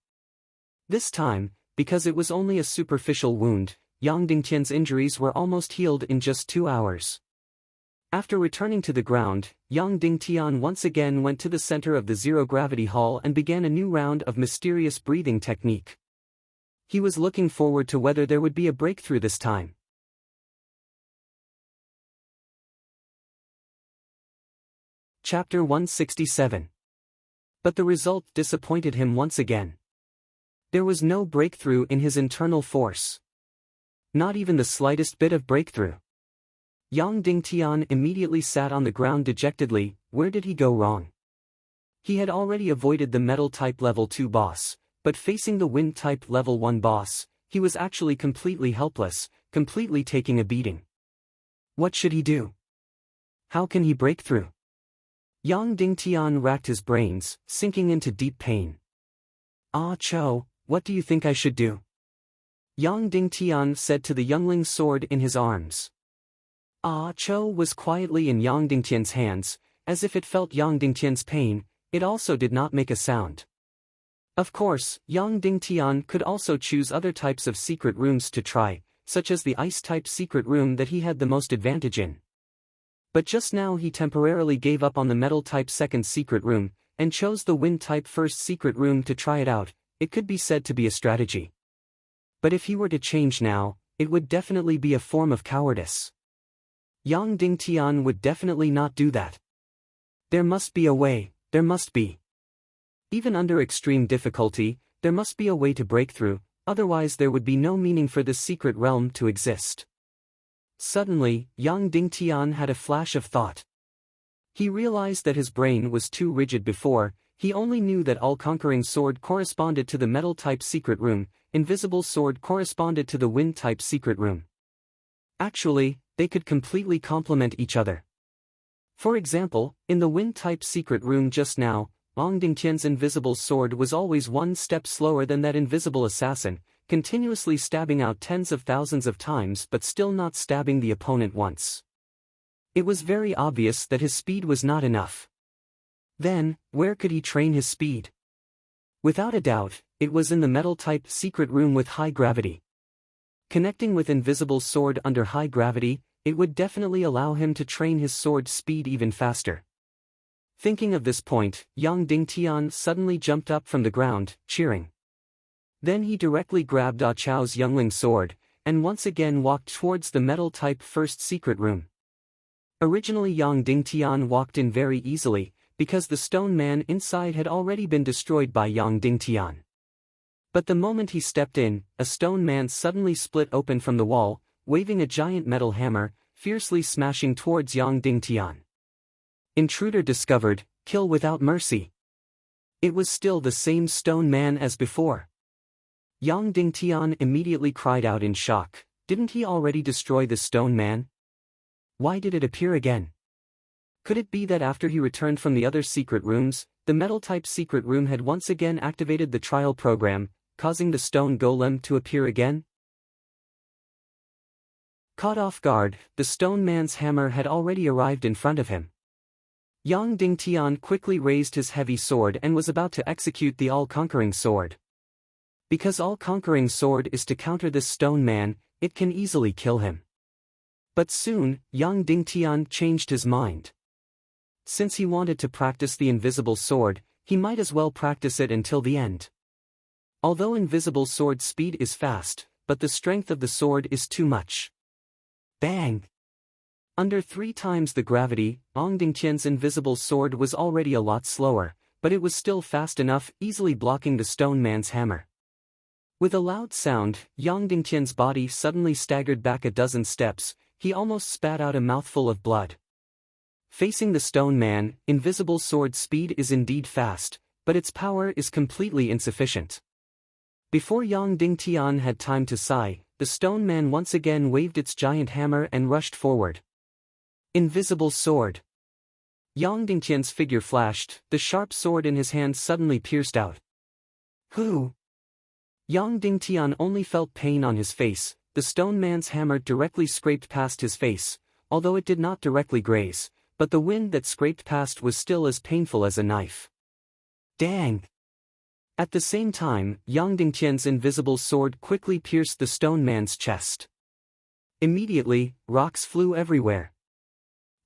This time, because it was only a superficial wound, Yang Dingtian's injuries were almost healed in just 2 hours. After returning to the ground, Yang Dingtian once again went to the center of the zero-gravity hall and began a new round of mysterious breathing technique. He was looking forward to whether there would be a breakthrough this time. Chapter 167. But the result disappointed him once again. There was no breakthrough in his internal force. Not even the slightest bit of breakthrough. Yang Dingtian immediately sat on the ground dejectedly. Where did he go wrong? He had already avoided the Metal-type Level 2 boss, but facing the Wind-type Level 1 boss, he was actually completely helpless, completely taking a beating. What should he do? How can he break through? Yang Dingtian racked his brains, sinking into deep pain. "Ah Cho, what do you think I should do?" Yang Dingtian said to the youngling's sword in his arms. Ah Cho was quietly in Yang Dingtian's hands, as if it felt Yang Dingtian's pain. It also did not make a sound. Of course, Yang Dingtian could also choose other types of secret rooms to try, such as the ice-type secret room that he had the most advantage in. But just now he temporarily gave up on the metal-type second secret room, and chose the wind-type first secret room to try it out. It could be said to be a strategy. But if he were to change now, it would definitely be a form of cowardice. Yang Dingtian would definitely not do that. There must be a way, there must be. Even under extreme difficulty, there must be a way to break through, otherwise there would be no meaning for this secret realm to exist. Suddenly, Yang Dingtian had a flash of thought. He realized that his brain was too rigid before. He only knew that all-conquering sword corresponded to the metal-type secret room, invisible sword corresponded to the wind-type secret room. Actually, they could completely complement each other. For example, in the wind-type secret room just now, Yang Dingtian's invisible sword was always one step slower than that invisible assassin, continuously stabbing out tens of thousands of times but still not stabbing the opponent once. It was very obvious that his speed was not enough. Then, where could he train his speed? Without a doubt, it was in the metal-type secret room with high gravity. Connecting with invisible sword under high gravity, it would definitely allow him to train his sword speed even faster. Thinking of this point, Yang Dingtian suddenly jumped up from the ground, cheering. Then he directly grabbed Ah Chao's youngling sword, and once again walked towards the metal-type first secret room. Originally Yang Dingtian walked in very easily, because the stone man inside had already been destroyed by Yang Dingtian. But the moment he stepped in, a stone man suddenly split open from the wall, waving a giant metal hammer, fiercely smashing towards Yang Dingtian. Intruder discovered, kill without mercy. It was still the same stone man as before. Yang Dingtian immediately cried out in shock. Didn't he already destroy the stone man? Why did it appear again? Could it be that after he returned from the other secret rooms, the metal-type secret room had once again activated the trial program, causing the stone golem to appear again? Caught off guard, the stone man's hammer had already arrived in front of him. Yang Dingtian quickly raised his heavy sword and was about to execute the all-conquering sword. Because all-conquering sword is to counter this stone man, it can easily kill him. But soon, Yang Dingtian changed his mind. Since he wanted to practice the invisible sword, he might as well practice it until the end. Although invisible sword speed is fast, but the strength of the sword is too much. Bang! Under 3 times the gravity, Yang Dingtian's invisible sword was already a lot slower, but it was still fast enough, easily blocking the stone man's hammer. With a loud sound, Yang Dingtian's body suddenly staggered back a dozen steps. He almost spat out a mouthful of blood. Facing the stone man, invisible sword speed is indeed fast, but its power is completely insufficient. Before Yang Dingtian had time to sigh, the stone man once again waved its giant hammer and rushed forward. Invisible sword. Yang Dingtian's figure flashed, the sharp sword in his hand suddenly pierced out. Who? Yang Dingtian only felt pain on his face. The stone man's hammer directly scraped past his face, although it did not directly graze, but the wind that scraped past was still as painful as a knife. Dang! At the same time, Yang Dingtian's invisible sword quickly pierced the stone man's chest. Immediately, rocks flew everywhere.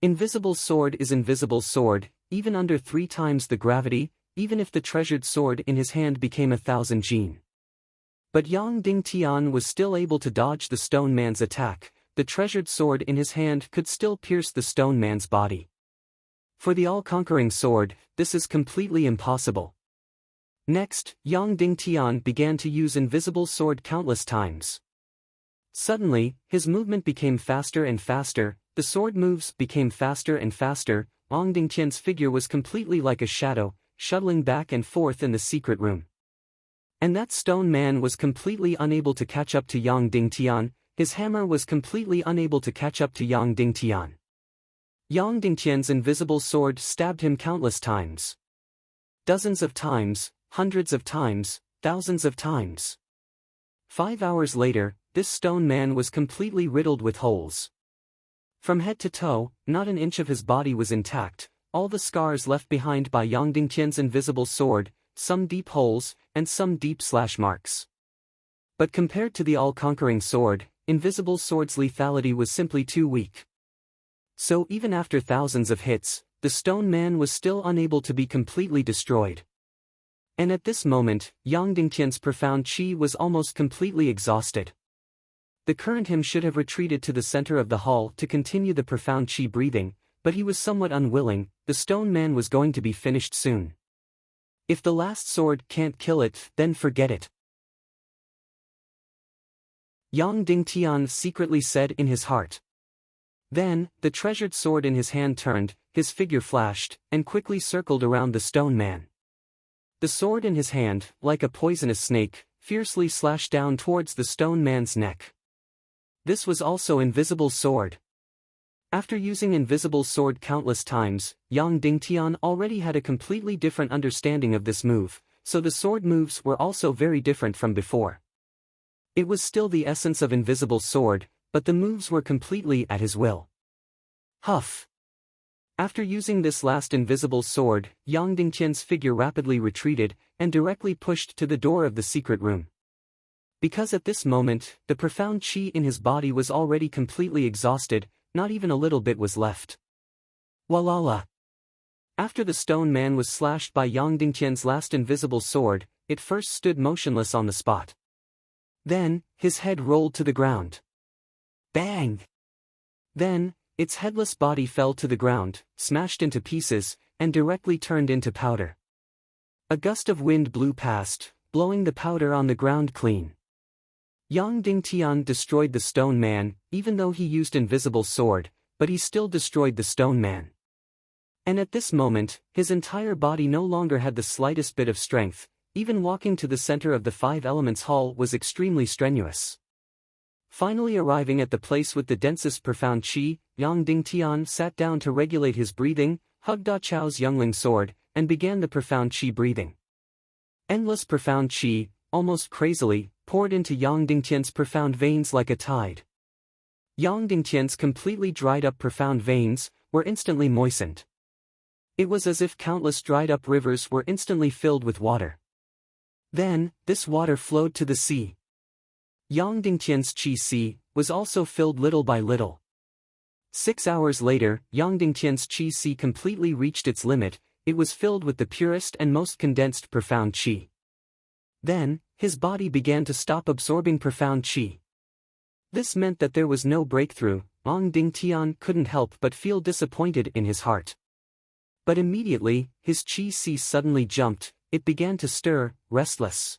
Invisible sword is invisible sword, even under 3 times the gravity, even if the treasured sword in his hand became 1,000 jin. But Yang Dingtian was still able to dodge the stone man's attack. The treasured sword in his hand could still pierce the stone man's body. For the all-conquering sword, this is completely impossible. Next, Yang Dingtian began to use invisible sword countless times. Suddenly, his movement became faster and faster, the sword moves became faster and faster. Yang Dingtian's figure was completely like a shadow, shuttling back and forth in the secret room. And that stone man was completely unable to catch up to Yang Dingtian, his hammer was completely unable to catch up to Yang Dingtian. Yang Dingtian's invisible sword stabbed him countless times. Dozens of times, hundreds of times, thousands of times. 5 hours later, this stone man was completely riddled with holes. From head to toe, not an inch of his body was intact, all the scars left behind by Yang Dingtian's invisible sword, some deep holes, and some deep slash marks. But compared to the all-conquering sword, invisible sword's lethality was simply too weak. So even after thousands of hits, the stone man was still unable to be completely destroyed. And at this moment, Yang Dingtian's profound qi was almost completely exhausted. The current him should have retreated to the center of the hall to continue the profound qi breathing, but he was somewhat unwilling, the stone man was going to be finished soon. If the last sword can't kill it, then forget it. Yang Dingtian secretly said in his heart. Then, the treasured sword in his hand turned, his figure flashed, and quickly circled around the stone man. The sword in his hand, like a poisonous snake, fiercely slashed down towards the stone man's neck. This was also invisible sword. After using invisible sword countless times, Yang Dingtian already had a completely different understanding of this move, so the sword moves were also very different from before. It was still the essence of invisible sword, but the moves were completely at his will. Huff! After using this last invisible sword, Yang Dingtian's figure rapidly retreated, and directly pushed to the door of the secret room. Because at this moment, the profound qi in his body was already completely exhausted, not even a little bit was left. Walala! After the stone man was slashed by Yang Dingtian's last invisible sword, it first stood motionless on the spot. Then, his head rolled to the ground. Bang! Then, its headless body fell to the ground, smashed into pieces, and directly turned into powder. A gust of wind blew past, blowing the powder on the ground clean. Yang Dingtian destroyed the stone man, even though he used invisible sword, but he still destroyed the stone man. And at this moment, his entire body no longer had the slightest bit of strength, even walking to the center of the Five Elements Hall was extremely strenuous. Finally arriving at the place with the densest profound qi, Yang Dingtian sat down to regulate his breathing, hugged Da Chao's youngling sword, and began the profound qi breathing. Endless profound qi, almost crazily, poured into Yang Dingtian's profound veins like a tide. Yang Dingtian's completely dried up profound veins were instantly moistened. It was as if countless dried up rivers were instantly filled with water. Then, this water flowed to the sea. Yang Dingtian's qi sea was also filled little by little. 6 hours later, Yang Dingtian's qi sea completely reached its limit, it was filled with the purest and most condensed profound qi. Then, his body began to stop absorbing profound qi. This meant that there was no breakthrough. Yang Dingtian couldn't help but feel disappointed in his heart. But immediately, his qi sea suddenly jumped, it began to stir, restless.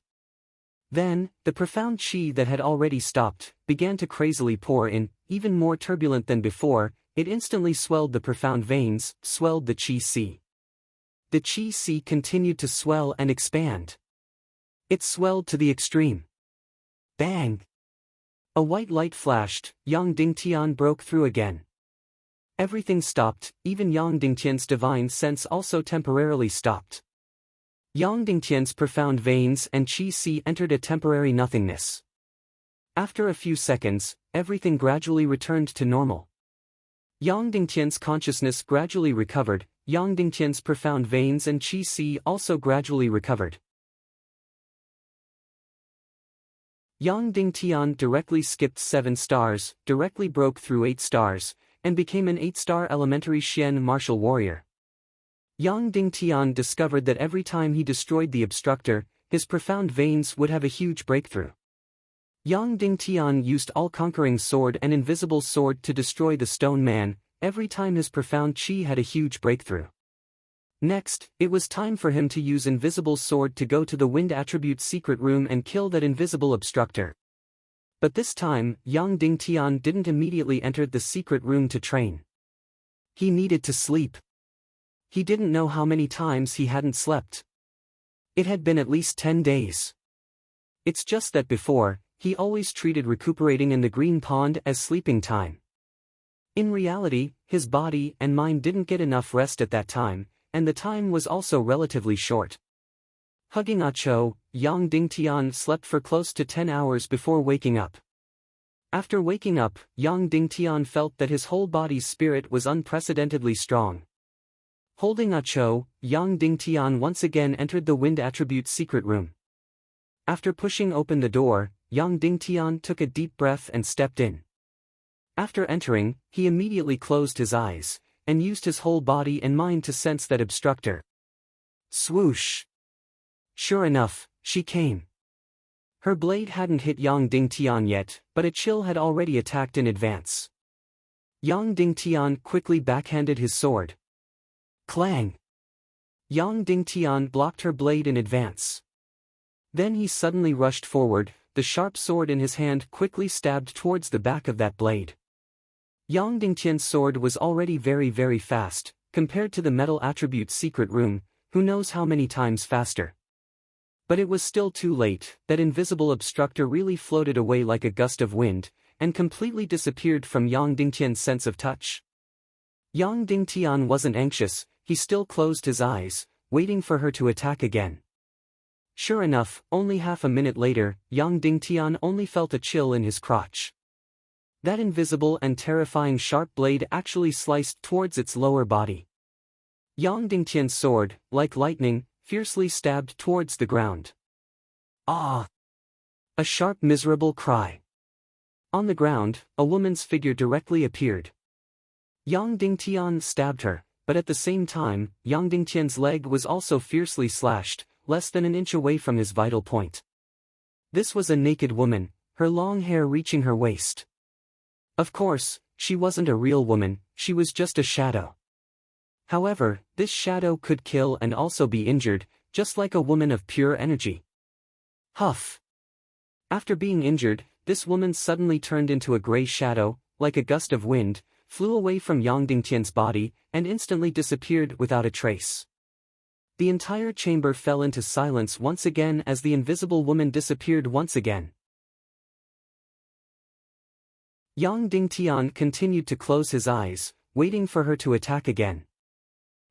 Then, the profound qi that had already stopped, began to crazily pour in, even more turbulent than before, it instantly swelled the profound veins, swelled the qi sea. The qi sea continued to swell and expand. It swelled to the extreme. Bang! A white light flashed, Yang Dingtian broke through again. Everything stopped, even Yang Dingtian's divine sense also temporarily stopped. Yang Dingtian's profound veins and qi sea entered a temporary nothingness. After a few seconds, everything gradually returned to normal. Yang Dingtian's consciousness gradually recovered, Yang Dingtian's profound veins and qi sea also gradually recovered. Yang Dingtian directly skipped 7 stars, directly broke through 8 stars, and became an 8-star elementary Xian martial warrior. Yang Dingtian discovered that every time he destroyed the obstructor, his profound veins would have a huge breakthrough. Yang Dingtian used all-conquering sword and invisible sword to destroy the stone man, every time his profound qi had a huge breakthrough. Next, it was time for him to use invisible sword to go to the wind attribute secret room and kill that invisible obstructor. But this time, Yang Dingtian didn't immediately enter the secret room to train. He needed to sleep. He didn't know how many times he hadn't slept. It had been at least 10 days. It's just that before, he always treated recuperating in the green pond as sleeping time. In reality, his body and mind didn't get enough rest at that time, and the time was also relatively short. Hugging Ah Cho, Yang Dingtian slept for close to 10 hours before waking up. After waking up, Yang Dingtian felt that his whole body's spirit was unprecedentedly strong. Holding Ah Cho, Yang Dingtian once again entered the wind attribute secret room. After pushing open the door, Yang Dingtian took a deep breath and stepped in. After entering, he immediately closed his eyes, and used his whole body and mind to sense that obstructor. Swoosh! Sure enough, she came. Her blade hadn't hit Yang Dingtian yet, but a chill had already attacked in advance. Yang Dingtian quickly backhanded his sword. Clang! Yang Dingtian blocked her blade in advance. Then he suddenly rushed forward, the sharp sword in his hand quickly stabbed towards the back of that blade. Yang Dingtian's sword was already very fast, compared to the metal attribute secret room, who knows how many times faster. But it was still too late. That invisible obstructor really floated away like a gust of wind, and completely disappeared from Yang Dingtian's sense of touch. Yang Dingtian wasn't anxious, he still closed his eyes, waiting for her to attack again. Sure enough, only half a minute later, Yang Dingtian only felt a chill in his crotch. That invisible and terrifying sharp blade actually sliced towards its lower body. Yang Dingtian's sword, like lightning, fiercely stabbed towards the ground. Ah! A sharp miserable cry. On the ground, a woman's figure directly appeared. Yang Dingtian stabbed her, but at the same time, Yang Dingtian's leg was also fiercely slashed, less than an inch away from his vital point. This was a naked woman, her long hair reaching her waist. Of course, she wasn't a real woman, she was just a shadow. However, this shadow could kill and also be injured, just like a woman of pure energy. Huff! After being injured, this woman suddenly turned into a gray shadow, like a gust of wind, flew away from Yang Dingtian's body, and instantly disappeared without a trace. The entire chamber fell into silence once again as the invisible woman disappeared once again. Yang Dingtian continued to close his eyes, waiting for her to attack again.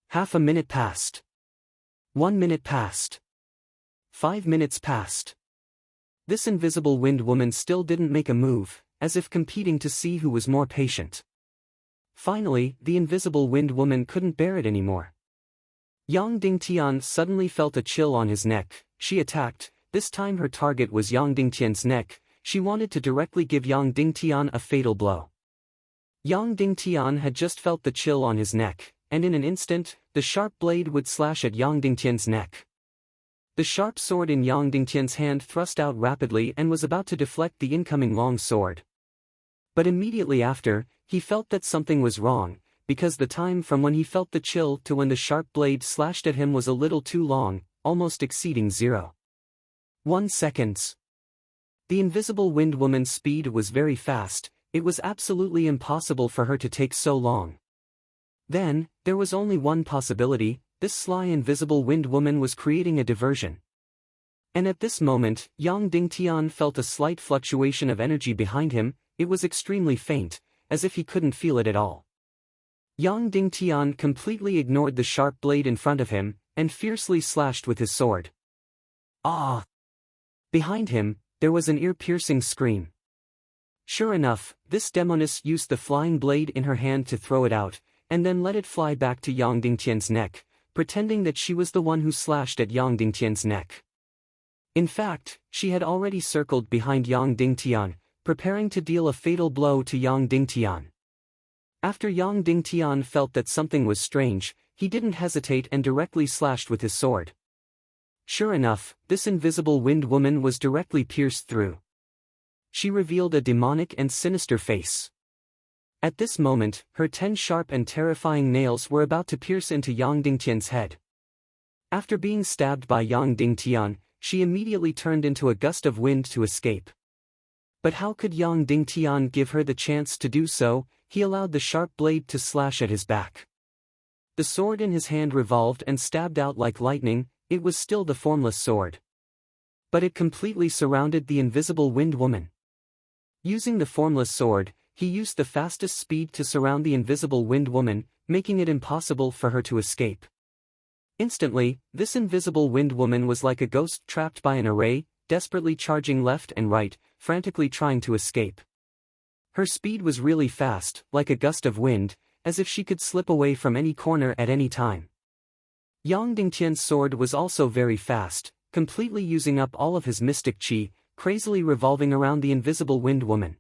Half a minute passed. 1 minute passed. 5 minutes passed. This invisible wind woman still didn't make a move, as if competing to see who was more patient. Finally, the invisible wind woman couldn't bear it anymore. Yang Dingtian suddenly felt a chill on his neck. She attacked. This time her target was Yang Dingtian's neck. She wanted to directly give Yang Dingtian a fatal blow. Yang Dingtian had just felt the chill on his neck, and in an instant, the sharp blade would slash at Yang Dingtian's neck. The sharp sword in Yang Dingtian's hand thrust out rapidly and was about to deflect the incoming long sword. But immediately after, he felt that something was wrong, because the time from when he felt the chill to when the sharp blade slashed at him was a little too long, almost exceeding 0.1 seconds. The invisible wind woman's speed was very fast, it was absolutely impossible for her to take so long. Then, there was only one possibility: this sly invisible wind woman was creating a diversion. And at this moment, Yang Dingtian felt a slight fluctuation of energy behind him. It was extremely faint, as if he couldn't feel it at all. Yang Dingtian completely ignored the sharp blade in front of him, and fiercely slashed with his sword. Ah! Behind him, there was an ear-piercing scream. Sure enough, this demoness used the flying blade in her hand to throw it out, and then let it fly back to Yang Dingtian's neck, pretending that she was the one who slashed at Yang Dingtian's neck. In fact, she had already circled behind Yang Dingtian, preparing to deal a fatal blow to Yang Dingtian. After Yang Dingtian felt that something was strange, he didn't hesitate and directly slashed with his sword. Sure enough, this invisible wind woman was directly pierced through. She revealed a demonic and sinister face. At this moment, her 10 sharp and terrifying nails were about to pierce into Yang Dingtian's head. After being stabbed by Yang Dingtian, she immediately turned into a gust of wind to escape. But how could Yang Dingtian give her the chance to do so? He allowed the sharp blade to slash at his back. The sword in his hand revolved and stabbed out like lightning. It was still the formless sword. But it completely surrounded the invisible wind woman. Using the formless sword, he used the fastest speed to surround the invisible wind woman, making it impossible for her to escape. Instantly, this invisible wind woman was like a ghost trapped by an array, desperately charging left and right, frantically trying to escape. Her speed was really fast, like a gust of wind, as if she could slip away from any corner at any time. Yang Dingtian's sword was also very fast, completely using up all of his mystic qi, crazily revolving around the invisible wind woman.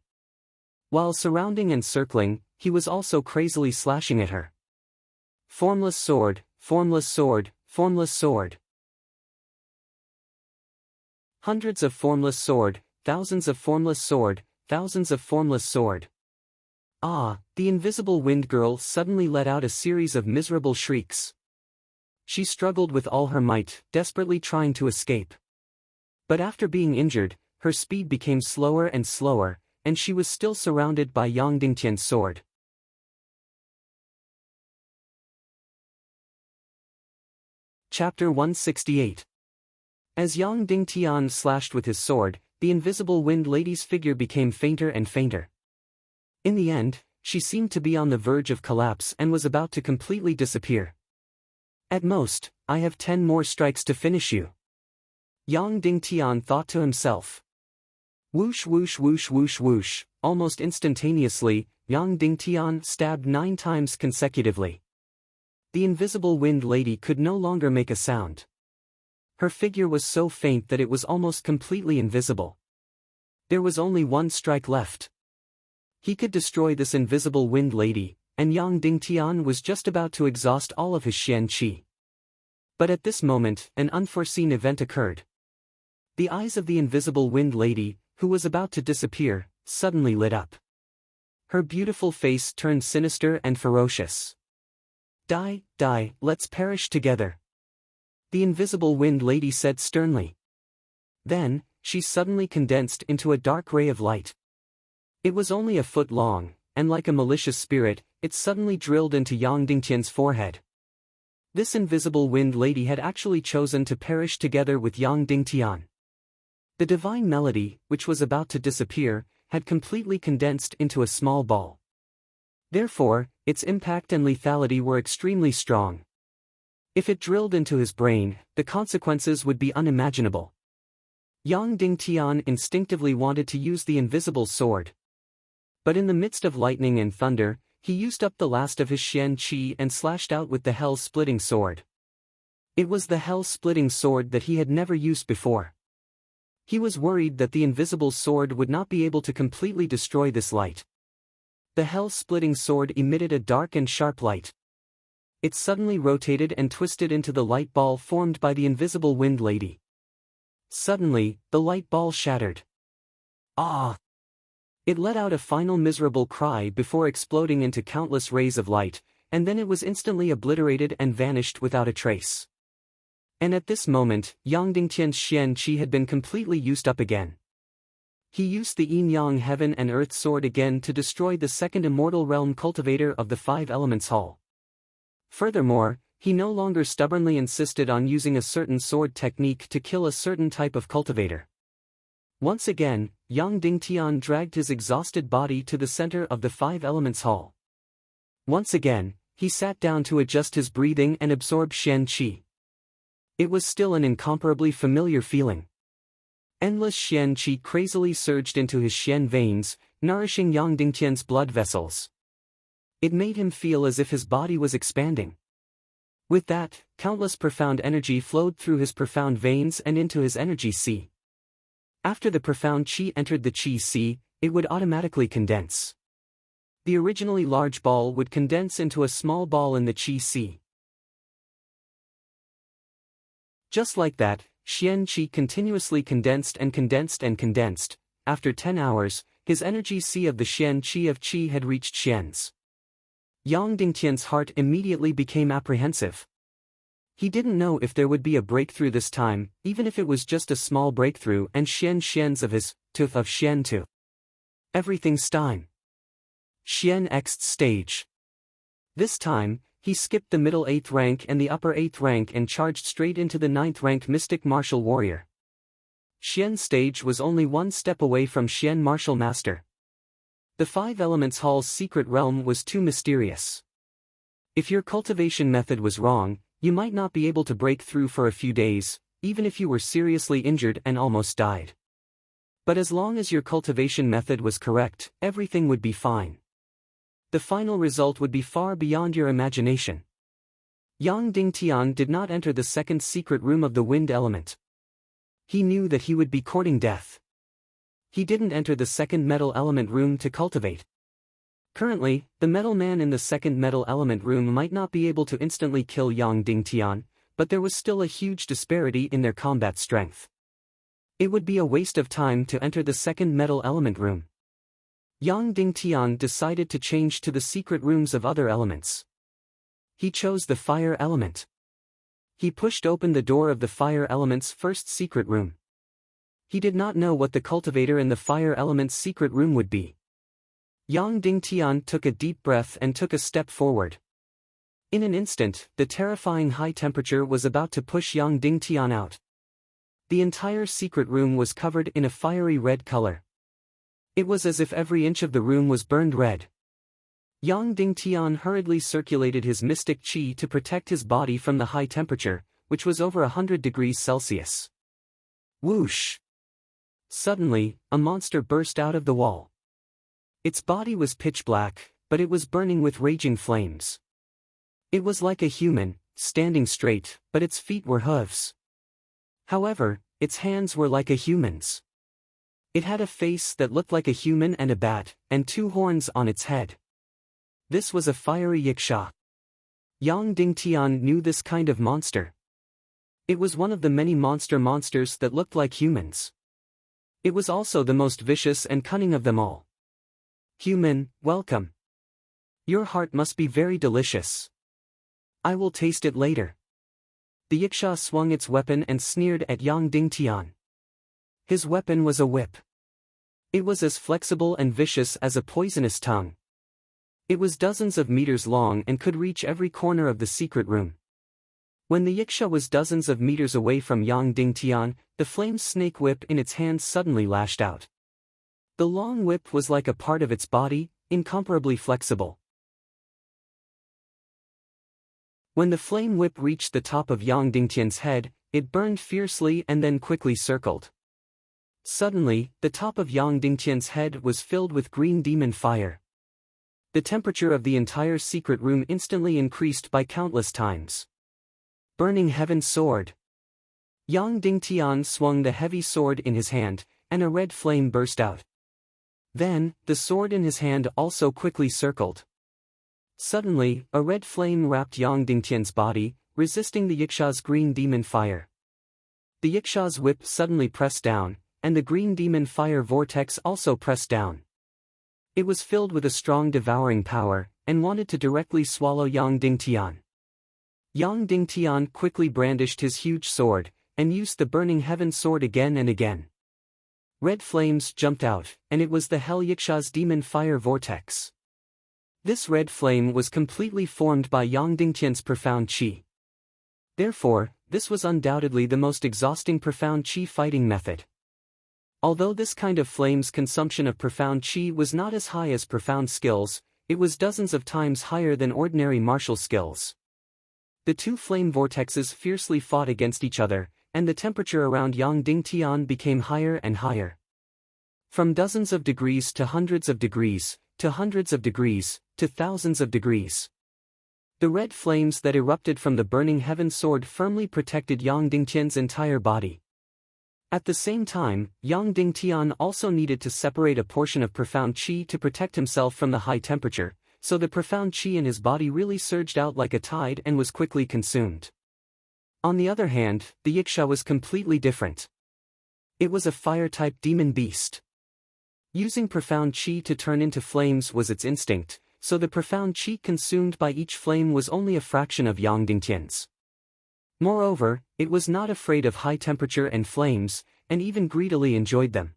While surrounding and circling, he was also crazily slashing at her. Formless sword, formless sword, formless sword. Hundreds of formless sword, thousands of formless sword, thousands of formless sword. Ah, the invisible wind girl suddenly let out a series of miserable shrieks. She struggled with all her might, desperately trying to escape. But after being injured, her speed became slower and slower, and she was still surrounded by Yang Dingtian's sword. Chapter 168. As Yang Dingtian slashed with his sword, the invisible wind lady's figure became fainter and fainter. In the end, she seemed to be on the verge of collapse and was about to completely disappear. At most, I have 10 more strikes to finish you. Yang Dingtian thought to himself. Whoosh whoosh whoosh whoosh whoosh, almost instantaneously, Yang Dingtian stabbed 9 times consecutively. The invisible wind lady could no longer make a sound. Her figure was so faint that it was almost completely invisible. There was only 1 strike left. He could destroy this invisible wind lady, and Yang Dingtian was just about to exhaust all of his Xian Qi. But at this moment, an unforeseen event occurred. The eyes of the invisible wind lady, who was about to disappear, suddenly lit up. Her beautiful face turned sinister and ferocious. Die, die, let's perish together. The invisible wind lady said sternly. Then, she suddenly condensed into a dark ray of light. It was only a foot long, and like a malicious spirit, it suddenly drilled into Yang Dingtian's forehead. This invisible wind lady had actually chosen to perish together with Yang Dingtian. The divine melody, which was about to disappear, had completely condensed into a small ball. Therefore, its impact and lethality were extremely strong. If it drilled into his brain, the consequences would be unimaginable. Yang Dingtian instinctively wanted to use the invisible sword. But in the midst of lightning and thunder, he used up the last of his Xian Qi and slashed out with the hell-splitting sword. It was the hell-splitting sword that he had never used before. He was worried that the invisible sword would not be able to completely destroy this light. The hell-splitting sword emitted a dark and sharp light. It suddenly rotated and twisted into the light ball formed by the invisible wind lady. Suddenly, the light ball shattered. Ah! It let out a final miserable cry before exploding into countless rays of light, and then it was instantly obliterated and vanished without a trace. And at this moment, Yang Dingtian's Xian Qi had been completely used up again. He used the yin-yang heaven and earth sword again to destroy the second immortal realm cultivator of the 5 elements hall. Furthermore, he no longer stubbornly insisted on using a certain sword technique to kill a certain type of cultivator. Once again, Yang Dingtian dragged his exhausted body to the center of the 5 elements hall. Once again, he sat down to adjust his breathing and absorb Xian Qi. It was still an incomparably familiar feeling. Endless Xian Qi crazily surged into his Xian veins, nourishing Yang Dingtian's blood vessels. It made him feel as if his body was expanding. With that, countless profound energy flowed through his profound veins and into his energy sea. After the profound qi entered the qi sea, it would automatically condense. The originally large ball would condense into a small ball in the qi sea. Just like that, Xian Qi continuously condensed and condensed and condensed. After 10 hours, his energy sea of the Xian Qi of Qi had reached Xian's. Yang Dingtian's heart immediately became apprehensive. He didn't know if there would be a breakthrough this time, even if it was just a small breakthrough and Xian's of his, tooth of Xian to. Everything's time. Xian Xth stage. This time, he skipped the middle 8th rank and the upper 8th rank and charged straight into the 9th rank mystic martial warrior. Xian stage was only one step away from Xian martial master. The Five Elements Hall's secret realm was too mysterious. If your cultivation method was wrong, you might not be able to break through for a few days, even if you were seriously injured and almost died. But as long as your cultivation method was correct, everything would be fine. The final result would be far beyond your imagination. Yang Dingtian did not enter the second secret room of the wind element. He knew that he would be courting death. He didn't enter the second metal element room to cultivate. Currently, the metal man in the second metal element room might not be able to instantly kill Yang Dingtian, but there was still a huge disparity in their combat strength. It would be a waste of time to enter the second metal element room. Yang Dingtian decided to change to the secret rooms of other elements. He chose the fire element. He pushed open the door of the fire element's first secret room. He did not know what the cultivator in the fire element's secret room would be. Yang Dingtian took a deep breath and took a step forward. In an instant, the terrifying high temperature was about to push Yang Dingtian out. The entire secret room was covered in a fiery red color. It was as if every inch of the room was burned red. Yang Dingtian hurriedly circulated his mystic qi to protect his body from the high temperature, which was over 100 degrees Celsius. Whoosh! Suddenly, a monster burst out of the wall. Its body was pitch black, but it was burning with raging flames. It was like a human, standing straight, but its feet were hooves. However, its hands were like a human's. It had a face that looked like a human and a bat, and two horns on its head. This was a fiery yiksha. Yang Dingtian knew this kind of monster. It was one of the many monsters that looked like humans. It was also the most vicious and cunning of them all. Human, welcome. Your heart must be very delicious. I will taste it later. The yiksha swung its weapon and sneered at Yang Dingtian. His weapon was a whip. It was as flexible and vicious as a poisonous tongue. It was dozens of meters long and could reach every corner of the secret room. When the yiksha was dozens of meters away from Yang Dingtian, the flame snake whip in its hand suddenly lashed out. The long whip was like a part of its body, incomparably flexible. When the flame whip reached the top of Yang Dingtian's head, it burned fiercely and then quickly circled. Suddenly, the top of Yang Dingtian's head was filled with green demon fire. The temperature of the entire secret room instantly increased by countless times. Burning Heaven Sword. Yang Dingtian swung the heavy sword in his hand, and a red flame burst out. Then, the sword in his hand also quickly circled. Suddenly, a red flame wrapped Yang Dingtian's body, resisting the yiksha's green demon fire. The yiksha's whip suddenly pressed down, and the green demon fire vortex also pressed down. It was filled with a strong devouring power, and wanted to directly swallow Yang Dingtian. Yang Dingtian quickly brandished his huge sword, and used the Burning Heaven Sword again and again. Red flames jumped out, and it was the Hell Yiksha's demon fire vortex. This red flame was completely formed by Yang Dingtian's profound qi. Therefore, this was undoubtedly the most exhausting profound qi fighting method. Although this kind of flame's consumption of profound qi was not as high as profound skills, it was dozens of times higher than ordinary martial skills. The two flame vortexes fiercely fought against each other, and the temperature around Yang Dingtian became higher and higher. From dozens of degrees to hundreds of degrees, to hundreds of degrees, to thousands of degrees. The red flames that erupted from the Burning Heaven Sword firmly protected Yang Dingtian's entire body. At the same time, Yang Dingtian also needed to separate a portion of profound qi to protect himself from the high temperature, so the profound qi in his body really surged out like a tide and was quickly consumed. On the other hand, the yiksha was completely different. It was a fire-type demon beast. Using profound qi to turn into flames was its instinct, so the profound qi consumed by each flame was only a fraction of Yang Dingtian's. Moreover, it was not afraid of high temperature and flames, and even greedily enjoyed them.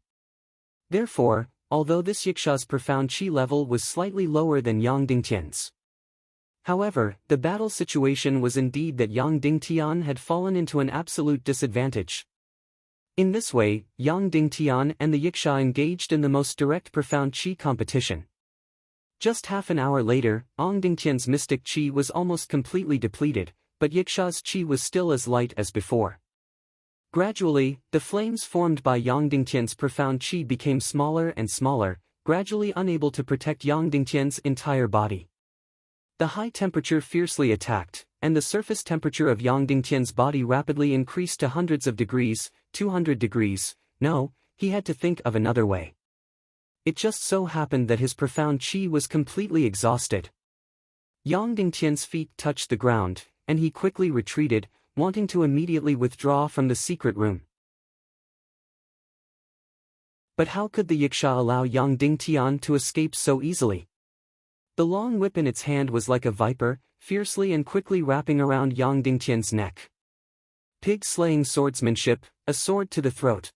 Therefore, although this yiksha's profound qi level was slightly lower than Yang Dingtian's, However, the battle situation was indeed that Yang Dingtian had fallen into an absolute disadvantage. In this way, Yang Dingtian and the Yiksha engaged in the most direct profound qi competition. Just half an hour later, Yang Dingtian's mystic qi was almost completely depleted, but Yiksha's qi was still as light as before. Gradually, the flames formed by Yang Dingtian's profound qi became smaller and smaller, gradually unable to protect Yang Dingtian's entire body. The high temperature fiercely attacked, and the surface temperature of Yang Dingtian's body rapidly increased to hundreds of degrees, 200 degrees. No, he had to think of another way. It just so happened that his profound qi was completely exhausted. Yang Dingtian's feet touched the ground, and he quickly retreated, wanting to immediately withdraw from the secret room. But how could the Yiksha allow Yang Dingtian to escape so easily? The long whip in its hand was like a viper, fiercely and quickly wrapping around Yang Dingtian's neck. Pig-slaying swordsmanship, a sword to the throat.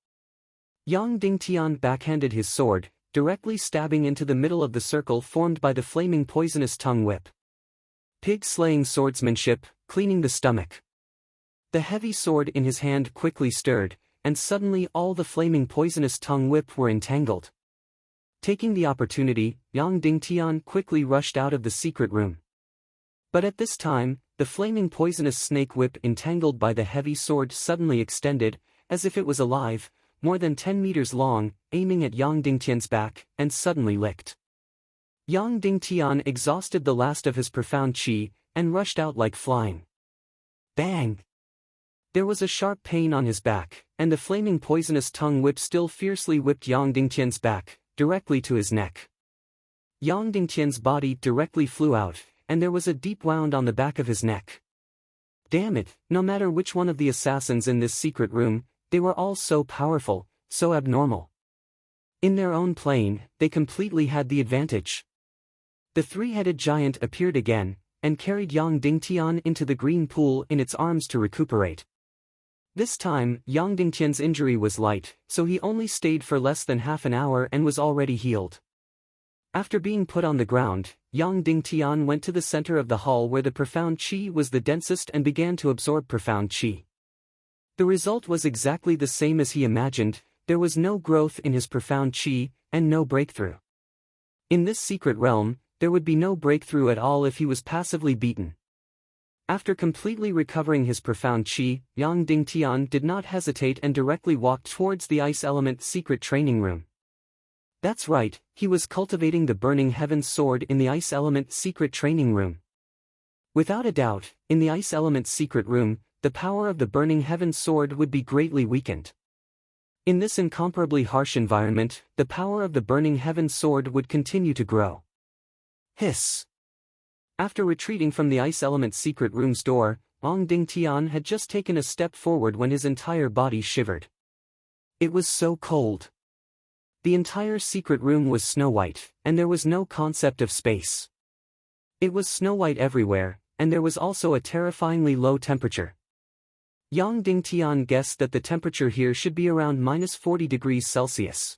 Yang Dingtian backhanded his sword, directly stabbing into the middle of the circle formed by the flaming poisonous tongue whip. Pig-slaying swordsmanship, cleaning the stomach. The heavy sword in his hand quickly stirred, and suddenly all the flaming poisonous tongue whip were entangled. Taking the opportunity, Yang Dingtian quickly rushed out of the secret room. But at this time, the flaming poisonous snake whip entangled by the heavy sword suddenly extended, as if it was alive, more than 10 meters long, aiming at Yang Dingtian's back, and suddenly licked. Yang Dingtian exhausted the last of his profound qi, and rushed out like flying. Bang! There was a sharp pain on his back, and the flaming poisonous tongue whip still fiercely whipped Yang Dingtian's back, directly to his neck. Yang Dingtian's body directly flew out, and there was a deep wound on the back of his neck. Damn it, no matter which one of the assassins in this secret room, they were all so powerful, so abnormal. In their own plane, they completely had the advantage. The three-headed giant appeared again, and carried Yang Dingtian into the green pool in its arms to recuperate. This time, Yang Dingtian's injury was light, so he only stayed for less than half an hour and was already healed. After being put on the ground, Yang Dingtian went to the center of the hall where the profound qi was the densest and began to absorb profound qi. The result was exactly the same as he imagined. There was no growth in his profound qi, and no breakthrough. In this secret realm, there would be no breakthrough at all if he was passively beaten. After completely recovering his profound qi, Yang Dingtian did not hesitate and directly walked towards the Ice Element secret training room. That's right, he was cultivating the Burning Heavens sword in the Ice Element secret training room. Without a doubt, in the Ice Element secret room, the power of the Burning Heavens sword would be greatly weakened. In this incomparably harsh environment, the power of the Burning Heavens sword would continue to grow. Hiss! After retreating from the Ice Element secret room's door, Yang Dingtian had just taken a step forward when his entire body shivered. It was so cold. The entire secret room was snow-white, and there was no concept of space. It was snow-white everywhere, and there was also a terrifyingly low temperature. Yang Dingtian guessed that the temperature here should be around -40 degrees Celsius.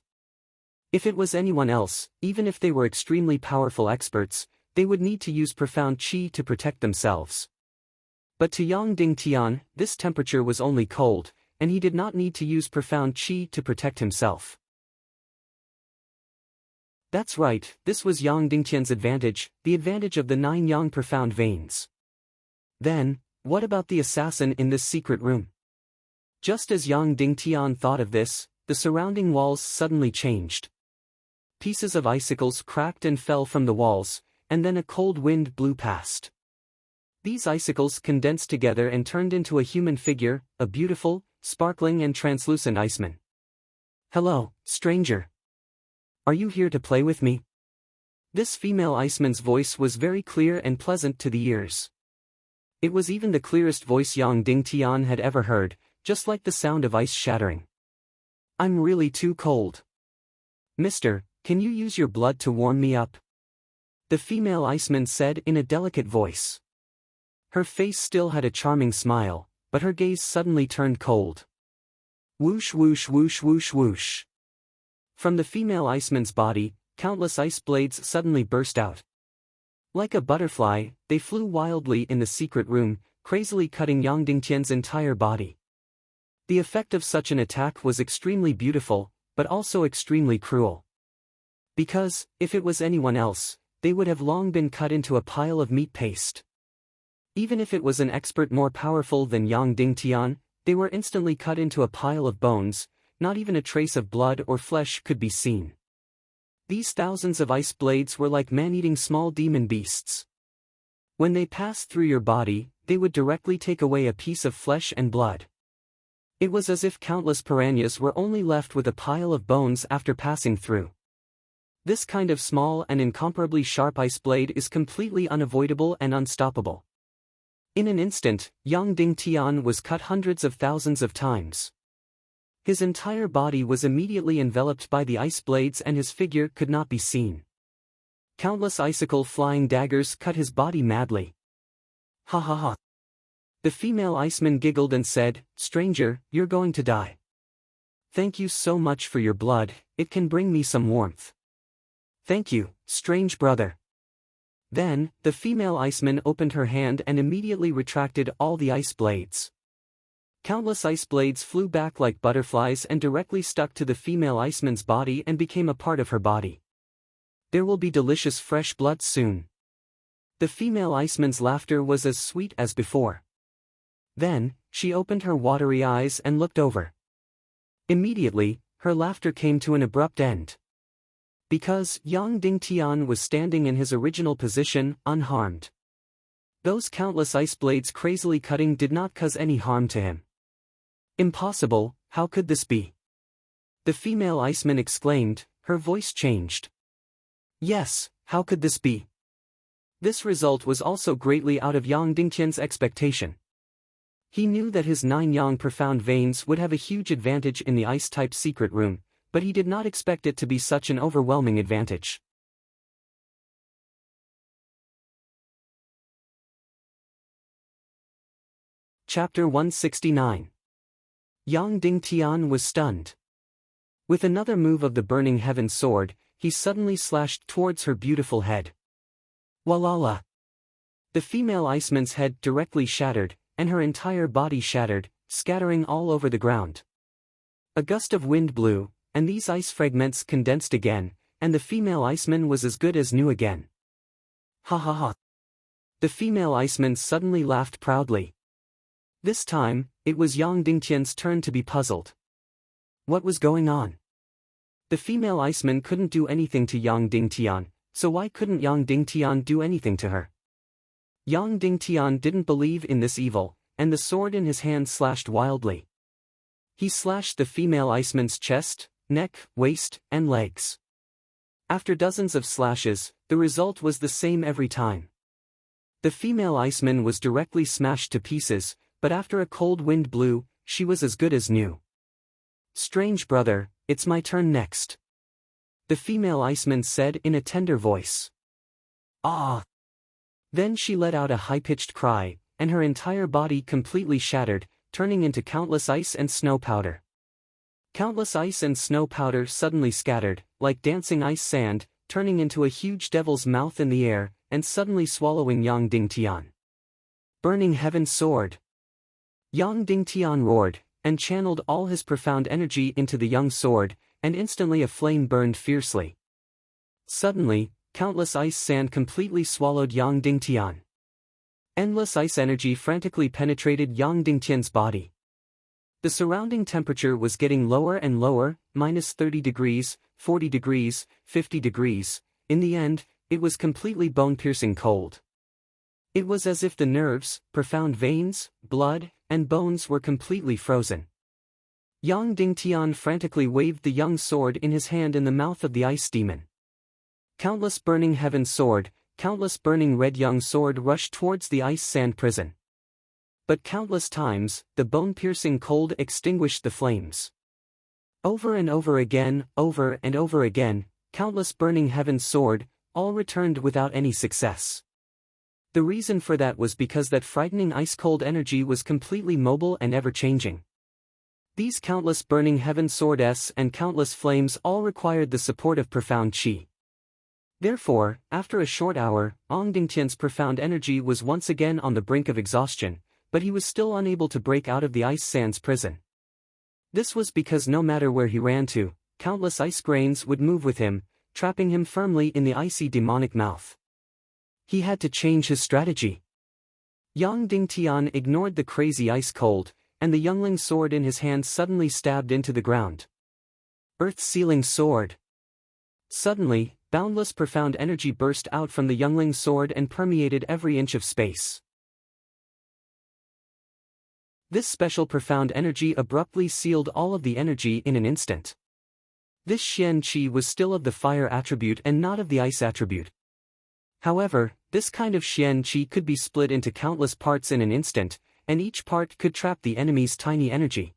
If it was anyone else, even if they were extremely powerful experts, they would need to use profound qi to protect themselves. But to Yang Dingtian, this temperature was only cold, and he did not need to use profound qi to protect himself. That's right, this was Yang Dingtian's advantage, the advantage of the 9 Yang profound veins. Then, what about the assassin in this secret room? Just as Yang Dingtian thought of this, the surrounding walls suddenly changed. Pieces of icicles cracked and fell from the walls, and then a cold wind blew past. These icicles condensed together and turned into a human figure, a beautiful, sparkling and translucent iceman. Hello, stranger. Are you here to play with me? This female iceman's voice was very clear and pleasant to the ears. It was even the clearest voice Yang Dingtian had ever heard, just like the sound of ice shattering. I'm really too cold. Mister, can you use your blood to warm me up? The female iceman said in a delicate voice. Her face still had a charming smile, but her gaze suddenly turned cold. Whoosh whoosh whoosh whoosh whoosh. From the female iceman's body, countless ice blades suddenly burst out. Like a butterfly, they flew wildly in the secret room, crazily cutting Yang Dingtian's entire body. The effect of such an attack was extremely beautiful, but also extremely cruel. Because, if it was anyone else, they would have long been cut into a pile of meat paste. Even if it was an expert more powerful than Yang Dingtian, they were instantly cut into a pile of bones, not even a trace of blood or flesh could be seen. These thousands of ice blades were like man-eating small demon beasts. When they passed through your body, they would directly take away a piece of flesh and blood. It was as if countless piranhas were only left with a pile of bones after passing through. This kind of small and incomparably sharp ice blade is completely unavoidable and unstoppable. In an instant, Yang Dingtian was cut hundreds of thousands of times. His entire body was immediately enveloped by the ice blades and his figure could not be seen. Countless icicle-flying daggers cut his body madly. Ha ha ha. The female iceman giggled and said, "Stranger, you're going to die. Thank you so much for your blood, it can bring me some warmth." "Thank you, strange brother." Then, the female iceman opened her hand and immediately retracted all the ice blades. Countless ice blades flew back like butterflies and directly stuck to the female iceman's body and became a part of her body. There will be delicious fresh blood soon. The female iceman's laughter was as sweet as before. Then, she opened her watery eyes and looked over. Immediately, her laughter came to an abrupt end. Because Yang Dingtian was standing in his original position, unharmed. Those countless ice blades crazily cutting did not cause any harm to him. "Impossible, how could this be?" the female iceman exclaimed, her voice changed. "Yes, how could this be?" This result was also greatly out of Yang Dingtian's expectation. He knew that his 9 yang profound veins would have a huge advantage in the ice-type secret room, but he did not expect it to be such an overwhelming advantage. Chapter 169. Yang Dingtian was stunned. With another move of the Burning Heaven sword, he suddenly slashed towards her beautiful head. Walala! The female iceman's head directly shattered, and her entire body shattered, scattering all over the ground. A gust of wind blew, and these ice fragments condensed again, and the female iceman was as good as new again. Ha ha ha! The female iceman suddenly laughed proudly. This time, it was Yang Dingtian's turn to be puzzled. What was going on? The female iceman couldn't do anything to Yang Dingtian, so why couldn't Yang Dingtian do anything to her? Yang Dingtian didn't believe in this evil, and the sword in his hand slashed wildly. He slashed the female iceman's chest, neck, waist, and legs. After dozens of slashes, the result was the same every time. The female iceman was directly smashed to pieces, but after a cold wind blew, she was as good as new. "Strange brother, it's my turn next," the female iceman said in a tender voice. "Ah!" Then she let out a high-pitched cry, and her entire body completely shattered, turning into countless ice and snow powder. Countless ice and snow powder suddenly scattered, like dancing ice sand, turning into a huge devil's mouth in the air, and suddenly swallowing Yang Dingtian. Burning Heaven Sword! Yang Dingtian roared, and channeled all his profound energy into the young sword, and instantly a flame burned fiercely. Suddenly, countless ice sand completely swallowed Yang Dingtian. Endless ice energy frantically penetrated Yang Dingtian's body. The surrounding temperature was getting lower and lower, -30 degrees, 40 degrees, 50 degrees. In the end, it was completely bone-piercing cold. It was as if the nerves, profound veins, blood, and bones were completely frozen. Yang Dingtian frantically waved the young sword in his hand in the mouth of the ice demon. Countless burning heaven sword, countless burning red young sword rushed towards the ice sand prison. But countless times, the bone-piercing cold extinguished the flames. Over and over again, over and over again, countless burning heaven sword, all returned without any success. The reason for that was because that frightening ice-cold energy was completely mobile and ever-changing. These countless burning heaven swords and countless flames all required the support of profound chi. Therefore, after a short hour, Ong Dingtian's profound energy was once again on the brink of exhaustion, but he was still unable to break out of the ice sand's prison. This was because no matter where he ran to, countless ice grains would move with him, trapping him firmly in the icy demonic mouth. He had to change his strategy. Yang Dingtian ignored the crazy ice cold, and the youngling's sword in his hand suddenly stabbed into the ground. Earth-sealing sword. Suddenly, boundless profound energy burst out from the youngling's sword and permeated every inch of space. This special profound energy abruptly sealed all of the energy in an instant. This Xian Qi was still of the fire attribute and not of the ice attribute. However, this kind of Xian Qi could be split into countless parts in an instant, and each part could trap the enemy's tiny energy.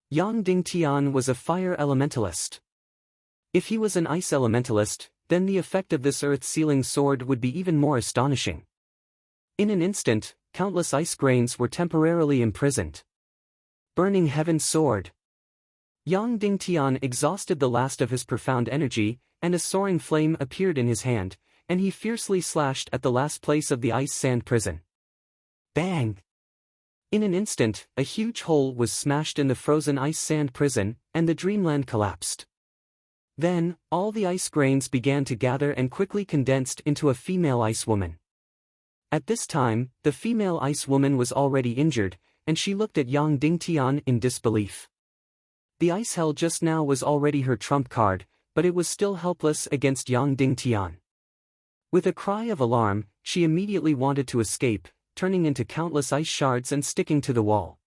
Yang Dingtian was a fire elementalist. If he was an ice elementalist, then the effect of this earth-sealing sword would be even more astonishing. In an instant, countless ice grains were temporarily imprisoned. Burning Heaven's Sword. Yang Dingtian exhausted the last of his profound energy, and a soaring flame appeared in his hand, and he fiercely slashed at the last place of the ice sand prison. Bang! In an instant, a huge hole was smashed in the frozen ice sand prison, and the dreamland collapsed. Then, all the ice grains began to gather and quickly condensed into a female ice woman. At this time, the female ice woman was already injured, and she looked at Yang Dingtian in disbelief. The ice hell just now was already her trump card, but it was still helpless against Yang Dingtian. With a cry of alarm, she immediately wanted to escape, turning into countless ice shards and sticking to the wall.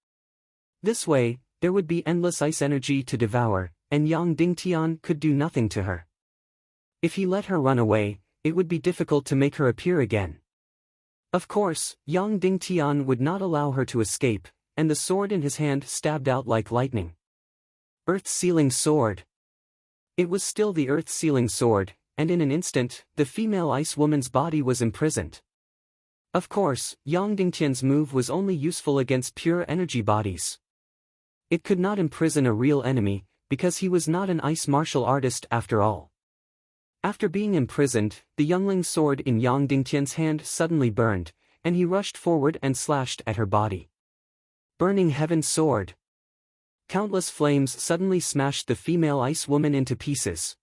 This way, there would be endless ice energy to devour, and Yang Dingtian could do nothing to her. If he let her run away, it would be difficult to make her appear again. Of course, Yang Dingtian would not allow her to escape, and the sword in his hand stabbed out like lightning. Earth-sealing sword. It was still the earth-sealing sword, and in an instant, the female ice woman's body was imprisoned. Of course, Yang Dingtian's move was only useful against pure energy bodies. It could not imprison a real enemy, because he was not an ice martial artist after all. After being imprisoned, the youngling's sword in Yang Dingtian's hand suddenly burned, and he rushed forward and slashed at her body. Burning Heaven's Sword. Countless flames suddenly smashed the female ice woman into pieces.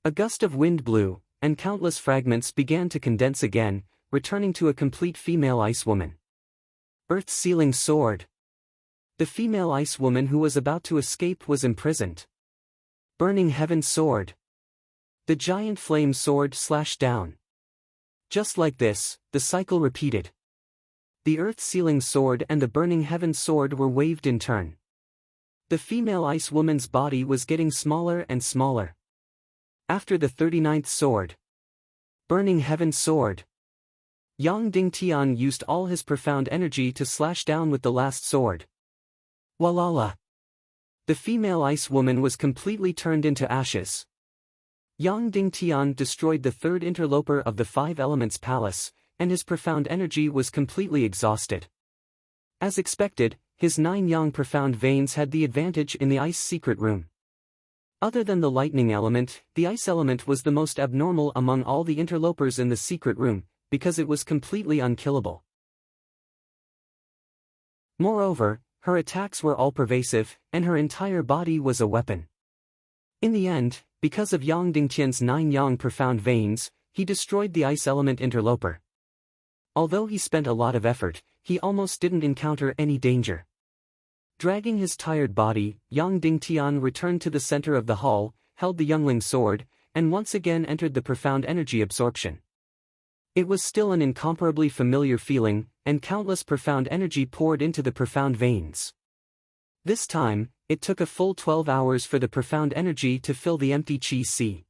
A gust of wind blew, and countless fragments began to condense again, returning to a complete female ice woman. Earth-sealing sword. The female ice woman who was about to escape was imprisoned. Burning Heaven's Sword. The giant flame sword slashed down. Just like this, the cycle repeated. The earth-sealing sword and the burning heaven sword were waved in turn. The female ice woman's body was getting smaller and smaller. After the 39th sword. Burning Heaven Sword. Yang Dingtian used all his profound energy to slash down with the last sword. Walala. The female ice woman was completely turned into ashes. Yang Dingtian destroyed the third interloper of the Five Elements Palace, and his profound energy was completely exhausted. As expected, his 9 yang profound veins had the advantage in the ice secret room. Other than the lightning element, the ice element was the most abnormal among all the interlopers in the secret room, because it was completely unkillable. Moreover, her attacks were all-pervasive, and her entire body was a weapon. In the end, because of Yang Dingtian's 9 yang profound veins, he destroyed the ice element interloper. Although he spent a lot of effort, he almost didn't encounter any danger. Dragging his tired body, Yang Dingtian returned to the center of the hall, held the youngling's sword, and once again entered the profound energy absorption. It was still an incomparably familiar feeling, and countless profound energy poured into the profound veins. This time, it took a full 12 hours for the profound energy to fill the empty Qi sea.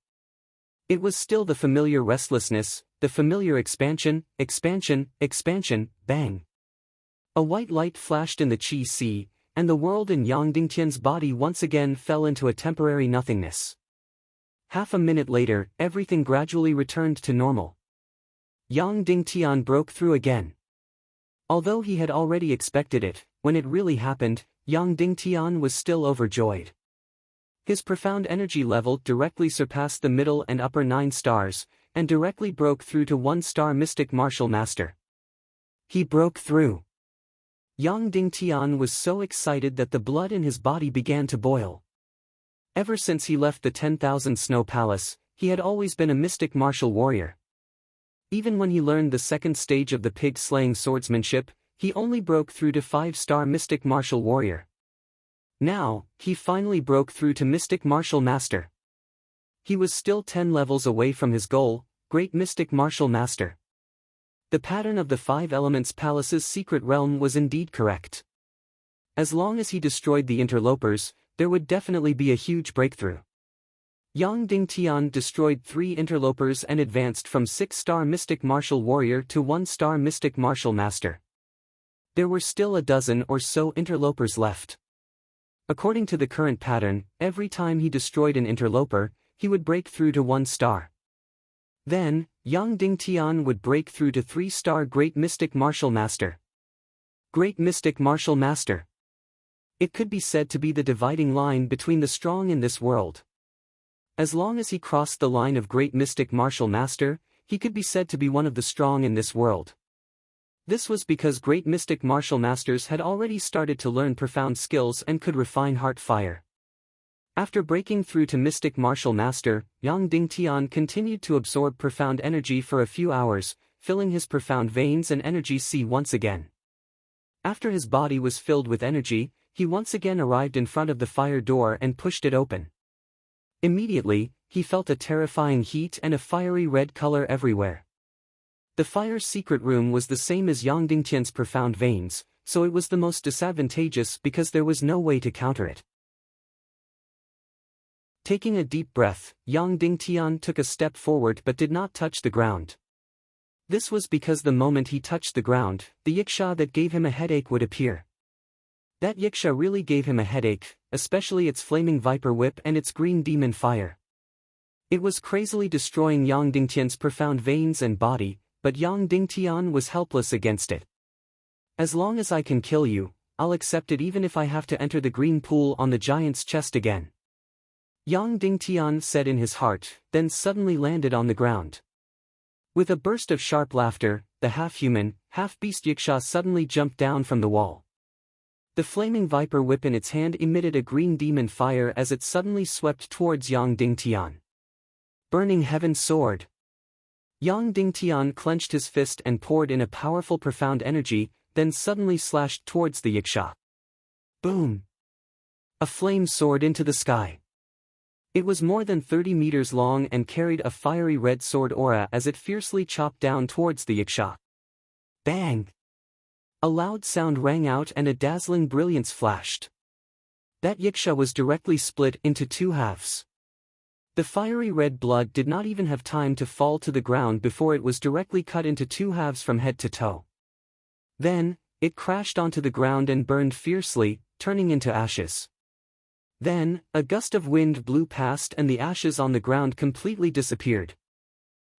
It was still the familiar restlessness, the familiar expansion, bang. A white light flashed in the Qi sea, and the world in Yang Dingtian's body once again fell into a temporary nothingness. Half a minute later, everything gradually returned to normal. Yang Dingtian broke through again. Although he had already expected it, when it really happened, Yang Dingtian was still overjoyed. His profound energy level directly surpassed the middle and upper 9 stars, and directly broke through to 1-star Mystic Martial Master. He broke through. Yang Dingtian was so excited that the blood in his body began to boil. Ever since he left the 10,000 Snow Palace, he had always been a mystic martial warrior. Even when he learned the second stage of the pig-slaying swordsmanship, he only broke through to 5-star Mystic Martial Warrior. Now, he finally broke through to Mystic Martial Master. He was still 10 levels away from his goal, Great Mystic Martial Master. The pattern of the 5 Elements Palace's secret realm was indeed correct. As long as he destroyed the interlopers, there would definitely be a huge breakthrough. Yang Dingtian destroyed 3 interlopers and advanced from 6-star Mystic Martial Warrior to 1-star Mystic Martial Master. There were still a dozen or so interlopers left. According to the current pattern, every time he destroyed an interloper, he would break through to 1 star. Then, Yang Dingtian would break through to 3-star Great Mystic Martial Master. Great Mystic Martial Master. It could be said to be the dividing line between the strong in this world. As long as he crossed the line of Great Mystic Martial Master, he could be said to be one of the strong in this world. This was because Great Mystic Martial Masters had already started to learn profound skills and could refine heart fire. After breaking through to Mystic Martial Master, Yang Dingtian continued to absorb profound energy for a few hours, filling his profound veins and energy sea once again. After his body was filled with energy, he once again arrived in front of the fire door and pushed it open. Immediately, he felt a terrifying heat and a fiery red color everywhere. The fire's secret room was the same as Yang Dingtian's profound veins, so it was the most disadvantageous because there was no way to counter it. Taking a deep breath, Yang Dingtian took a step forward but did not touch the ground. This was because the moment he touched the ground, the yiksha that gave him a headache would appear. That yiksha really gave him a headache, especially its flaming viper whip and its green demon fire. It was crazily destroying Yang Dingtian's profound veins and body, but Yang Dingtian was helpless against it. As long as I can kill you, I'll accept it even if I have to enter the green pool on the giant's chest again. Yang Dingtian said in his heart, then suddenly landed on the ground. With a burst of sharp laughter, the half-human, half-beast yiksha suddenly jumped down from the wall. The flaming viper whip in its hand emitted a green demon fire as it suddenly swept towards Yang Dingtian. Burning Heaven Sword. Yang Dingtian clenched his fist and poured in a powerful profound energy, then suddenly slashed towards the yiksha. Boom! A flame soared into the sky. It was more than 30 meters long and carried a fiery red sword aura as it fiercely chopped down towards the yiksha. Bang! A loud sound rang out and a dazzling brilliance flashed. That yiksha was directly split into 2 halves. The fiery red blood did not even have time to fall to the ground before it was directly cut into 2 halves from head to toe. Then, it crashed onto the ground and burned fiercely, turning into ashes. Then, a gust of wind blew past and the ashes on the ground completely disappeared.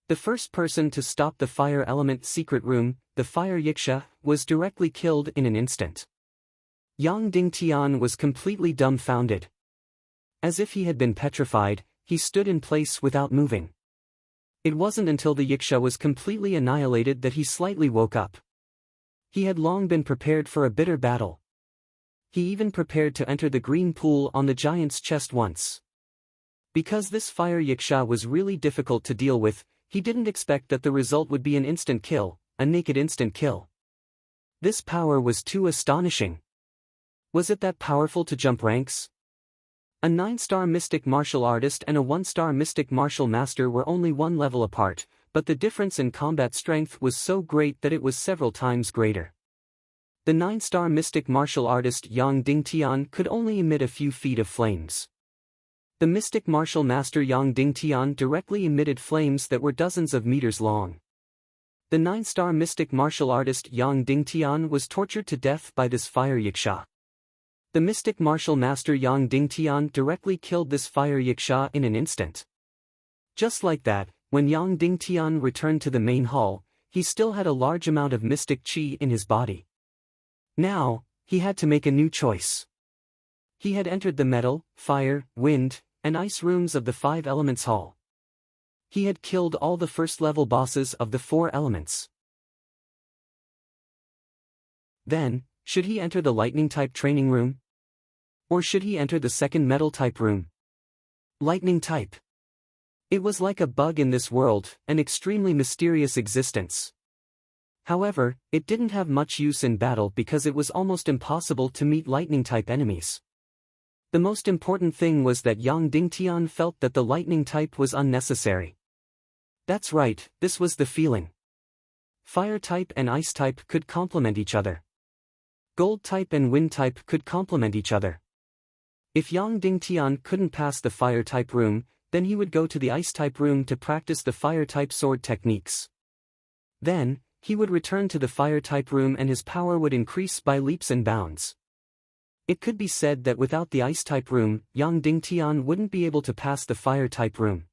The first person to stop the fire element secret room, the fire yiksha, was directly killed in an instant. Yang Dingtian was completely dumbfounded. As if he had been petrified, he stood in place without moving. It wasn't until the yiksha was completely annihilated that he slightly woke up. He had long been prepared for a bitter battle. He even prepared to enter the green pool on the giant's chest once. Because this fire yiksha was really difficult to deal with, he didn't expect that the result would be an instant kill, a naked instant kill. This power was too astonishing. Was it that powerful to jump ranks? A 9-star Mystic Martial Artist and a 1-star Mystic Martial Master were only 1 level apart, but the difference in combat strength was so great that it was several times greater. The 9-star Mystic Martial Artist Yang Dingtian could only emit a few feet of flames. The Mystic Martial Master Yang Dingtian directly emitted flames that were dozens of meters long. The 9-star Mystic Martial Artist Yang Dingtian was tortured to death by this fire yiksha. The Mystic Martial Master Yang Dingtian directly killed this fire yiksha in an instant. Just like that, when Yang Dingtian returned to the main hall, he still had a large amount of mystic chi in his body. Now, he had to make a new choice. He had entered the metal, fire, wind, and ice rooms of the 5 Elements Hall. He had killed all the first-level bosses of the 4 elements. Then, should he enter the lightning-type training room? Or should he enter the second metal-type room? Lightning-type. It was like a bug in this world, an extremely mysterious existence. However, it didn't have much use in battle because it was almost impossible to meet lightning-type enemies. The most important thing was that Yang Dingtian felt that the lightning type was unnecessary. That's right, this was the feeling. Fire type and ice type could complement each other. Gold type and wind type could complement each other. If Yang Dingtian couldn't pass the fire type room, then he would go to the ice type room to practice the fire type sword techniques. Then, he would return to the fire type room and his power would increase by leaps and bounds. It could be said that without the ice-type room, Yang Dingtian wouldn't be able to pass the fire-type room.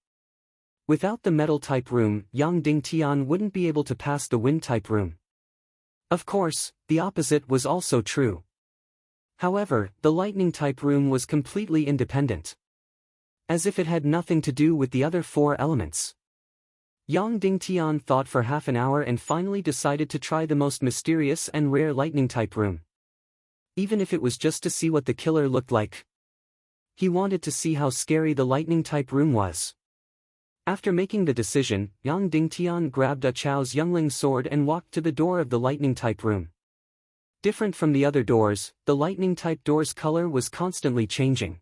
Without the metal-type room, Yang Dingtian wouldn't be able to pass the wind-type room. Of course, the opposite was also true. However, the lightning-type room was completely independent. As if it had nothing to do with the other 4 elements. Yang Dingtian thought for half an hour and finally decided to try the most mysterious and rare lightning-type room. Even if it was just to see what the killer looked like. He wanted to see how scary the lightning-type room was. After making the decision, Yang Dingtian grabbed a Chao's youngling sword and walked to the door of the lightning-type room. Different from the other doors, the lightning-type door's color was constantly changing.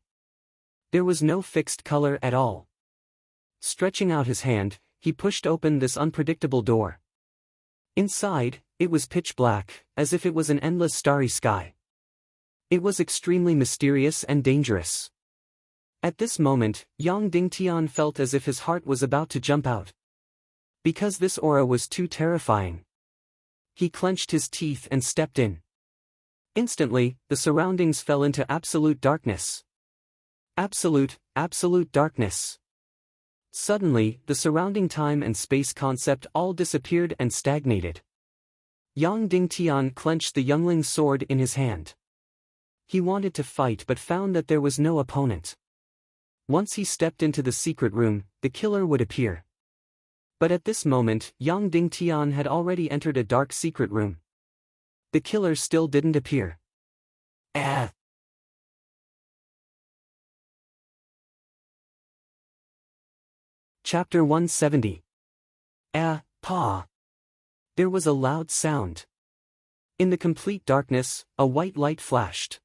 There was no fixed color at all. Stretching out his hand, he pushed open this unpredictable door. Inside, it was pitch black, as if it was an endless starry sky. It was extremely mysterious and dangerous. At this moment, Yang Dingtian felt as if his heart was about to jump out. Because this aura was too terrifying. He clenched his teeth and stepped in. Instantly, the surroundings fell into absolute darkness. Absolute darkness. Suddenly, the surrounding time and space concept all disappeared and stagnated. Yang Dingtian clenched the youngling's sword in his hand. He wanted to fight but found that there was no opponent. Once he stepped into the secret room, the killer would appear. But at this moment, Yang Dingtian had already entered a dark secret room. The killer still didn't appear. Chapter 170. Pa. There was a loud sound. In the complete darkness, a white light flashed.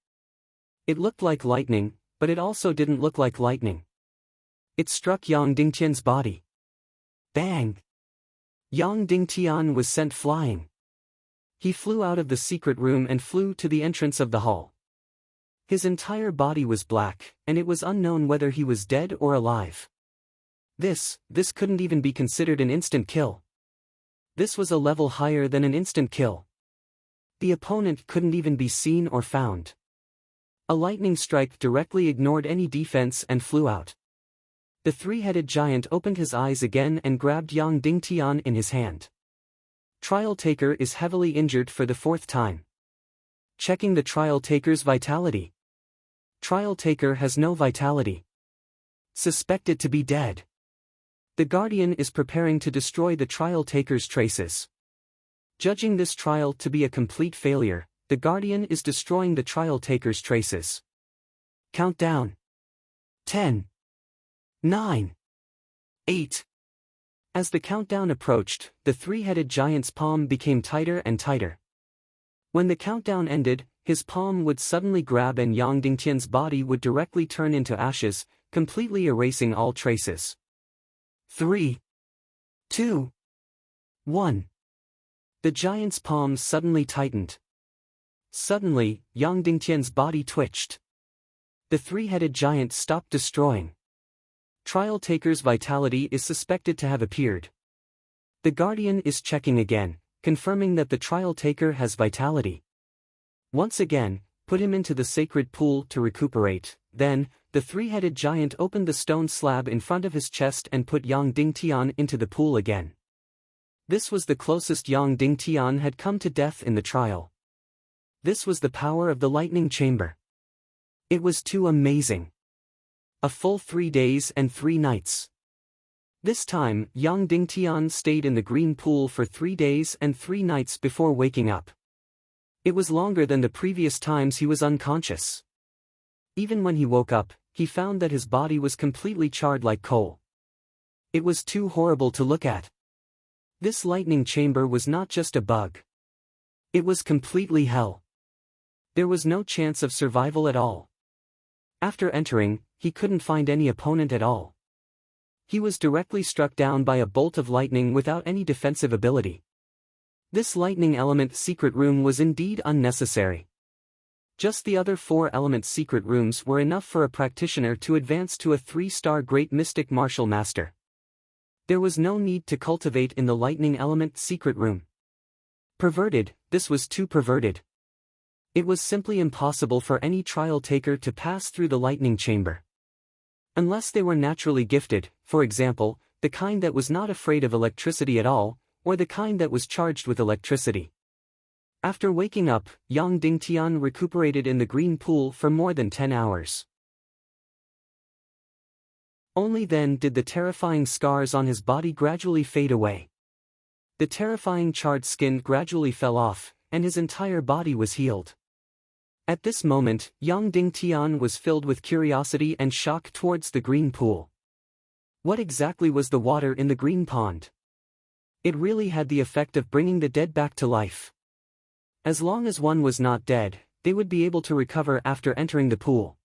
It looked like lightning, but it also didn't look like lightning. It struck Yang Dingtian's body. Bang! Yang Dingtian was sent flying. He flew out of the secret room and flew to the entrance of the hall. His entire body was black, and it was unknown whether he was dead or alive. This couldn't even be considered an instant kill. This was a level higher than an instant kill. The opponent couldn't even be seen or found. A lightning strike directly ignored any defense and flew out. The 3-headed giant opened his eyes again and grabbed Yang Dingtian in his hand. Trial Taker is heavily injured for the 4th time. Checking the Trial Taker's vitality. Trial Taker has no vitality. Suspected to be dead. The Guardian is preparing to destroy the Trial Taker's traces. Judging this trial to be a complete failure, the Guardian is destroying the Trial Taker's traces. Countdown. 10. 9. 8. As the countdown approached, the 3-headed giant's palm became tighter and tighter. When the countdown ended, his palm would suddenly grab and Yang Dingtian's body would directly turn into ashes, completely erasing all traces. 3. 2. 1. The giant's palm suddenly tightened. Suddenly, Yang Dingtian's body twitched. The 3-headed giant stopped destroying. Trial Taker's vitality is suspected to have appeared. The Guardian is checking again, confirming that the Trial Taker has vitality. Once again, put him into the sacred pool to recuperate. Then, the 3-headed giant opened the stone slab in front of his chest and put Yang Dingtian into the pool again. This was the closest Yang Dingtian had come to death in the trial. This was the power of the lightning chamber. It was too amazing. A full 3 days and 3 nights. This time, Yang Dingtian stayed in the green pool for 3 days and 3 nights before waking up. It was longer than the previous times he was unconscious. Even when he woke up, he found that his body was completely charred like coal. It was too horrible to look at. This lightning chamber was not just a bug. It was completely hell. There was no chance of survival at all. After entering, he couldn't find any opponent at all. He was directly struck down by a bolt of lightning without any defensive ability. This lightning element secret room was indeed unnecessary. Just the other 4 element secret rooms were enough for a practitioner to advance to a 3-star great mystic martial master. There was no need to cultivate in the lightning element secret room. Perverted, this was too perverted. It was simply impossible for any trial taker to pass through the lightning chamber. Unless they were naturally gifted, for example, the kind that was not afraid of electricity at all, or the kind that was charged with electricity. After waking up, Yang Dingtian recuperated in the green pool for more than 10 hours. Only then did the terrifying scars on his body gradually fade away. The terrifying charred skin gradually fell off, and his entire body was healed. At this moment, Yang Dingtian was filled with curiosity and shock towards the green pool. What exactly was the water in the green pond? It really had the effect of bringing the dead back to life. As long as one was not dead, they would be able to recover after entering the pool.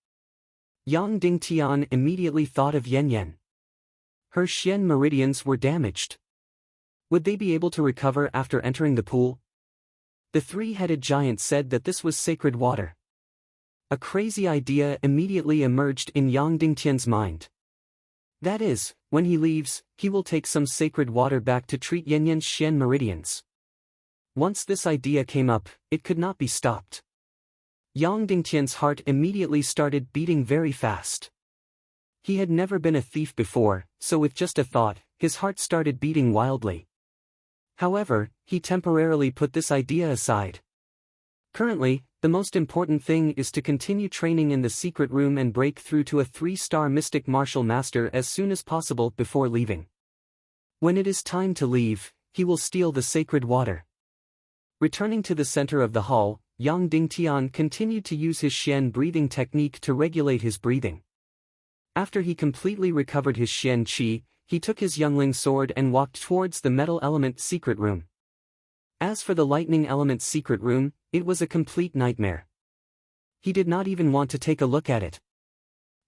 Yang Dingtian immediately thought of Yan Yan. Her Xian meridians were damaged. Would they be able to recover after entering the pool? The 3-headed giant said that this was sacred water. A crazy idea immediately emerged in Yang Dingtian's mind. That is, when he leaves, he will take some sacred water back to treat Yan Yan's Xian meridians. Once this idea came up, it could not be stopped. Yang Dingtian's heart immediately started beating very fast. He had never been a thief before, so with just a thought, his heart started beating wildly. However, he temporarily put this idea aside. Currently, the most important thing is to continue training in the secret room and break through to a 3-star mystic martial master as soon as possible before leaving. When it is time to leave, he will steal the sacred water. Returning to the center of the hall, Yang Dingtian continued to use his Xian breathing technique to regulate his breathing. After he completely recovered his Xian qi, he took his youngling sword and walked towards the metal element secret room. As for the lightning element secret room, it was a complete nightmare. He did not even want to take a look at it.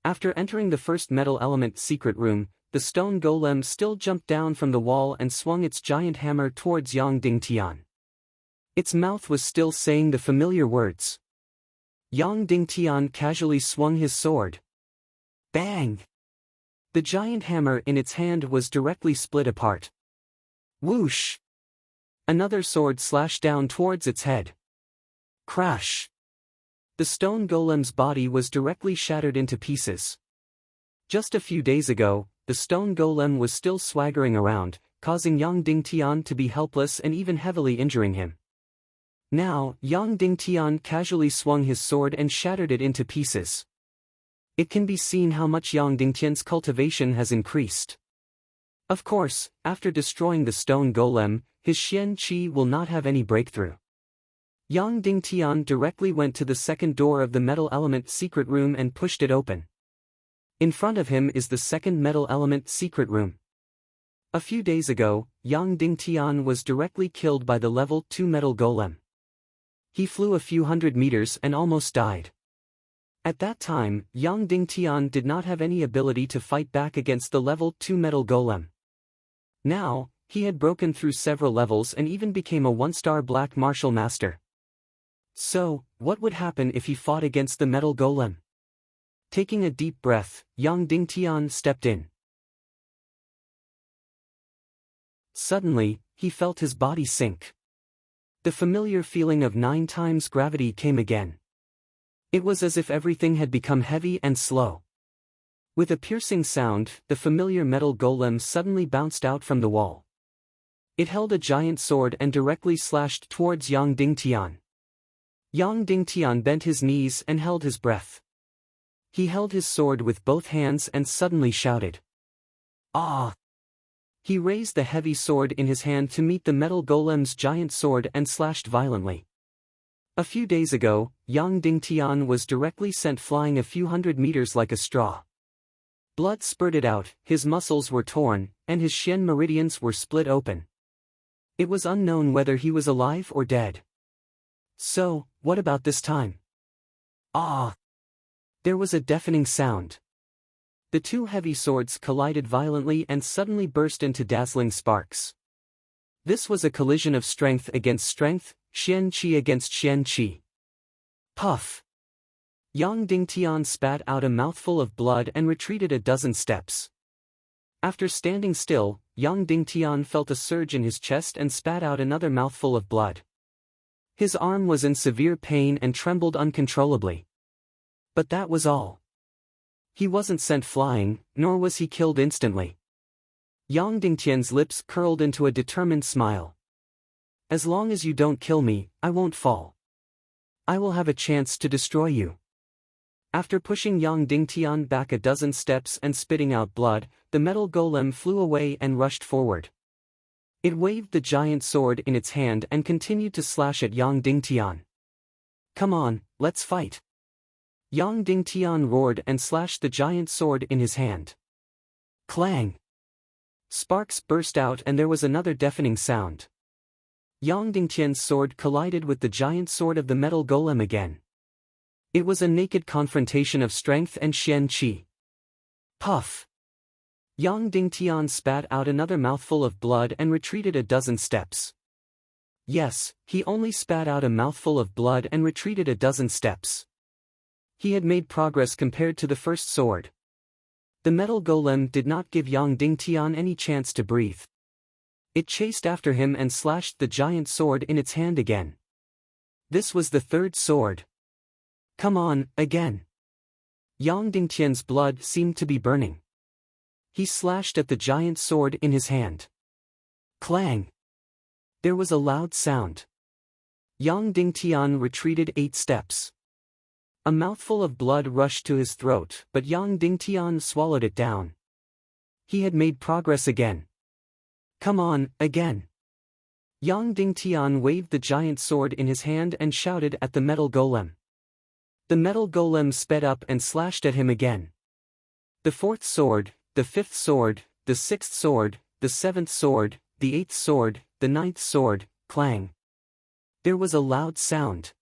After entering the first metal element secret room, the stone golem still jumped down from the wall and swung its giant hammer towards Yang Dingtian. Its mouth was still saying the familiar words. Yang Dingtian casually swung his sword. Bang! The giant hammer in its hand was directly split apart. Whoosh! Another sword slashed down towards its head. Crash! The stone golem's body was directly shattered into pieces. Just a few days ago, the stone golem was still swaggering around, causing Yang Dingtian to be helpless and even heavily injuring him. Now, Yang Dingtian casually swung his sword and shattered it into pieces. It can be seen how much Yang Dingtian's cultivation has increased. Of course, after destroying the stone golem, his Xian qi will not have any breakthrough. Yang Dingtian directly went to the second door of the metal element secret room and pushed it open. In front of him is the second metal element secret room. A few days ago, Yang Dingtian was directly killed by the level 2 metal golem. He flew a few hundred meters and almost died. At that time, Yang Dingtian did not have any ability to fight back against the level 2 metal golem. Now, he had broken through several levels and even became a 1-star black martial master. So, what would happen if he fought against the metal golem? Taking a deep breath, Yang Dingtian stepped in. Suddenly, he felt his body sink. The familiar feeling of 9 times gravity came again. It was as if everything had become heavy and slow. With a piercing sound, the familiar metal golem suddenly bounced out from the wall. It held a giant sword and directly slashed towards Yang Dingtian. Yang Dingtian bent his knees and held his breath. He held his sword with both hands and suddenly shouted. Ah! He raised the heavy sword in his hand to meet the metal golem's giant sword and slashed violently. A few days ago, Yang Dingtian was directly sent flying a few hundred meters like a straw. Blood spurted out, his muscles were torn, and his Xian meridians were split open. It was unknown whether he was alive or dead. So, what about this time? Ah! There was a deafening sound. The two heavy swords collided violently and suddenly burst into dazzling sparks. This was a collision of strength against strength, Xian Qi against Xian Qi. Puff! Yang Dingtian spat out a mouthful of blood and retreated a dozen steps. After standing still, Yang Dingtian felt a surge in his chest and spat out another mouthful of blood. His arm was in severe pain and trembled uncontrollably. But that was all. He wasn't sent flying, nor was he killed instantly. Yang Dingtian's lips curled into a determined smile. As long as you don't kill me, I won't fall. I will have a chance to destroy you. After pushing Yang Dingtian back a dozen steps and spitting out blood, the metal golem flew away and rushed forward. It waved the giant sword in its hand and continued to slash at Yang Dingtian. Come on, let's fight. Yang Dingtian roared and slashed the giant sword in his hand. Clang! Sparks burst out and there was another deafening sound. Yang Dingtian's sword collided with the giant sword of the metal golem again. It was a naked confrontation of strength and Xian Qi. Puff! Yang Dingtian spat out another mouthful of blood and retreated a dozen steps. Yes, he only spat out a mouthful of blood and retreated a dozen steps. He had made progress compared to the first sword. The metal golem did not give Yang Dingtian any chance to breathe. It chased after him and slashed the giant sword in its hand again. This was the third sword. Come on, again. Yang Dingtian's blood seemed to be burning. He slashed at the giant sword in his hand. Clang! There was a loud sound. Yang Dingtian retreated 8 steps. A mouthful of blood rushed to his throat, but Yang Dingtian swallowed it down. He had made progress again. Come on, again. Yang Dingtian waved the giant sword in his hand and shouted at the metal golem. The metal golem sped up and slashed at him again. The fourth sword, the fifth sword, the sixth sword, the seventh sword, the eighth sword, the ninth sword, clang. There was a loud sound.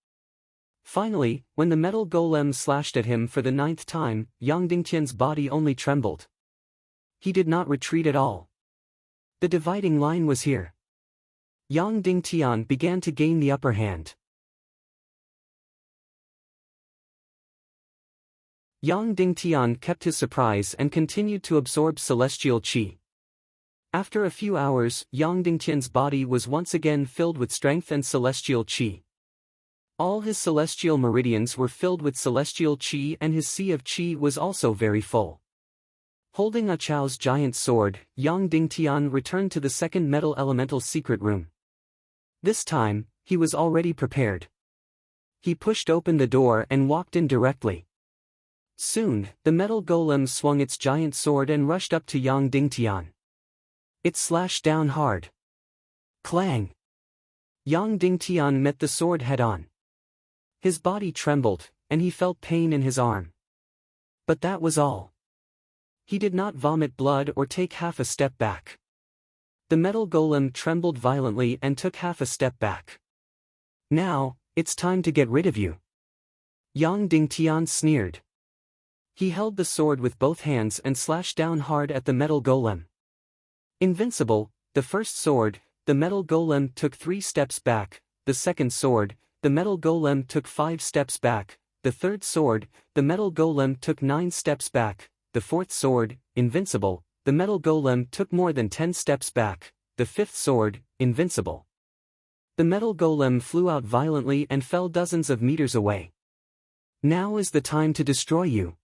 Finally, when the metal golem slashed at him for the 9th time, Yang Dingtian's body only trembled. He did not retreat at all. The dividing line was here. Yang Dingtian began to gain the upper hand. Yang Dingtian kept his surprise and continued to absorb celestial qi. After a few hours, Yang Dingtian's body was once again filled with strength and celestial qi. All his celestial meridians were filled with celestial qi and his sea of qi was also very full. Holding A Chao's giant sword, Yang Dingtian returned to the second metal elemental secret room. This time, he was already prepared. He pushed open the door and walked in directly. Soon, the metal golem swung its giant sword and rushed up to Yang Dingtian. It slashed down hard. Clang! Yang Dingtian met the sword head-on. His body trembled, and he felt pain in his arm. But that was all. He did not vomit blood or take half a step back. The metal golem trembled violently and took half a step back. Now, it's time to get rid of you. Yang Dingtian sneered. He held the sword with both hands and slashed down hard at the metal golem. Invincible, the first sword, the metal golem took 3 steps back, the second sword, the metal golem took 5 steps back, the third sword, the metal golem took 9 steps back, the fourth sword, invincible, the metal golem took more than 10 steps back, the fifth sword, invincible. The metal golem flew out violently and fell dozens of meters away. Now is the time to destroy you.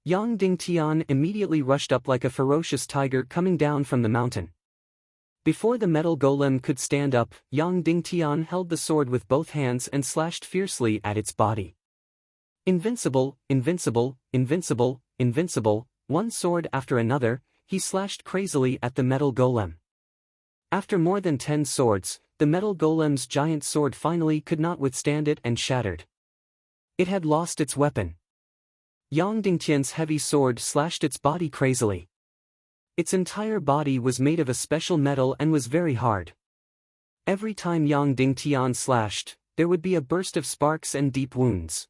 Yang Dingtian immediately rushed up like a ferocious tiger coming down from the mountain. Before the metal golem could stand up, Yang Dingtian held the sword with both hands and slashed fiercely at its body. Invincible, invincible, invincible, invincible, one sword after another, he slashed crazily at the metal golem. After more than 10 swords, the metal golem's giant sword finally could not withstand it and shattered. It had lost its weapon. Yang Dingtian's heavy sword slashed its body crazily. Its entire body was made of a special metal and was very hard. Every time Yang Dingtian slashed, there would be a burst of sparks and deep wounds.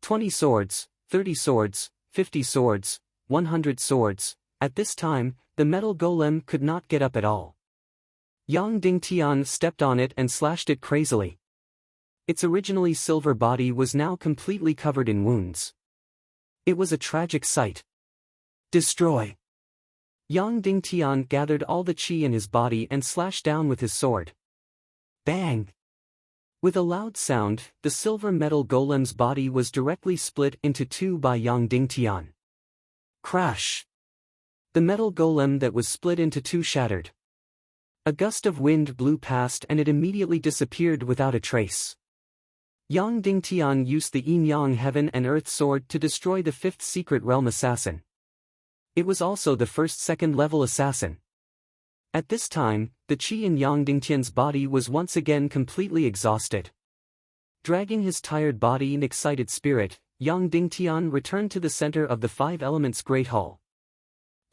20 swords, 30 swords, 50 swords, 100 swords. At this time, the metal golem could not get up at all. Yang Dingtian stepped on it and slashed it crazily. Its originally silver body was now completely covered in wounds. It was a tragic sight. Destroy! Yang Dingtian gathered all the qi in his body and slashed down with his sword. Bang! With a loud sound, the silver metal golem's body was directly split into two by Yang Dingtian. Crash! The metal golem that was split into two shattered. A gust of wind blew past and it immediately disappeared without a trace. Yang Dingtian used the yin-yang heaven and earth sword to destroy the fifth secret realm assassin. It was also the first second-level assassin. At this time, the qi in Yang Dingtian's body was once again completely exhausted. Dragging his tired body and excited spirit, Yang Dingtian returned to the center of the Five Elements Great Hall.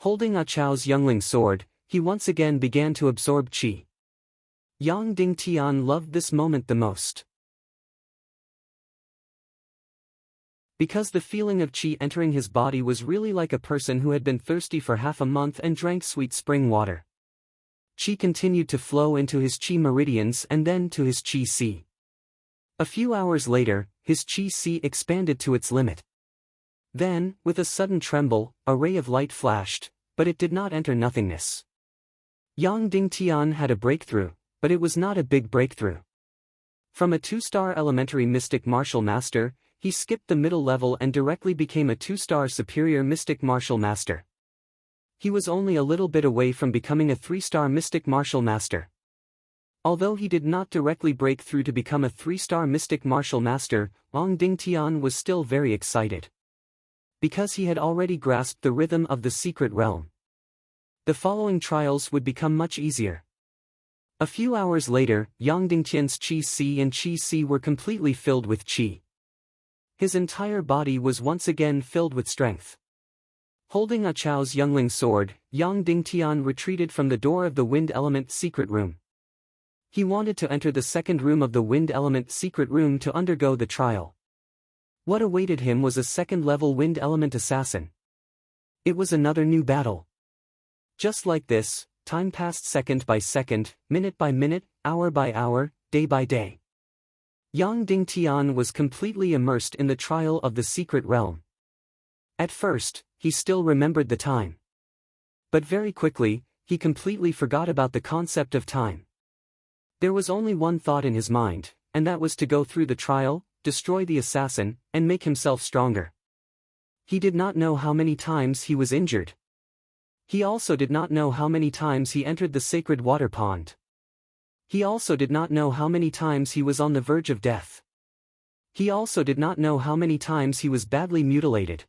Holding A Chao's youngling sword, he once again began to absorb qi. Yang Dingtian loved this moment the most. Because the feeling of qi entering his body was really like a person who had been thirsty for half a month and drank sweet spring water. Qi continued to flow into his qi meridians and then to his qi sea. A few hours later, his qi sea expanded to its limit. Then, with a sudden tremble, a ray of light flashed, but it did not enter nothingness. Yang Dingtian had a breakthrough, but it was not a big breakthrough. From a 2-star elementary mystic martial master, he skipped the middle level and directly became a 2-star superior mystic martial master. He was only a little bit away from becoming a 3-star mystic martial master. Although he did not directly break through to become a 3-star mystic martial master, Yang Dingtian was still very excited. Because he had already grasped the rhythm of the secret realm. The following trials would become much easier. A few hours later, Yang Dingtian's qi si and qi si were completely filled with qi. His entire body was once again filled with strength. Holding A Chao's youngling sword, Yang Dingtian retreated from the door of the Wind Element secret room. He wanted to enter the second room of the Wind Element secret room to undergo the trial. What awaited him was a second-level Wind Element assassin. It was another new battle. Just like this, time passed second by second, minute by minute, hour by hour, day by day. Yang Dingtian was completely immersed in the trial of the secret realm. At first, he still remembered the time. But very quickly, he completely forgot about the concept of time. There was only one thought in his mind, and that was to go through the trial, destroy the assassin, and make himself stronger. He did not know how many times he was injured. He also did not know how many times he entered the sacred water pond. He also did not know how many times he was on the verge of death. He also did not know how many times he was badly mutilated.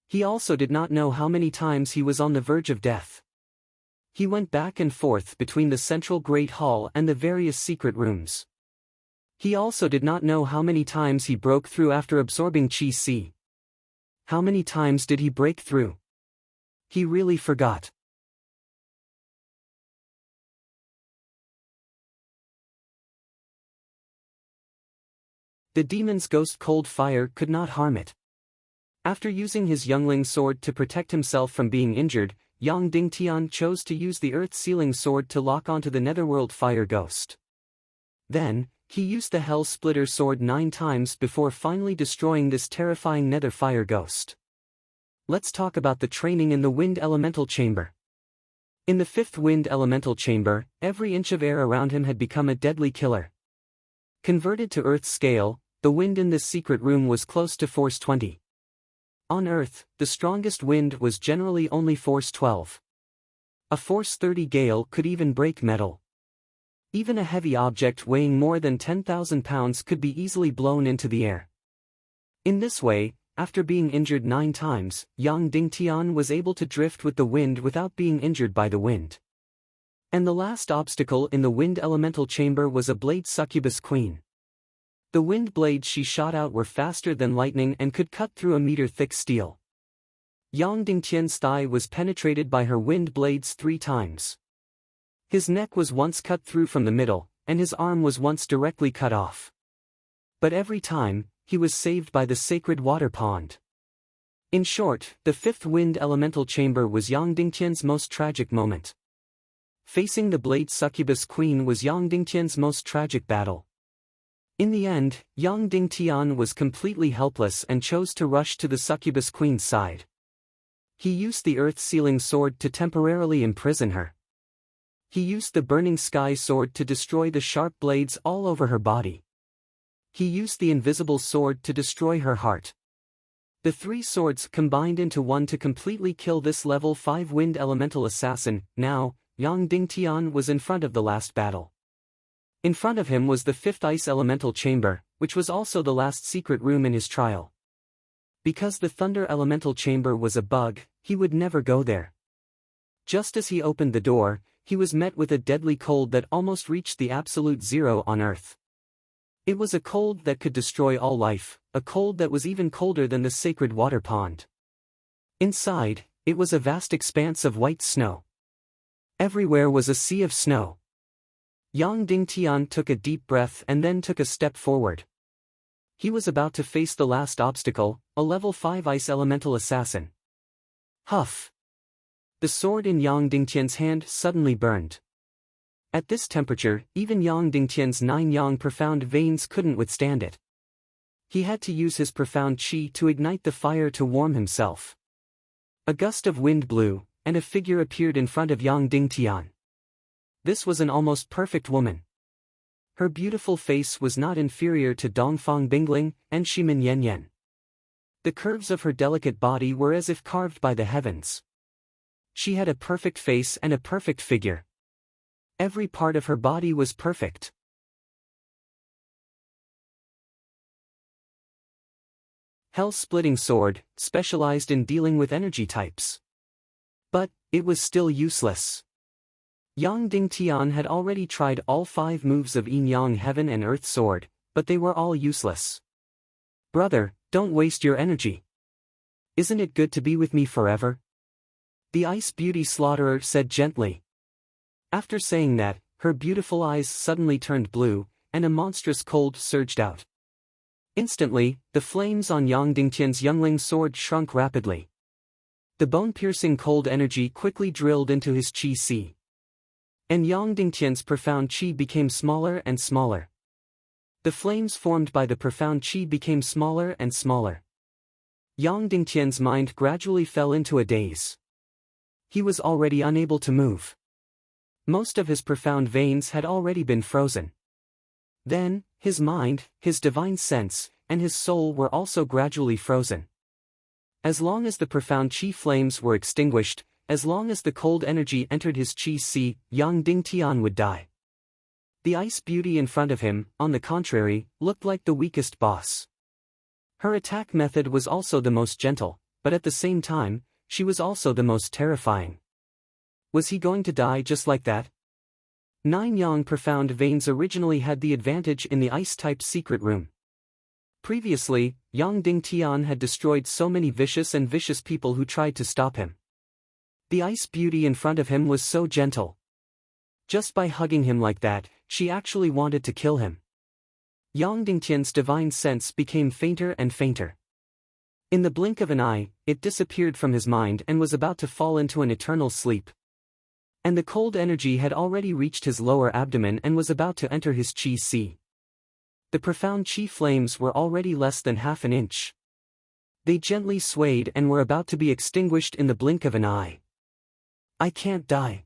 He also did not know how many times he was on the verge of death. He went back and forth between the central Great Hall and the various secret rooms. He also did not know how many times he broke through after absorbing qi si. How many times did he break through? He really forgot. The demon's ghost cold fire could not harm it. After using his youngling sword to protect himself from being injured, Yang Dingtian chose to use the earth-sealing sword to lock onto the netherworld fire ghost. Then, he used the Hell Splitter sword 9 times before finally destroying this terrifying nether fire ghost. Let's talk about the training in the Wind Elemental Chamber. In the 5th Wind Elemental Chamber, every inch of air around him had become a deadly killer. Converted to Earth's scale, the wind in this secret room was close to force 20. On Earth, the strongest wind was generally only force 12. A force 30 gale could even break metal. Even a heavy object weighing more than 10,000 pounds could be easily blown into the air. In this way, after being injured 9 times, Yang Dingtian was able to drift with the wind without being injured by the wind. And the last obstacle in the wind elemental chamber was a blade succubus queen. The wind blades she shot out were faster than lightning and could cut through a meter-thick steel. Yang Dingtian's thigh was penetrated by her wind blades 3 times. His neck was once cut through from the middle, and his arm was once directly cut off. But every time, he was saved by the sacred water pond. In short, the 5th wind elemental chamber was Yang Dingtian's most tragic moment. Facing the blade succubus queen was Yang Dingtian's most tragic battle. In the end, Yang Dingtian was completely helpless and chose to rush to the succubus queen's side. He used the earth-sealing sword to temporarily imprison her. He used the burning sky sword to destroy the sharp blades all over her body. He used the invisible sword to destroy her heart. The 3 swords combined into one to completely kill this level 5 wind elemental assassin. Now, Yang Dingtian was in front of the last battle. In front of him was the 5th ice elemental chamber, which was also the last secret room in his trial. Because the thunder elemental chamber was a bug, he would never go there. Just as he opened the door, he was met with a deadly cold that almost reached the absolute zero on Earth. It was a cold that could destroy all life, a cold that was even colder than the sacred water pond. Inside, it was a vast expanse of white snow. Everywhere was a sea of snow. Yang Dingtian took a deep breath and then took a step forward. He was about to face the last obstacle, a level 5 ice elemental assassin. Huff! The sword in Yang Dingtian's hand suddenly burned. At this temperature, even Yang Dingtian's 9 yang profound veins couldn't withstand it. He had to use his profound qi to ignite the fire to warm himself. A gust of wind blew, and a figure appeared in front of Yang Dingtian. This was an almost perfect woman. Her beautiful face was not inferior to Dongfang Bingling and Shimin Yanyan. The curves of her delicate body were as if carved by the heavens. She had a perfect face and a perfect figure. Every part of her body was perfect. Hell-splitting sword, specialized in dealing with energy types. But, it was still useless. Yang Dingtian had already tried all 5 moves of Yin Yang Heaven and Earth Sword, but they were all useless. Brother, don't waste your energy. Isn't it good to be with me forever? The Ice Beauty Slaughterer said gently. After saying that, her beautiful eyes suddenly turned blue, and a monstrous cold surged out. Instantly, the flames on Yang Dingtian's youngling sword shrunk rapidly. The bone-piercing cold energy quickly drilled into his qi si. And Yang Dingtian's profound qi became smaller and smaller. The flames formed by the profound qi became smaller and smaller. Yang Dingtian's mind gradually fell into a daze. He was already unable to move. Most of his profound veins had already been frozen. Then, his mind, his divine sense, and his soul were also gradually frozen. As long as the profound qi flames were extinguished, as long as the cold energy entered his qi si, Yang Dingtian would die. The ice beauty in front of him, on the contrary, looked like the weakest boss. Her attack method was also the most gentle, but at the same time, she was also the most terrifying. Was he going to die just like that? 9 yang profound veins originally had the advantage in the ice-type secret room. Previously, Yang Dingtian had destroyed so many vicious and vicious people who tried to stop him. The ice beauty in front of him was so gentle. Just by hugging him like that, she actually wanted to kill him. Yang Dingtian's divine sense became fainter and fainter. In the blink of an eye, it disappeared from his mind and was about to fall into an eternal sleep. And the cold energy had already reached his lower abdomen and was about to enter his qi si. The profound qi flames were already less than half an inch. They gently swayed and were about to be extinguished in the blink of an eye. I can't die.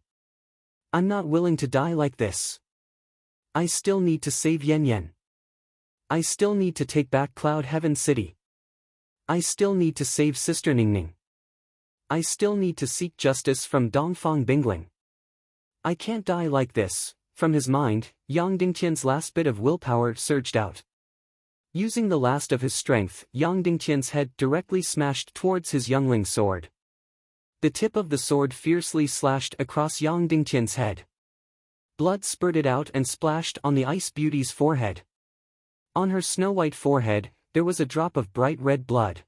I'm not willing to die like this. I still need to save Yan Yan. I still need to take back Cloud Heaven City. I still need to save Sister Ningning. I still need to seek justice from Dongfang Bingling. I can't die like this. From his mind, Yang Dingtian's last bit of willpower surged out. Using the last of his strength, Yang Dingtian's head directly smashed towards his youngling's sword. The tip of the sword fiercely slashed across Yang Dingtian's head. Blood spurted out and splashed on the Ice Beauty's forehead. On her snow-white forehead, there was a drop of bright red blood.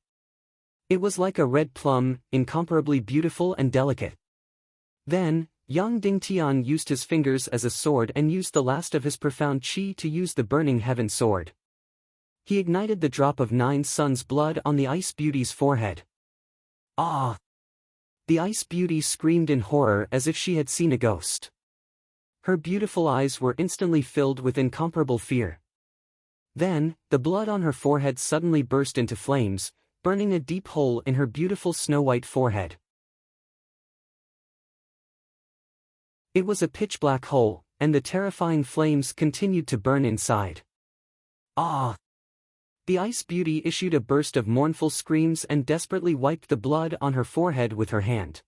It was like a red plum, incomparably beautiful and delicate. Then, Yang Dingtian used his fingers as a sword and used the last of his profound qi to use the burning heaven sword. He ignited the drop of 9 suns' blood on the Ice Beauty's forehead. Ah! The Ice Beauty screamed in horror as if she had seen a ghost. Her beautiful eyes were instantly filled with incomparable fear. Then, the blood on her forehead suddenly burst into flames, burning a deep hole in her beautiful snow-white forehead. It was a pitch-black hole, and the terrifying flames continued to burn inside. Ah! The Ice Beauty issued a burst of mournful screams and desperately wiped the blood on her forehead with her hand.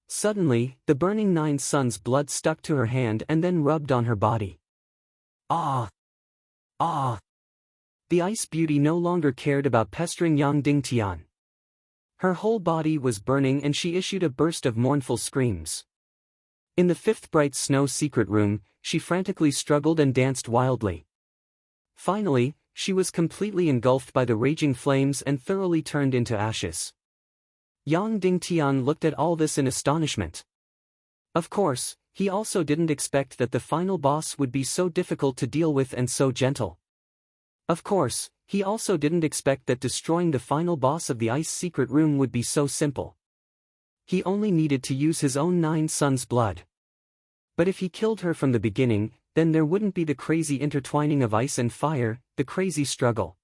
Suddenly, the burning 9 suns' blood stuck to her hand and then rubbed on her body. Ah! Ah! The Ice Beauty no longer cared about pestering Yang Dingtian. Her whole body was burning and she issued a burst of mournful screams. In the 5th bright snow secret room, she frantically struggled and danced wildly. Finally, she was completely engulfed by the raging flames and thoroughly turned into ashes. Yang Dingtian looked at all this in astonishment. Of course, he also didn't expect that the final boss would be so difficult to deal with and so gentle. Of course, he also didn't expect that destroying the final boss of the Ice Secret Room would be so simple. He only needed to use his own 9 suns' blood. But if he killed her from the beginning, then there wouldn't be the crazy intertwining of ice and fire, the crazy struggle.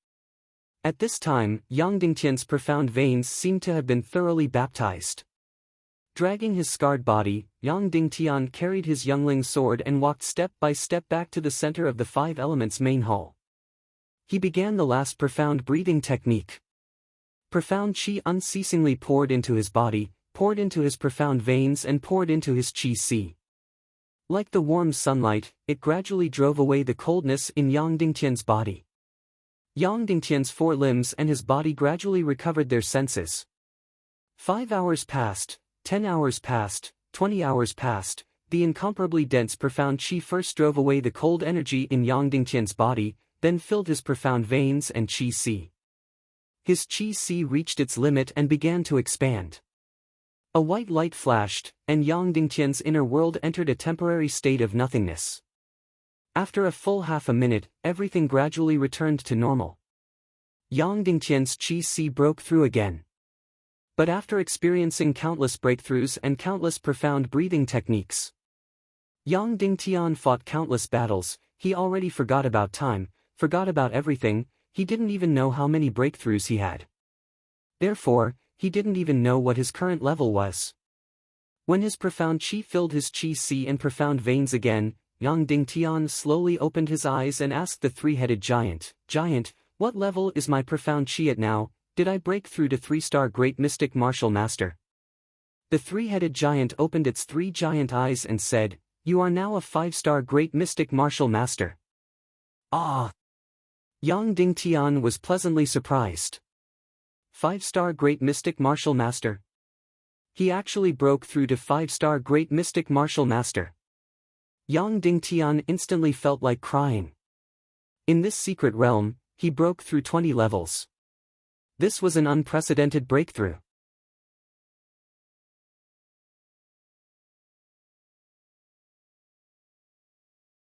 At this time, Yang Dingtian's profound veins seemed to have been thoroughly baptized. Dragging his scarred body, Yang Dingtian carried his youngling's sword and walked step by step back to the center of the 5 elements main hall. He began the last profound breathing technique. Profound qi unceasingly poured into his body, poured into his profound veins and poured into his qi. Like the warm sunlight, it gradually drove away the coldness in Yang Dingtian's body. Yang Dingtian's 4 limbs and his body gradually recovered their senses. 5 hours passed, 10 hours passed, 20 hours passed. The incomparably dense profound qi first drove away the cold energy in Yang Dingtian's body, then filled his profound veins and qi. His qi reached its limit and began to expand. A white light flashed, and Yang Dingtian's inner world entered a temporary state of nothingness. After a full half a minute, everything gradually returned to normal. Yang Dingtian's qi broke through again. But after experiencing countless breakthroughs and countless profound breathing techniques, Yang Dingtian fought countless battles. He already forgot about time, forgot about everything. He didn't even know how many breakthroughs he had. Therefore, he didn't even know what his current level was. When his profound qi filled his qi and profound veins again, Yang Dingtian slowly opened his eyes and asked the 3-headed giant, "Giant, what level is my profound qi at now? Did I break through to 3-star Great Mystic Martial Master?" The 3-headed giant opened its 3 giant eyes and said, "You are now a 5-star Great Mystic Martial Master." Ah! Yang Dingtian was pleasantly surprised. 5-star Great Mystic Martial Master? He actually broke through to 5-star Great Mystic Martial Master. Yang Dingtian instantly felt like crying. In this secret realm, he broke through 20 levels. This was an unprecedented breakthrough.